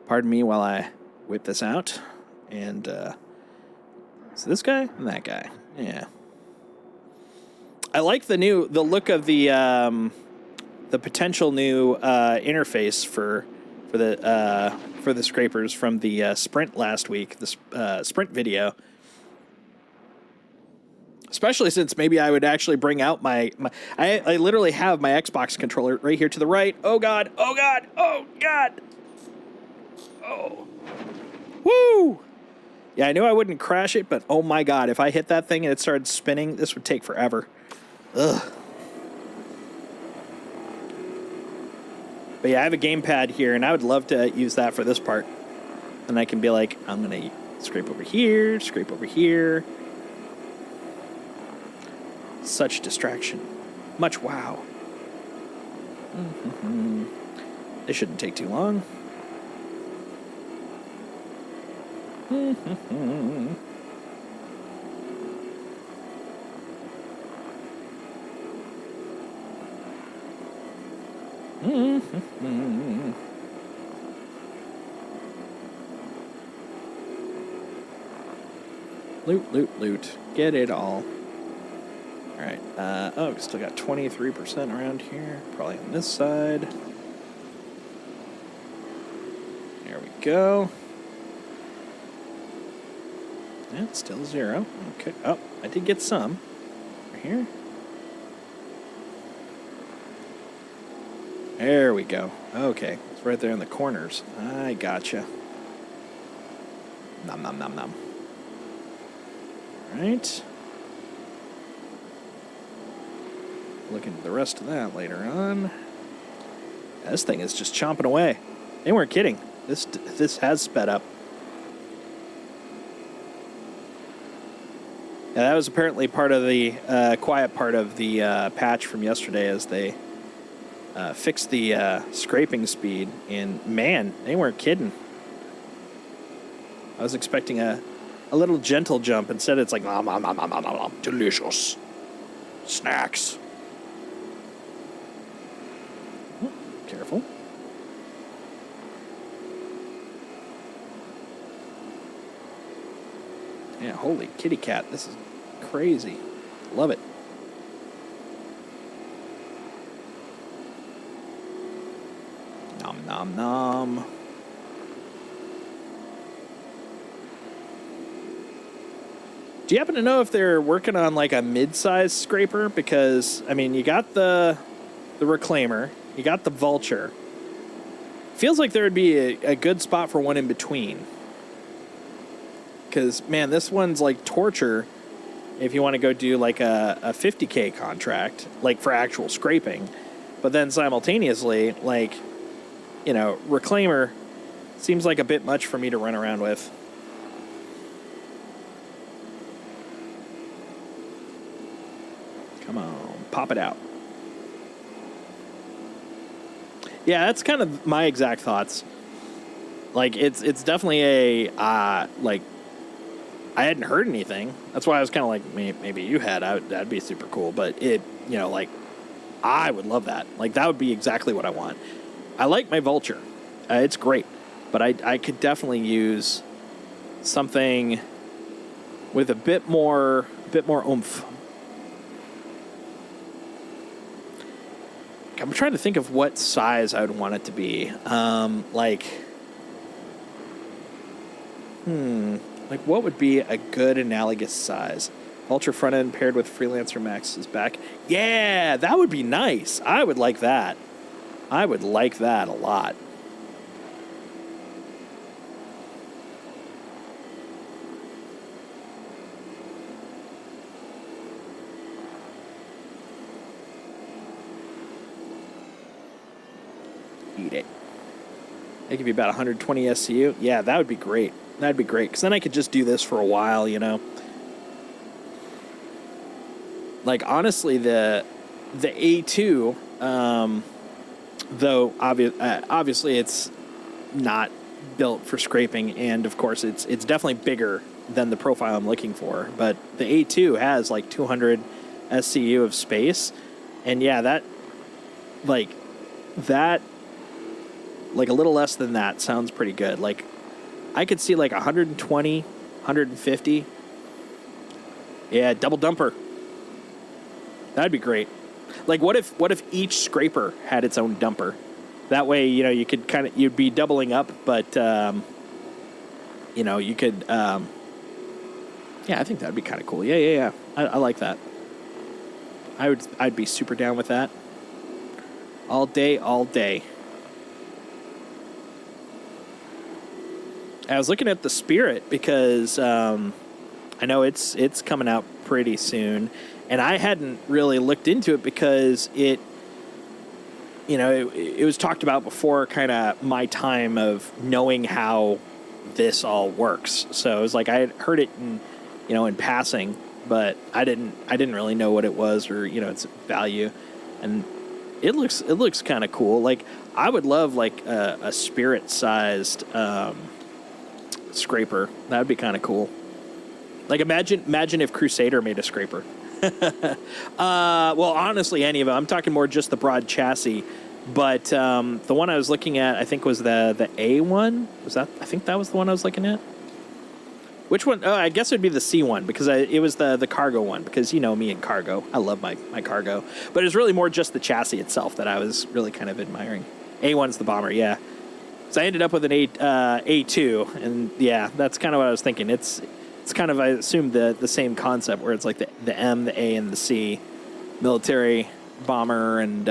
S1: pardon me while I whip this out. And, so this guy and that guy. Yeah. I like the look of the potential new interface for the scrapers from the sprint last week, the sprint video. Especially since maybe I would actually bring out I literally have my Xbox controller right here to the right. Oh God! Oh God! Oh God! Oh. Woo! Yeah, I knew I wouldn't crash it, but oh my God, if I hit that thing and it started spinning, this would take forever. Ugh. But yeah, I have a gamepad here, and I would love to use that for this part. And I can be like, I'm going to scrape over here, scrape over here. Such distraction. Much wow. Mm-hmm. This shouldn't take too long. Mm-hmm. Mm-hmm. Loot, loot, loot. Get it all. Alright, oh, still got 23% around here. Probably on this side. There we go. Yeah, it's still 0. Okay. Oh, I did get some. Right here. There we go. Okay, it's right there in the corners. I gotcha. Nom nom nom nom. Alright. Look into the rest of that later on. Yeah, this thing is just chomping away. They weren't kidding. This has sped up. Yeah, that was apparently part of the quiet part of the patch from yesterday, as they fixed the scraping speed. And man, they weren't kidding. I was expecting a little gentle jump. Instead, it's like nom nom nom nom nom nom. Delicious snacks. Careful. Yeah, holy kitty cat. This is crazy. Love it. Nom nom nom. Do you happen to know if they're working on like a mid-size scraper? Because I mean, you got the reclaimer, you got the vulture. Feels like there would be a good spot for one in between. Because man, this one's like torture. If you want to go do like a 50K contract, like for actual scraping, but then simultaneously, like, you know, reclaimer seems like a bit much for me to run around with. Come on, pop it out. Yeah, that's kind of my exact thoughts. Like, it's definitely a, like, I hadn't heard anything. That's why I was kind of like, maybe you had. That'd be super cool. But it, you know, like, I would love that. Like, that would be exactly what I want. I like my vulture. It's great. But I could definitely use something with a bit more oomph. I'm trying to think of what size I would want it to be. Like, what would be a good analogous size? Ultra front end paired with Freelancer Max's back. Yeah, that would be nice. I would like that. I would like that a lot. Eat it. It could be about 120 SCU. Yeah, that would be great. That'd be great, because then I could just do this for a while, you know? Like, honestly, the A2, though obviously it's not built for scraping, and of course it's definitely bigger than the profile I'm looking for, but the A2 has like 200 SCU of space, and yeah, that like a little less than that sounds pretty good. Like, I could see like 120, 150. Yeah, double dumper. That'd be great. Like, what if each scraper had its own dumper? That way, you know, you could you'd be doubling up, but you know, you could yeah, I think that'd be kind of cool. Yeah. I like that. I'd be super down with that. All day. I was looking at the Spirit because I know it's coming out pretty soon, and I hadn't really looked into it because it was talked about before kind of my time of knowing how this all works. So it was like I had heard it in passing, but I didn't really know what it was or its value, and it looks kind of cool. Like, I would love like a Spirit sized scraper. That would be kind of cool. Like, imagine if Crusader made a scraper. Well, honestly, any of them. I'm talking more just the broad chassis. But the one I was looking at, I think, was the A one. Was that? I think that was the one I was looking at. Which one? Oh, I guess it would be the C one, because it was the cargo one. Because me and cargo, I love my cargo. But it's really more just the chassis itself that I was really kind of admiring. A1's the bomber, yeah. So I ended up with an A2, and yeah, that's kind of what I was thinking. It's kind of, I assume, the same concept, where it's like the M, the A, and the C, military, bomber, and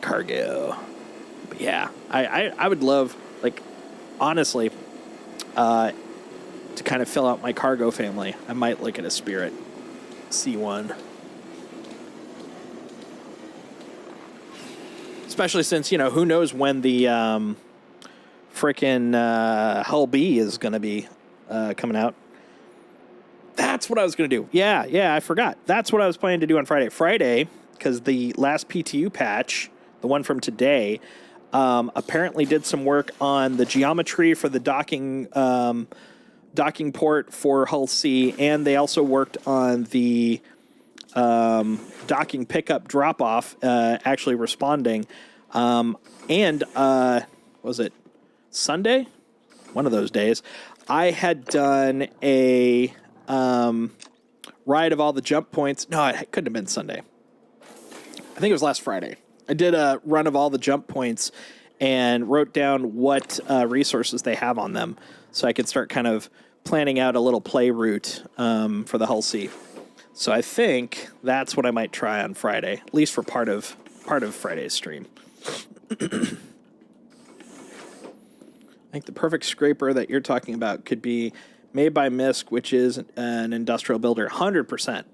S1: cargo. But yeah, I would love, like, honestly, to kind of fill out my cargo family. I might look at a Spirit C1. Especially since, who knows when the frickin' Hull B is going to be coming out. That's what I was going to do. Yeah, I forgot. That's what I was planning to do on Friday, because the last PTU patch, the one from today, apparently did some work on the geometry for the docking port for Hull C, and they also worked on the docking pickup drop-off actually responding. And was it Sunday? One of those days, I had done a ride of all the jump points. No, it couldn't have been Sunday. I think it was last Friday. I did a run of all the jump points, and wrote down what resources they have on them, so I could start kind of planning out a little play route for the Hull C. So I think that's what I might try on Friday, at least for part of Friday's stream. I think the perfect scraper that you're talking about could be made by Misk, which is an industrial builder, 100%.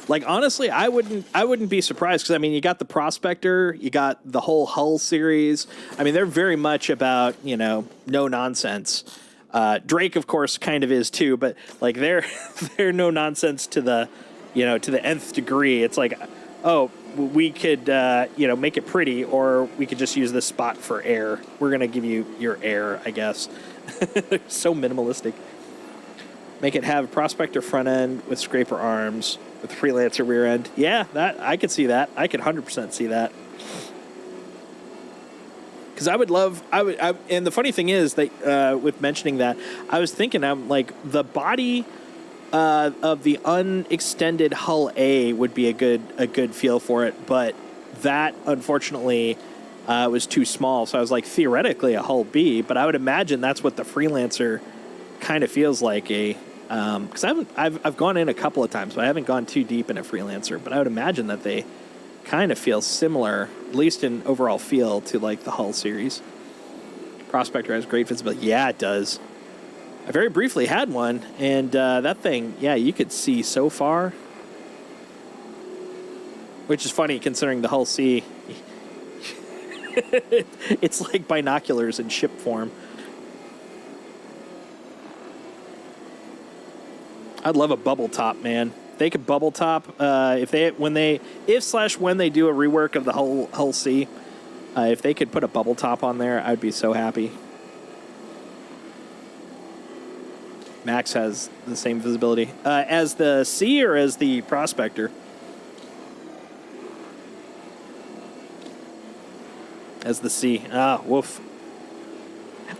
S1: Like, honestly, I wouldn't be surprised, because I mean, you got the Prospector, you got the whole Hull series. I mean, they're very much about, you know, no nonsense. Drake, of course, kind of is too, but like they're no nonsense to the, you know, to the nth degree. It's like, oh, we could, you know, make it pretty, or we could just use this spot for air. We're gonna give you your air, I guess. So minimalistic. Make it have Prospector front end with Scraper arms with Freelancer rear end. Yeah, that I could see that. I could 100% see that. Because I would love, and the funny thing is that with mentioning that, I was thinking, I'm like, the body of the unextended Hull A would be a good feel for it, but that unfortunately was too small. So I was like, theoretically a Hull B, but I would imagine that's what the Freelancer kind of feels like because I've gone in a couple of times, but I haven't gone too deep in a Freelancer. But I would imagine that they kind of feel similar, at least in overall feel, to like the Hull series. Prospector has great visibility. Yeah, it does. I very briefly had one, and that thing, yeah, you could see so far. Which is funny considering the Hull C. It's like binoculars in ship form. I'd love a bubble top, man. They could bubble top when they do a rework of the Hull C. If they could put a bubble top on there, I'd be so happy. Max has the same visibility as the C or as the Prospector. As the C. Ah, woof.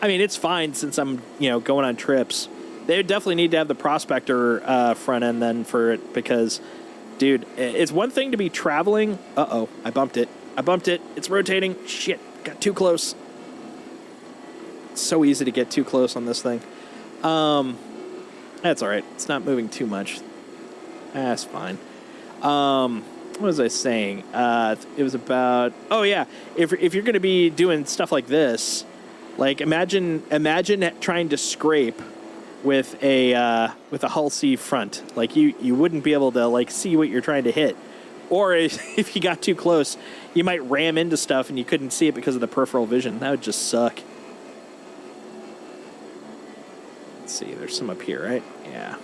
S1: I mean, it's fine since I'm going on trips. They definitely need to have the Prospector front end then for it, because, dude, it's one thing to be traveling. Uh-oh, I bumped it. It's rotating. Shit, got too close. It's so easy to get too close on this thing. That's all right. It's not moving too much. That's fine. What was I saying? It was about, oh yeah, if you're going to be doing stuff like this, like imagine trying to scrape with a Hull C front. Like you wouldn't be able to like see what you're trying to hit, or if you got too close, you might ram into stuff and you couldn't see it because of the peripheral vision. That would just suck. Let's see, there's some up here, right? Yeah.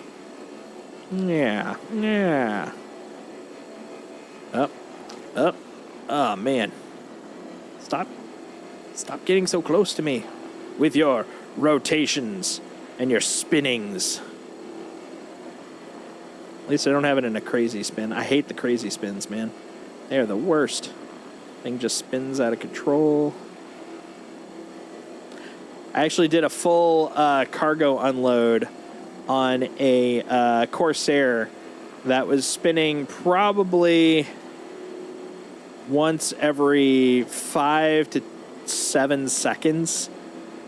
S1: Up. Oh man. Stop getting so close to me with your rotations and your spinnings. At least I don't have it in a crazy spin. I hate the crazy spins, man. They are the worst. Thing just spins out of control. I actually did a full cargo unload on a Corsair that was spinning probably once every 5 to 7 seconds.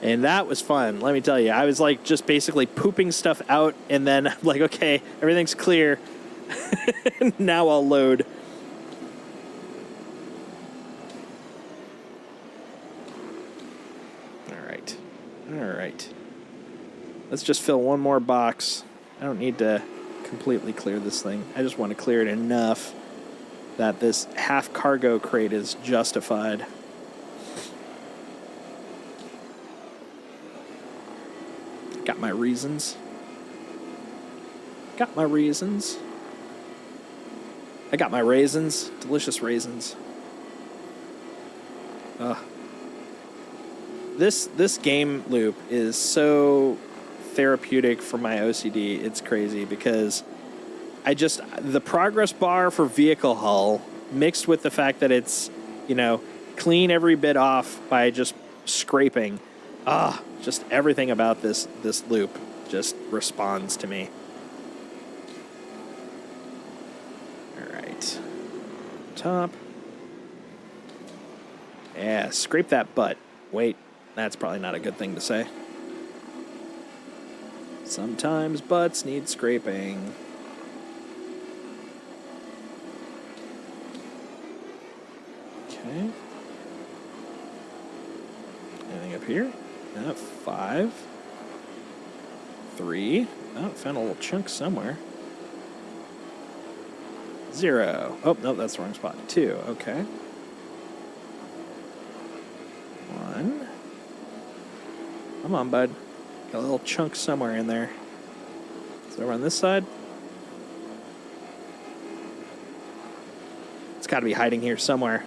S1: And that was fun, let me tell you. I was like just basically pooping stuff out, and then I'm like, okay, everything's clear. Now I'll load. All right. Let's just fill one more box. I don't need to completely clear this thing. I just want to clear it enough that this half cargo crate is justified. Got my reasons. I got my raisins. Delicious raisins. This game loop is so therapeutic for my OCD. It's crazy because the progress bar for vehicle hull mixed with the fact that it's, clean every bit off by just scraping. Just everything about this loop just responds to me. All right. Top. Yeah, scrape that butt. Wait, that's probably not a good thing to say. Sometimes butts need scraping. Okay. Anything up here? 5. 3. Oh, found a little chunk somewhere. 0. Oh, no, that's the wrong spot. 2. Okay. 1. Come on, bud. Got a little chunk somewhere in there. Is it over on this side? It's got to be hiding here somewhere.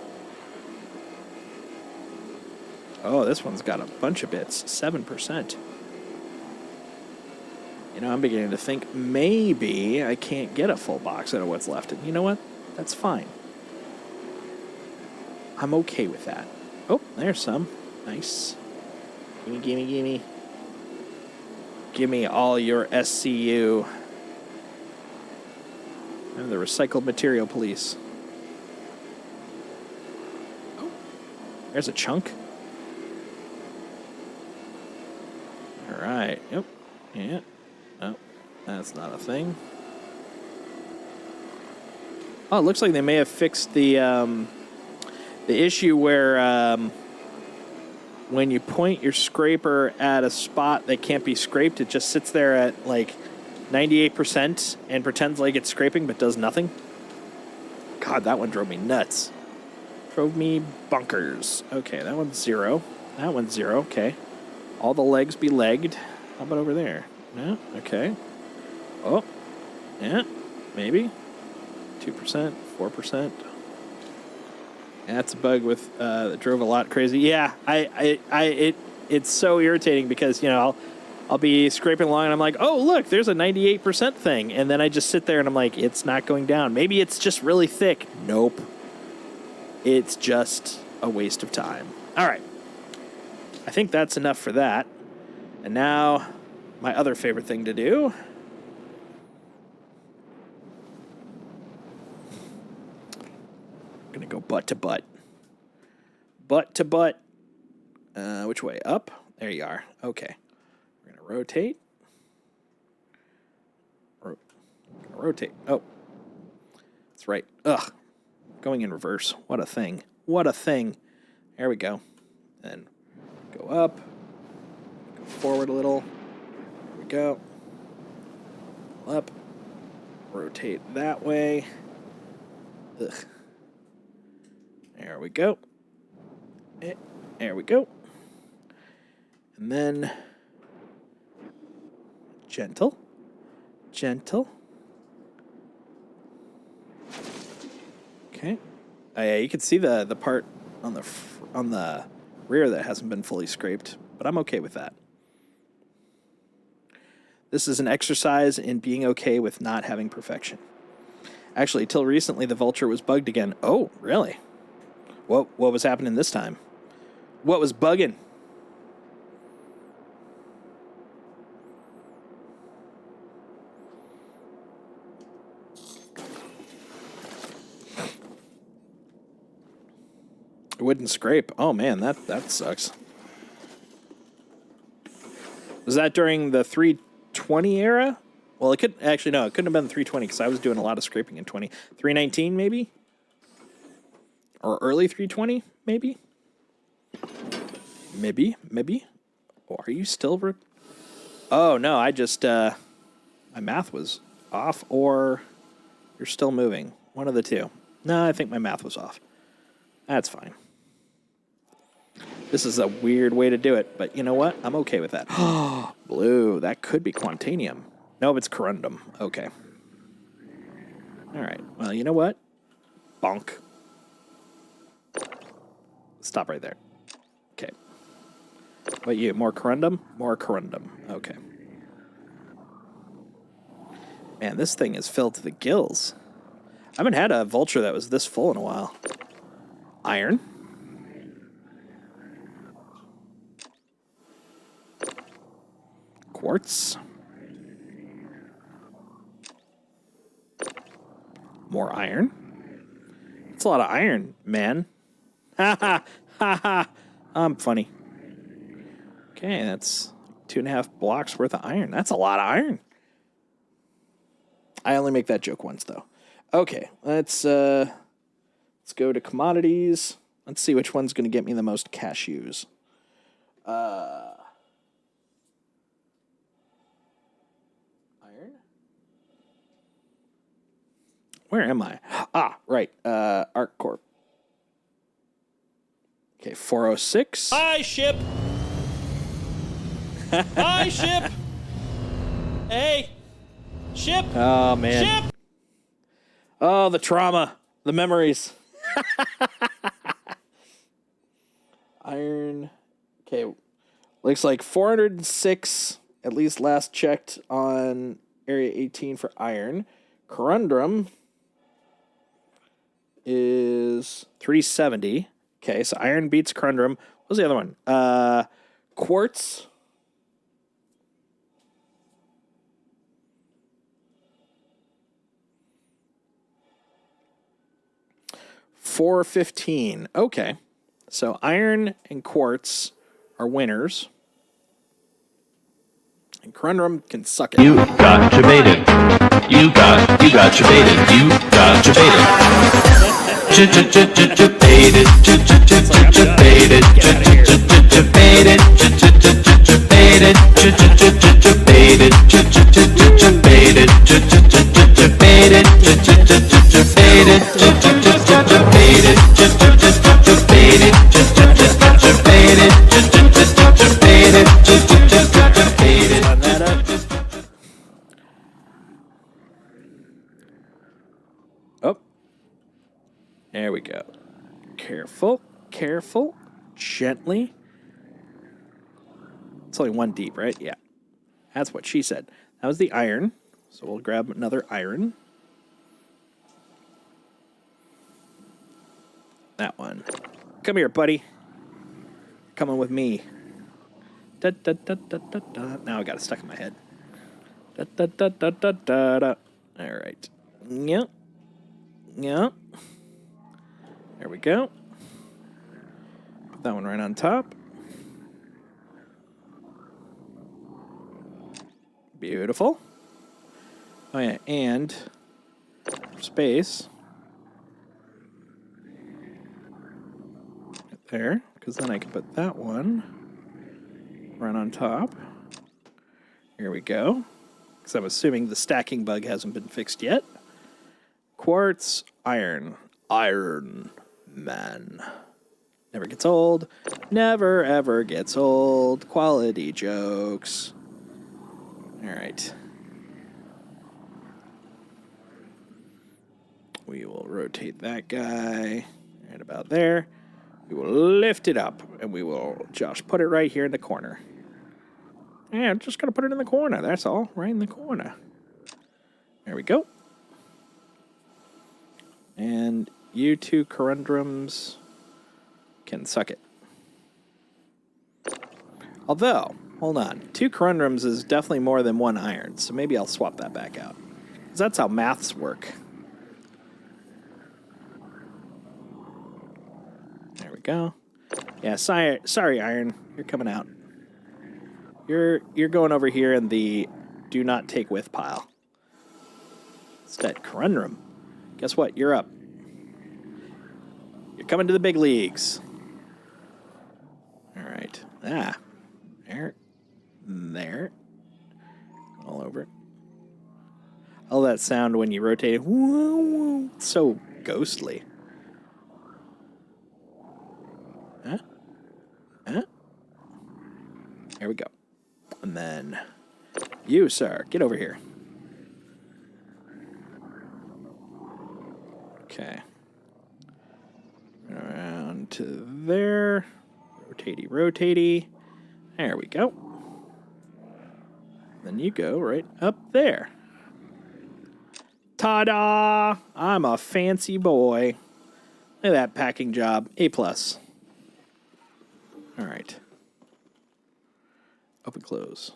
S1: Oh, this one's got a bunch of bits. 7%. You know, I'm beginning to think maybe I can't get a full box out of what's left. And you know what? That's fine. I'm okay with that. Oh, there's some. Nice. Gimme, gimme, gimme. Give me all your SCU. I'm the recycled material police. Oh, there's a chunk. All right. Yep. Yeah. Oh, that's not a thing. Oh, it looks like they may have fixed the issue where when you point your scraper at a spot that can't be scraped, it just sits there at like 98% and pretends like it's scraping but does nothing. God, that one drove me nuts. Drove me bonkers. Okay, that one's 0. That one's 0. Okay. All the legs be legged. How about over there? No? Okay. Oh. Yeah. Maybe. 2%. 4%. That's a bug with that drove a lot crazy. Yeah, it's so irritating because, you know, I'll be scraping along and I'm like, oh, look, there's a 98% thing. And then I just sit there and I'm like, it's not going down. Maybe it's just really thick. Nope. It's just a waste of time. All right. I think that's enough for that. And now my other favorite thing to do. I'm going to go butt to butt. Butt to butt. Which way? Up? There you are. Okay. We're going to rotate. Rotate. Oh. That's right. Ugh. Going in reverse. What a thing. What a thing. There we go. Then go up. Go forward a little. There we go. Up. Rotate that way. Ugh. There we go. There we go. And then gentle. Gentle. Okay. Yeah, you can see the part on the rear that hasn't been fully scraped, but I'm okay with that. This is an exercise in being okay with not having perfection. Actually, till recently, the Vulture was bugged again. Oh, really? What was happening this time? What was bugging? It wouldn't scrape. Oh man, that sucks. Was that during the 320 era? Well, it couldn't have been 320 because I was doing a lot of scraping in 319 maybe? Or early 320 maybe? Maybe. Oh, are you still... Oh, no, I just... my math was off, or you're still moving. One of the two. No, I think my math was off. That's fine. This is a weird way to do it, but you know what? I'm okay with that. Blue. That could be Quantanium. Nope, it's Corundum. Okay. All right. Well, you know what? Bonk. Stop right there. Okay. What, you more Corundum? More Corundum. Okay. Man, this thing is filled to the gills. I haven't had a Vulture that was this full in a while. Iron. Quartz. More iron. It's a lot of iron, man. Ha ha Ha ha. I'm funny. Okay, that's 2.5 blocks worth of iron. That's a lot of iron. I only make that joke once, though. Okay, let's go to commodities. Let's see which one's going to get me the most cashews. Iron? Where am I? Ah, right. Arc Corp. Okay, 406. Hi, ship. Hi, ship. Hey, ship. Oh, man. Ship. Oh, the trauma. The memories. Iron. Okay. Looks like 406, at least last checked on Area 18 for iron. Corundum is 370. Okay, so iron beats corundum. What was the other one? Quartz. $415. Okay. So iron and quartz are winners. And corundum can suck it.
S6: You got baited. You got baited. You got baited. Baited.
S1: Oh, there we go. Careful, careful, gently. It's only one deep, right? Yeah. That's what she said. That was the iron. So we'll grab another iron. That one. Come here, buddy. Coming with me. Da, da, da, da, da, da. Now I got it stuck in my head. Da, da, da, da, da, da, da. All right. Yep. Yep. There we go. Put that one right on top. Beautiful. Oh, yeah. And space. Right there. Because then I can put that one right on top. Here we go. Because I'm assuming the stacking bug hasn't been fixed yet. Quartz, iron. Iron Man. Never gets old. Never, ever gets old. Quality jokes. All right. We will rotate that guy right about there. We will lift it up, and we will just put it right here in the corner. Yeah, I'm just going to put it in the corner. That's all. Right in the corner. There we go. And you two corundums can suck it. Although, hold on. 2 corundums is definitely more than 1 iron, so maybe I'll swap that back out. Because that's how maths work. There we go. Yeah, sorry, iron. You're coming out. You're going over here in the do not take with pile. Instead, corundum. Guess what? You're up. You're coming to the big leagues. All right. Ah. There. There. All over. All that sound when you rotate. Woo, it's so ghostly. Huh? Huh? There we go. And then you, sir, get over here. Okay. Around to there. Rotatey, rotatey. There we go. Then you go right up there. Ta-da! I'm a fancy boy. Look at that packing job. A+. All right. Open, close.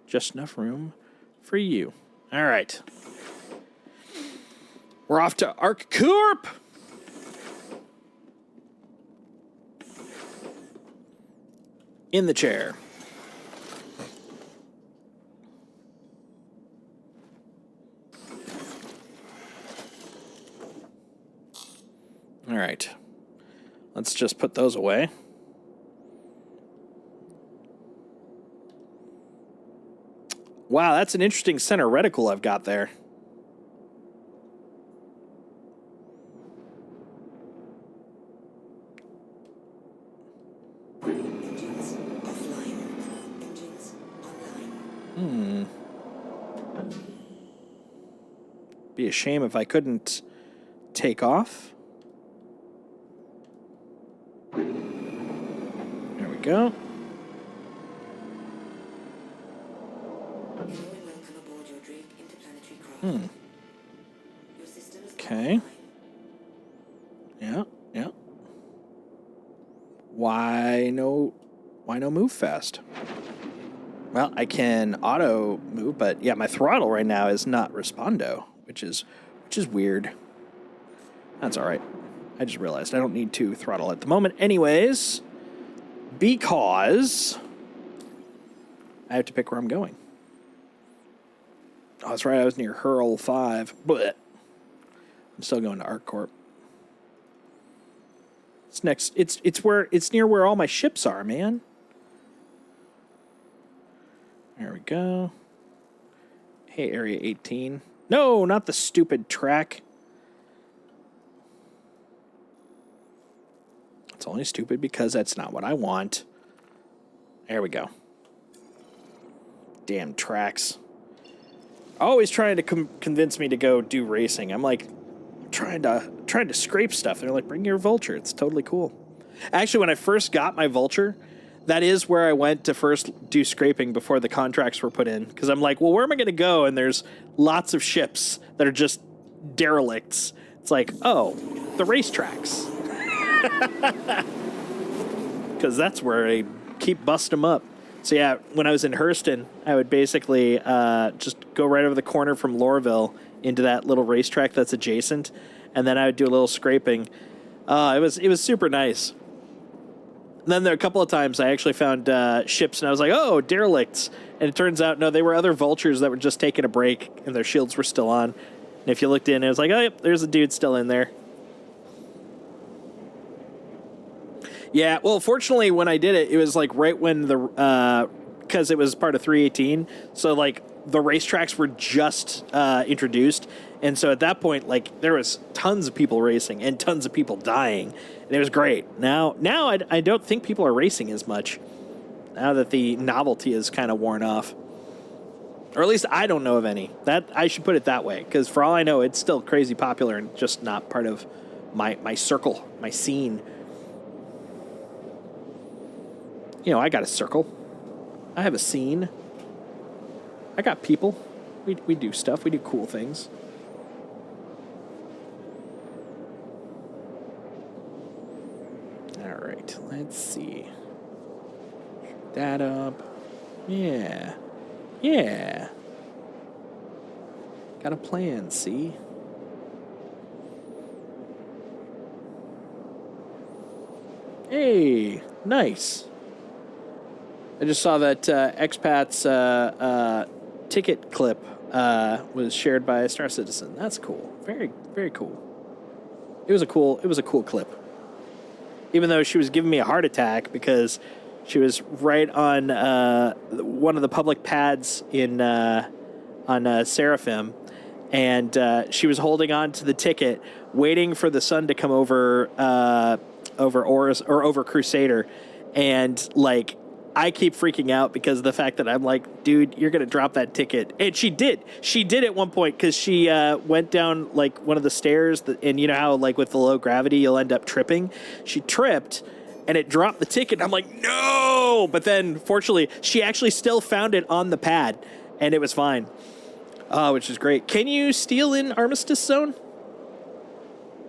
S1: Just enough room for you. All right. We're off to Arc Corp. In the chair. All right. Let's just put those away. Wow, that's an interesting center reticle I've got there.
S3: Engines offline. Engines online.
S1: Be a shame if I couldn't take off. There we go.
S3: Hello and welcome aboard your Drake interplanetary craft. Your systems are
S1: Okay.
S3: offline.
S1: Yeah. Why no move fast? Well, I can auto move, but yeah, my throttle right now is not respondo, which is weird. That's all right. I just realized I don't need to throttle at the moment anyways, because I have to pick where I'm going. Oh, that's right. I was near Hurl 5, but I'm still going to ArcCorp. It's near where all my ships are, man. There we go. Hey, Area 18. No, not the stupid track. It's only stupid because that's not what I want. There we go. Damn tracks. Always trying to convince me to go do racing. I'm like, trying to scrape stuff. They're like, bring your vulture. It's totally cool. Actually, when I first got my vulture, that is where I went to first do scraping before the contracts were put in. Because I'm like, well, where am I going to go? And there's lots of ships that are just derelicts. It's like, oh, the racetracks. Because that's where I keep busting them up. So yeah, when I was in Hurston, I would basically just go right over the corner from Lorville into that little racetrack that's adjacent, and then I would do a little scraping. It was super nice. And then there are a couple of times I actually found ships, and I was like, oh, derelicts. And it turns out, no, they were other vultures that were just taking a break, and their shields were still on. And if you looked in, it was like, oh, yep, there's a dude still in there. Yeah, well, fortunately, when I did it, it was like right when because it was part of 318, so like the racetracks were just introduced, and so at that point, like there was tons of people racing and tons of people dying, and it was great. Now I don't think people are racing as much now that the novelty is kind of worn off, or at least I don't know of any. That I should put it that way, because for all I know, it's still crazy popular and just not part of my circle, my scene. You know, I got a circle. I have a scene. I got people. We do stuff. We do cool things. All right. Let's see. Shoot that up. Yeah. Yeah. Got a plan, see? Hey, nice. I just saw that Expat's ticket clip was shared by Star Citizen. That's cool. Very, very cool. It was a cool clip. Even though she was giving me a heart attack because she was right on one of the public pads on Seraphim, and she was holding on to the ticket, waiting for the sun to come over Oris or over Crusader, and like. I keep freaking out because of the fact that I'm like, dude, you're going to drop that ticket. And she did. She did at one point because she went down like one of the stairs. And you know how like with the low gravity, you'll end up tripping. She tripped and it dropped the ticket. I'm like, no. But then fortunately, she actually still found it on the pad and it was fine, which is great. Can you steal in Armistice Zone?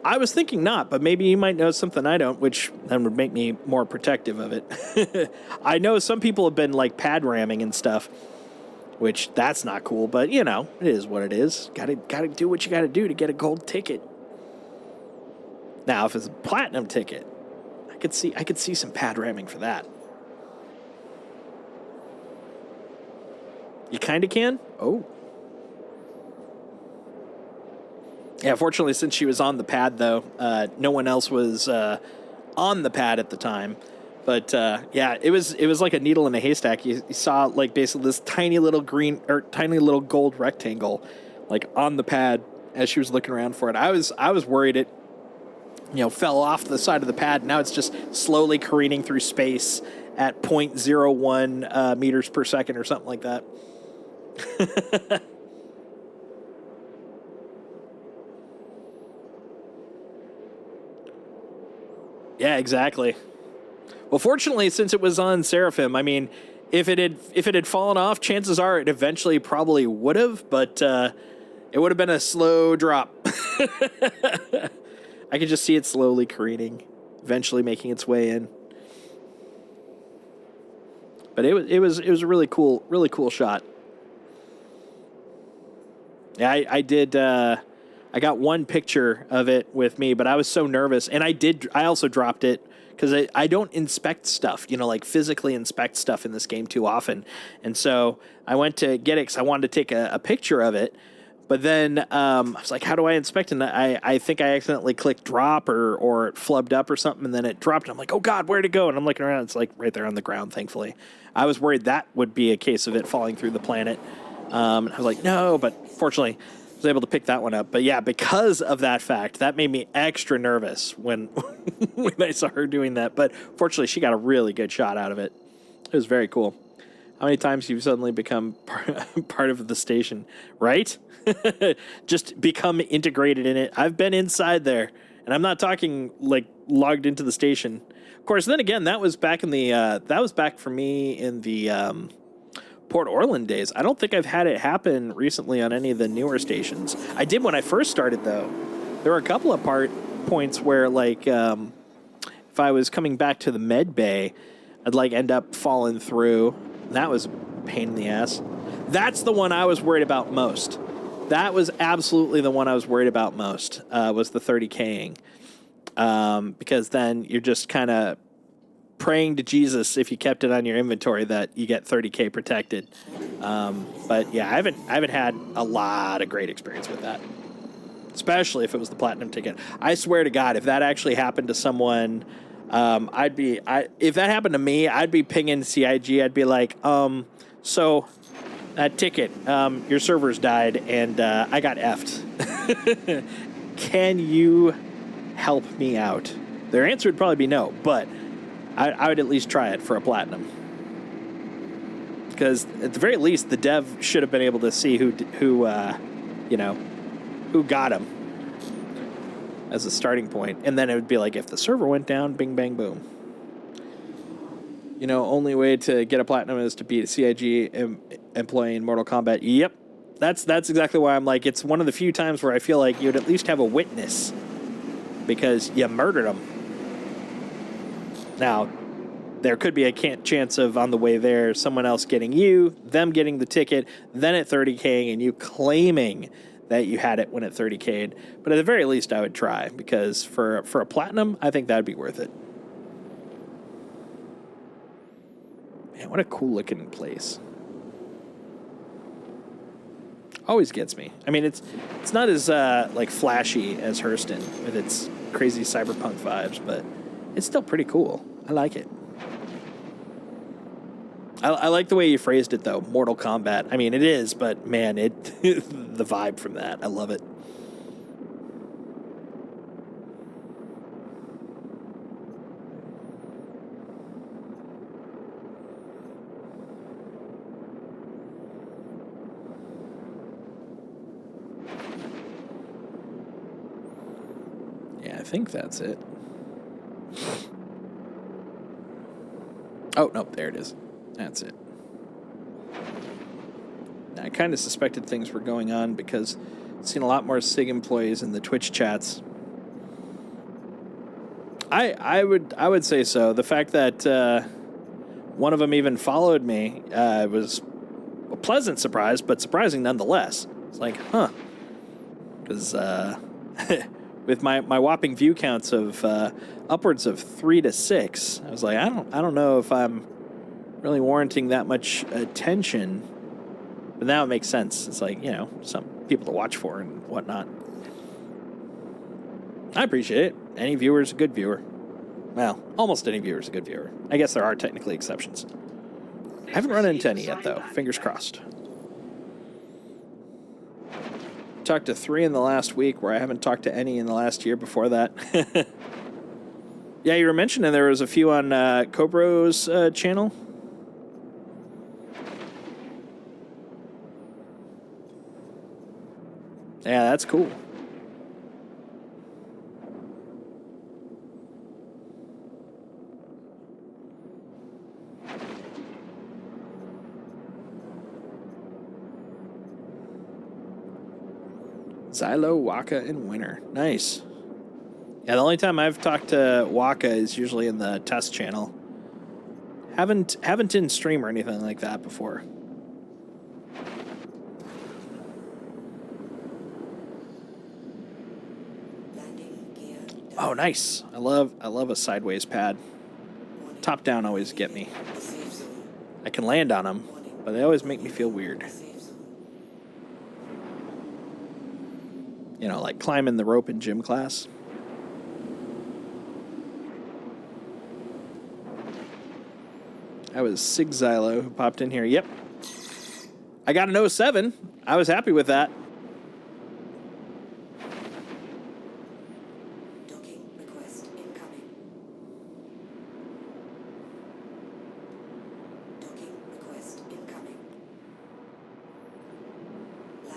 S1: I was thinking not, but maybe you might know something I don't, which then would make me more protective of it. I know some people have been like pad ramming and stuff, which that's not cool, but you know, it is what it is. Gotta do what you gotta do to get a gold ticket. Now, if it's a platinum ticket, I could see some pad ramming for that. You kind of can? Oh. Yeah, fortunately, since she was on the pad, though, no one else was on the pad at the time. But yeah, it was like a needle in a haystack. You saw like basically this tiny little green or tiny little gold rectangle, like on the pad as she was looking around for it. I was worried it, fell off the side of the pad. Now it's just slowly careening through space at 0.01 meters per second or something like that. Yeah, exactly. Well, fortunately, since it was on Seraphim, I mean, if it had fallen off, chances are it eventually probably would have, but it would have been a slow drop. I could just see it slowly careening, eventually making its way in. But it was a really cool shot. Yeah, I did. I got one picture of it with me, but I was so nervous, and I also dropped it because I don't inspect stuff, like physically inspect stuff in this game too often, and so I went to get it because I wanted to take a picture of it. But then I was like, how do I inspect it? And I think I accidentally clicked drop or it flubbed up or something, and then it dropped. And I'm like, oh, God, where'd it go? And I'm looking around. It's like right there on the ground, thankfully. I was worried that would be a case of it falling through the planet. And I was like, no, but fortunately, I was able to pick that one up. But yeah, because of that fact, that made me extra nervous when, when I saw her doing that. But fortunately, she got a really good shot out of it. It was very cool. How many times you've suddenly become part of the station, right? Just become integrated in it. I've been inside there, and I'm not talking like logged into the station. Of course, then again, that was back for me in the Port Orland days. I don't think I've had it happen recently on any of the newer stations. I did when I first started, though. There were a couple of points where, like, if I was coming back to the med bay, I'd like end up falling through. That was a pain in the ass. That's the one I was worried about most. That was absolutely the one I was worried about most, was the 30King. Because then you're just kind of praying to Jesus if you kept it on your inventory that you get 30K protected. But yeah, I haven't had a lot of great experience with that. Especially if it was the platinum ticket. I swear to God, if that actually happened to someone, if that happened to me, I'd be pinging CIG. I'd be like, so that ticket, your servers died and I got effed. Can you help me out? Their answer would probably be no, but I would at least try it for a platinum. Because at the very least, the dev should have been able to see who got him as a starting point. And then it would be like, if the server went down, bing, bang, boom. Only way to get a platinum is to beat a CIG employee in Mortal Kombat. Yep. That's exactly why I'm like, it's one of the few times where I feel like you'd at least have a witness because you murdered them. Now, there could be a chance of on the way there, someone else getting you, them getting the ticket, then at 30K, and you claiming that you had it when at 30K. But at the very least, I would try, because for a platinum, I think that would be worth it. Man, what a cool looking place. Always gets me. I mean, it's not as like flashy as Hurston with its crazy cyberpunk vibes, but it's still pretty cool. I like it. I like the way you phrased it, though. Mortal Kombat. I mean, it is, but man, the vibe from that. I love it. Yeah, I think that's it. Oh, nope, there it is. That's it. Now, I kind of suspected things were going on because I've seen a lot more SIG employees in the Twitch chats. I would say so. The fact that one of them even followed me was a pleasant surprise, but surprising nonetheless. It's like, huh. Because with my whopping view counts of upwards of 3 to 6, I was like, I don't know if I'm really warranting that much attention But now it makes sense. It's like, you know, some people to watch for and whatnot. I appreciate it. Any viewer is a good viewer. Well, almost any viewer is a good viewer. I guess there are technically exceptions. I haven't run into any yet, though. Fingers crossed. Talked to 3 in the last week, where I haven't talked to any in the last year before that. Yeah, you were mentioning there was a few on Cobra's channel. Yeah, that's cool. Xylo, Waka, and Winter. Nice. Yeah, the only time I've talked to Waka is usually in the test channel. Haven't in stream or anything like that before.
S3: Landing gear.
S1: Oh, nice. I love a sideways pad. Top down always get me.
S3: The safe zone.
S1: I can land on them, but they always make me feel weird.
S3: Safe zone.
S1: You know, like climbing the rope in gym class. That was Sig Xylo who popped in here. Yep. I got an 07. I was happy with that.
S3: Docking request incoming. Docking request incoming.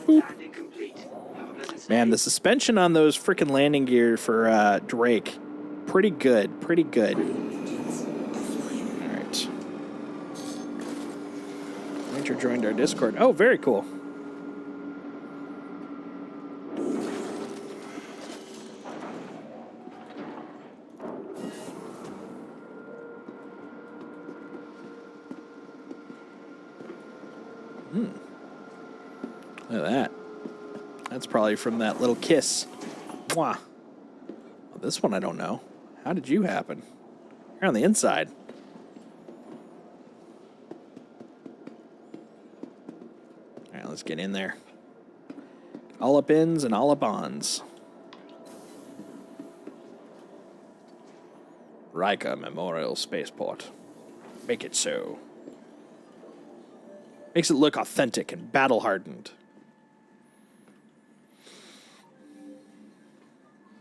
S4: Landing complete. Have a pleasant stay.
S1: Man, the suspension on those freaking landing gear for Drake, pretty good. Pretty good.
S3: Engines offline.
S1: All right. Ranger joined our Discord. Oh, very cool. Look at that. That's probably from that little kiss. Mwah. Well, this one I don't know. How did you happen? You're on the inside. All right, let's get in there. All up ins and all up ons. Riker Memorial Spaceport. Make it so. Makes it look authentic and battle-hardened.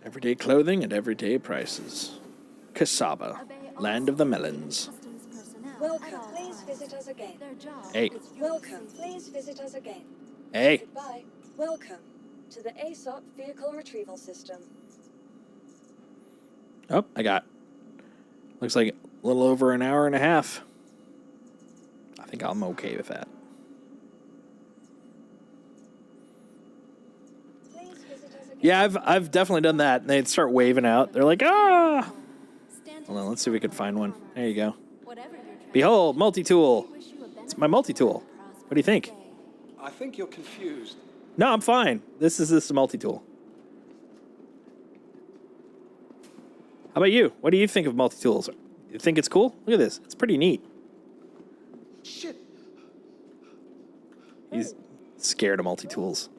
S1: Everyday clothing at everyday prices. Kasaba, land of the melons.
S2: Welcome. Please visit us again.
S1: Hey,
S2: Welcome. Please visit us again.
S1: hey.
S2: Goodbye. Welcome to the ASOP Vehicle Retrieval System.
S1: Oh, I got. Looks like a little over an hour and a half. I think I'm okay with that.
S2: Please visit us again.
S1: Yeah, I've definitely done that. And they'd start waving out. They're like, ah. Hold on, let's see if we can find one. There you go. Behold, multi-tool. It's my multi-tool. What do you think?
S7: I think you're confused.
S1: No, I'm fine. This is a multi-tool. How about you? What do you think of multi-tools? You think it's cool? Look at this. It's pretty neat.
S7: Shit.
S1: He's scared of multi-tools.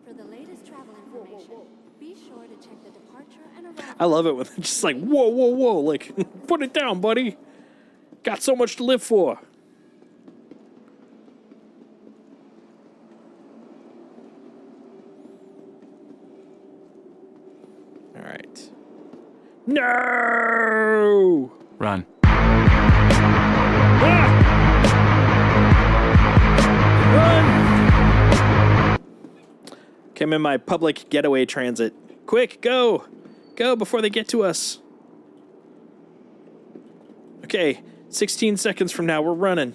S8: For the latest travel information, be sure to check the departure and arrival.
S1: I love it when they're just like, whoa, whoa, whoa. Like, put it down, buddy. Got so much to live for. All right. No!
S6: Run.
S1: Ah! Run! Came in my public getaway transit. Quick, go! Go before they get to us. Okay, 16 seconds from now, we're running.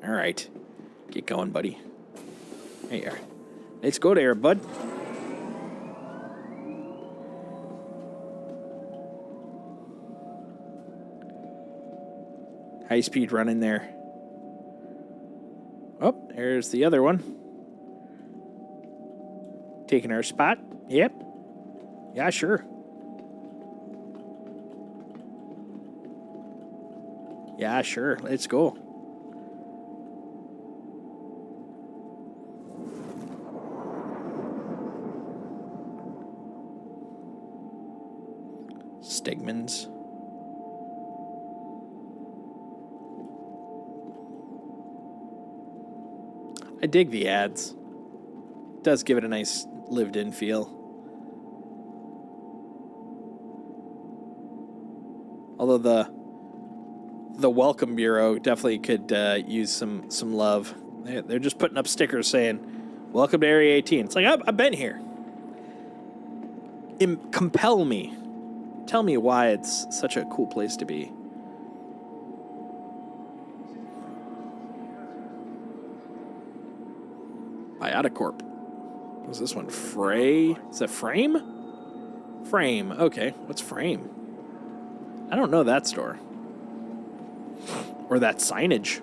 S1: All right. Get going, buddy. There you are. Let's go there, bud. High speed running there. Oh, there's the other one. Taking our spot. Yep. Yeah, sure. Yeah, sure. Let's go. Stegmans. I dig the ads. It does give it a nice lived-in feel. Although the Welcome Bureau definitely could use some love. They're just putting up stickers saying, "Welcome to Area 18." It's like, I've been here. Compel me. Tell me why it's such a cool place to be. Bioticorp. What's this one? Frey? Is that Frame? Frame. Okay. What's Frame? I don't know that store. Or that signage.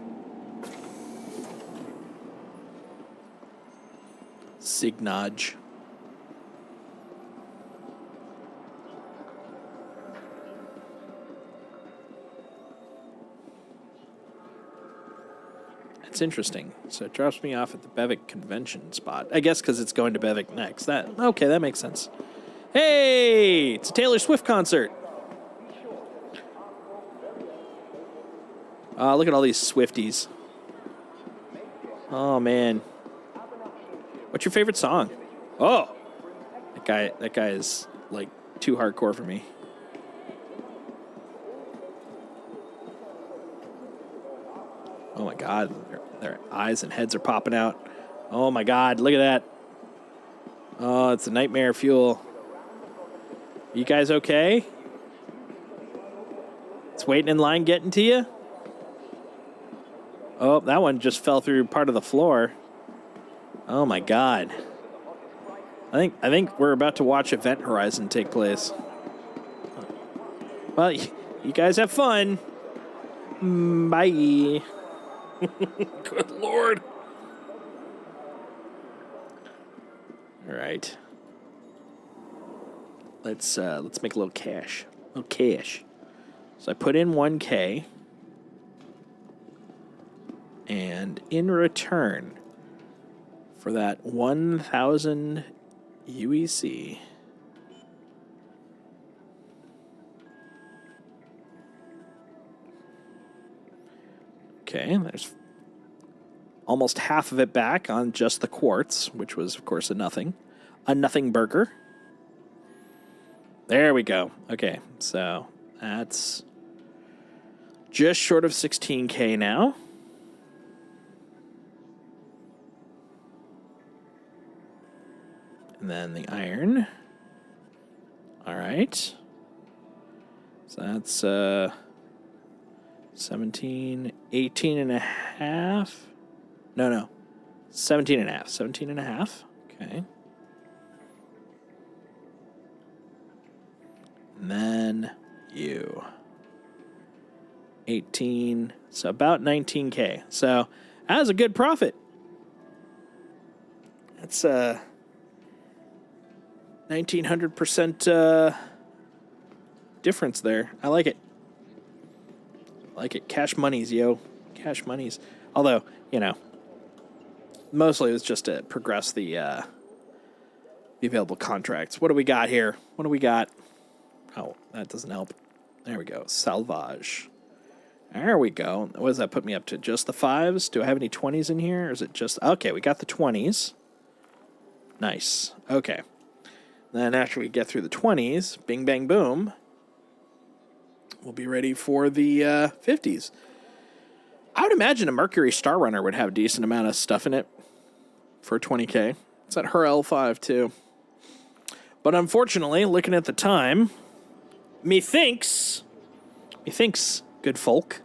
S1: Signage. That's interesting. So it drops me off at the Bevic convention spot. I guess because it's going to Bevic next. Okay, that makes sense. Hey, it's a Taylor Swift concert. Look at all these Swifties. Oh man, what's your favorite song? Oh, that guy is like too hardcore for me. Oh my God, their eyes and heads are popping out. Oh my God, look at that. Oh, it's a nightmare fuel. You guys okay? It's waiting in line getting to you? Oh, that one just fell through part of the floor. Oh my God. I think we're about to watch Event Horizon take place. Well, you guys have fun. Bye. Good Lord. All right. Let's make a little cash. So I put in 1K. And in return for that 1,000 UEC, okay, there's almost half of it back on just the quartz, which was, of course, a nothing burger. There we go. Okay, so that's just short of 16K now. And then the iron. All right. So that's 17, 18 and a half. No. 17 and a half. 17 and a half. Okay. And then you. 18. So about 19K. So that was a good profit. That's 1900% difference there. I like it. Cash monies, yo. Cash monies. Although, mostly it was just to progress the available contracts. What do we got here? What do we got? Oh, that doesn't help. There we go. Salvage. There we go. What does that put me up to? Just the 5s? Do I have any 20s in here? Or is it just... Okay, we got the 20s. Nice. Okay. Then after we get through the 20s, bing, bang, boom, we'll be ready for the 50s. I would imagine a Mercury Star Runner would have a decent amount of stuff in it for 20K. It's at her L5, too. But unfortunately, looking at the time, methinks, good folk,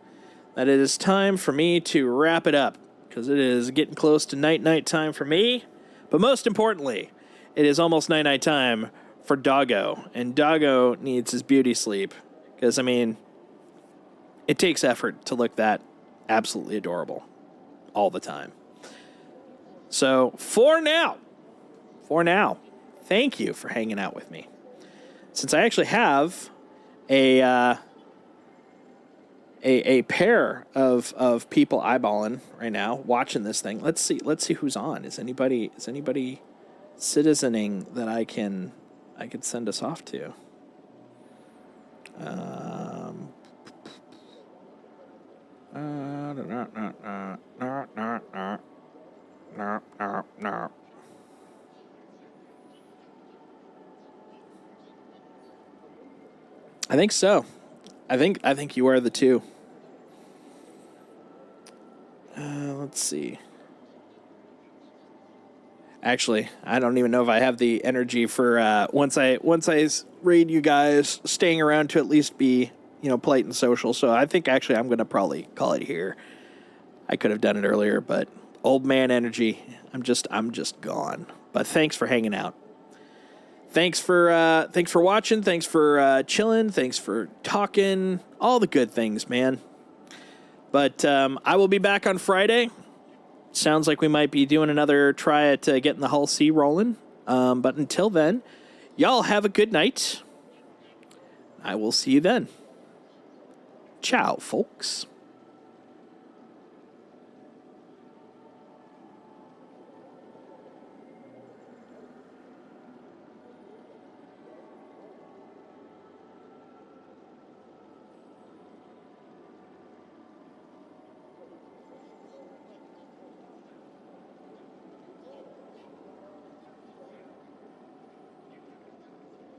S1: that it is time for me to wrap it up, because it is getting close to night time for me. But most importantly, it is almost night time for Doggo, and Doggo needs his beauty sleep, because, it takes effort to look that absolutely adorable all the time. So, for now, Thank you for hanging out with me. Since I actually have a pair of people eyeballing right now, watching this thing. Let's see who's on. Is anybody citizening that I could send us off to? I think so. I think you are the two. Let's see. Actually, I don't even know if I have the energy for once I raid you guys, staying around to at least be, polite and social. So I think actually I'm gonna probably call it here. I could have done it earlier, but old man energy. I'm just gone. But thanks for hanging out. Thanks for watching. Thanks for chilling. Thanks for talking. All the good things, man. But I will be back on Friday. Sounds like we might be doing another try at getting the Hull C rolling. But until then, y'all have a good night. I will see you then. Ciao, folks.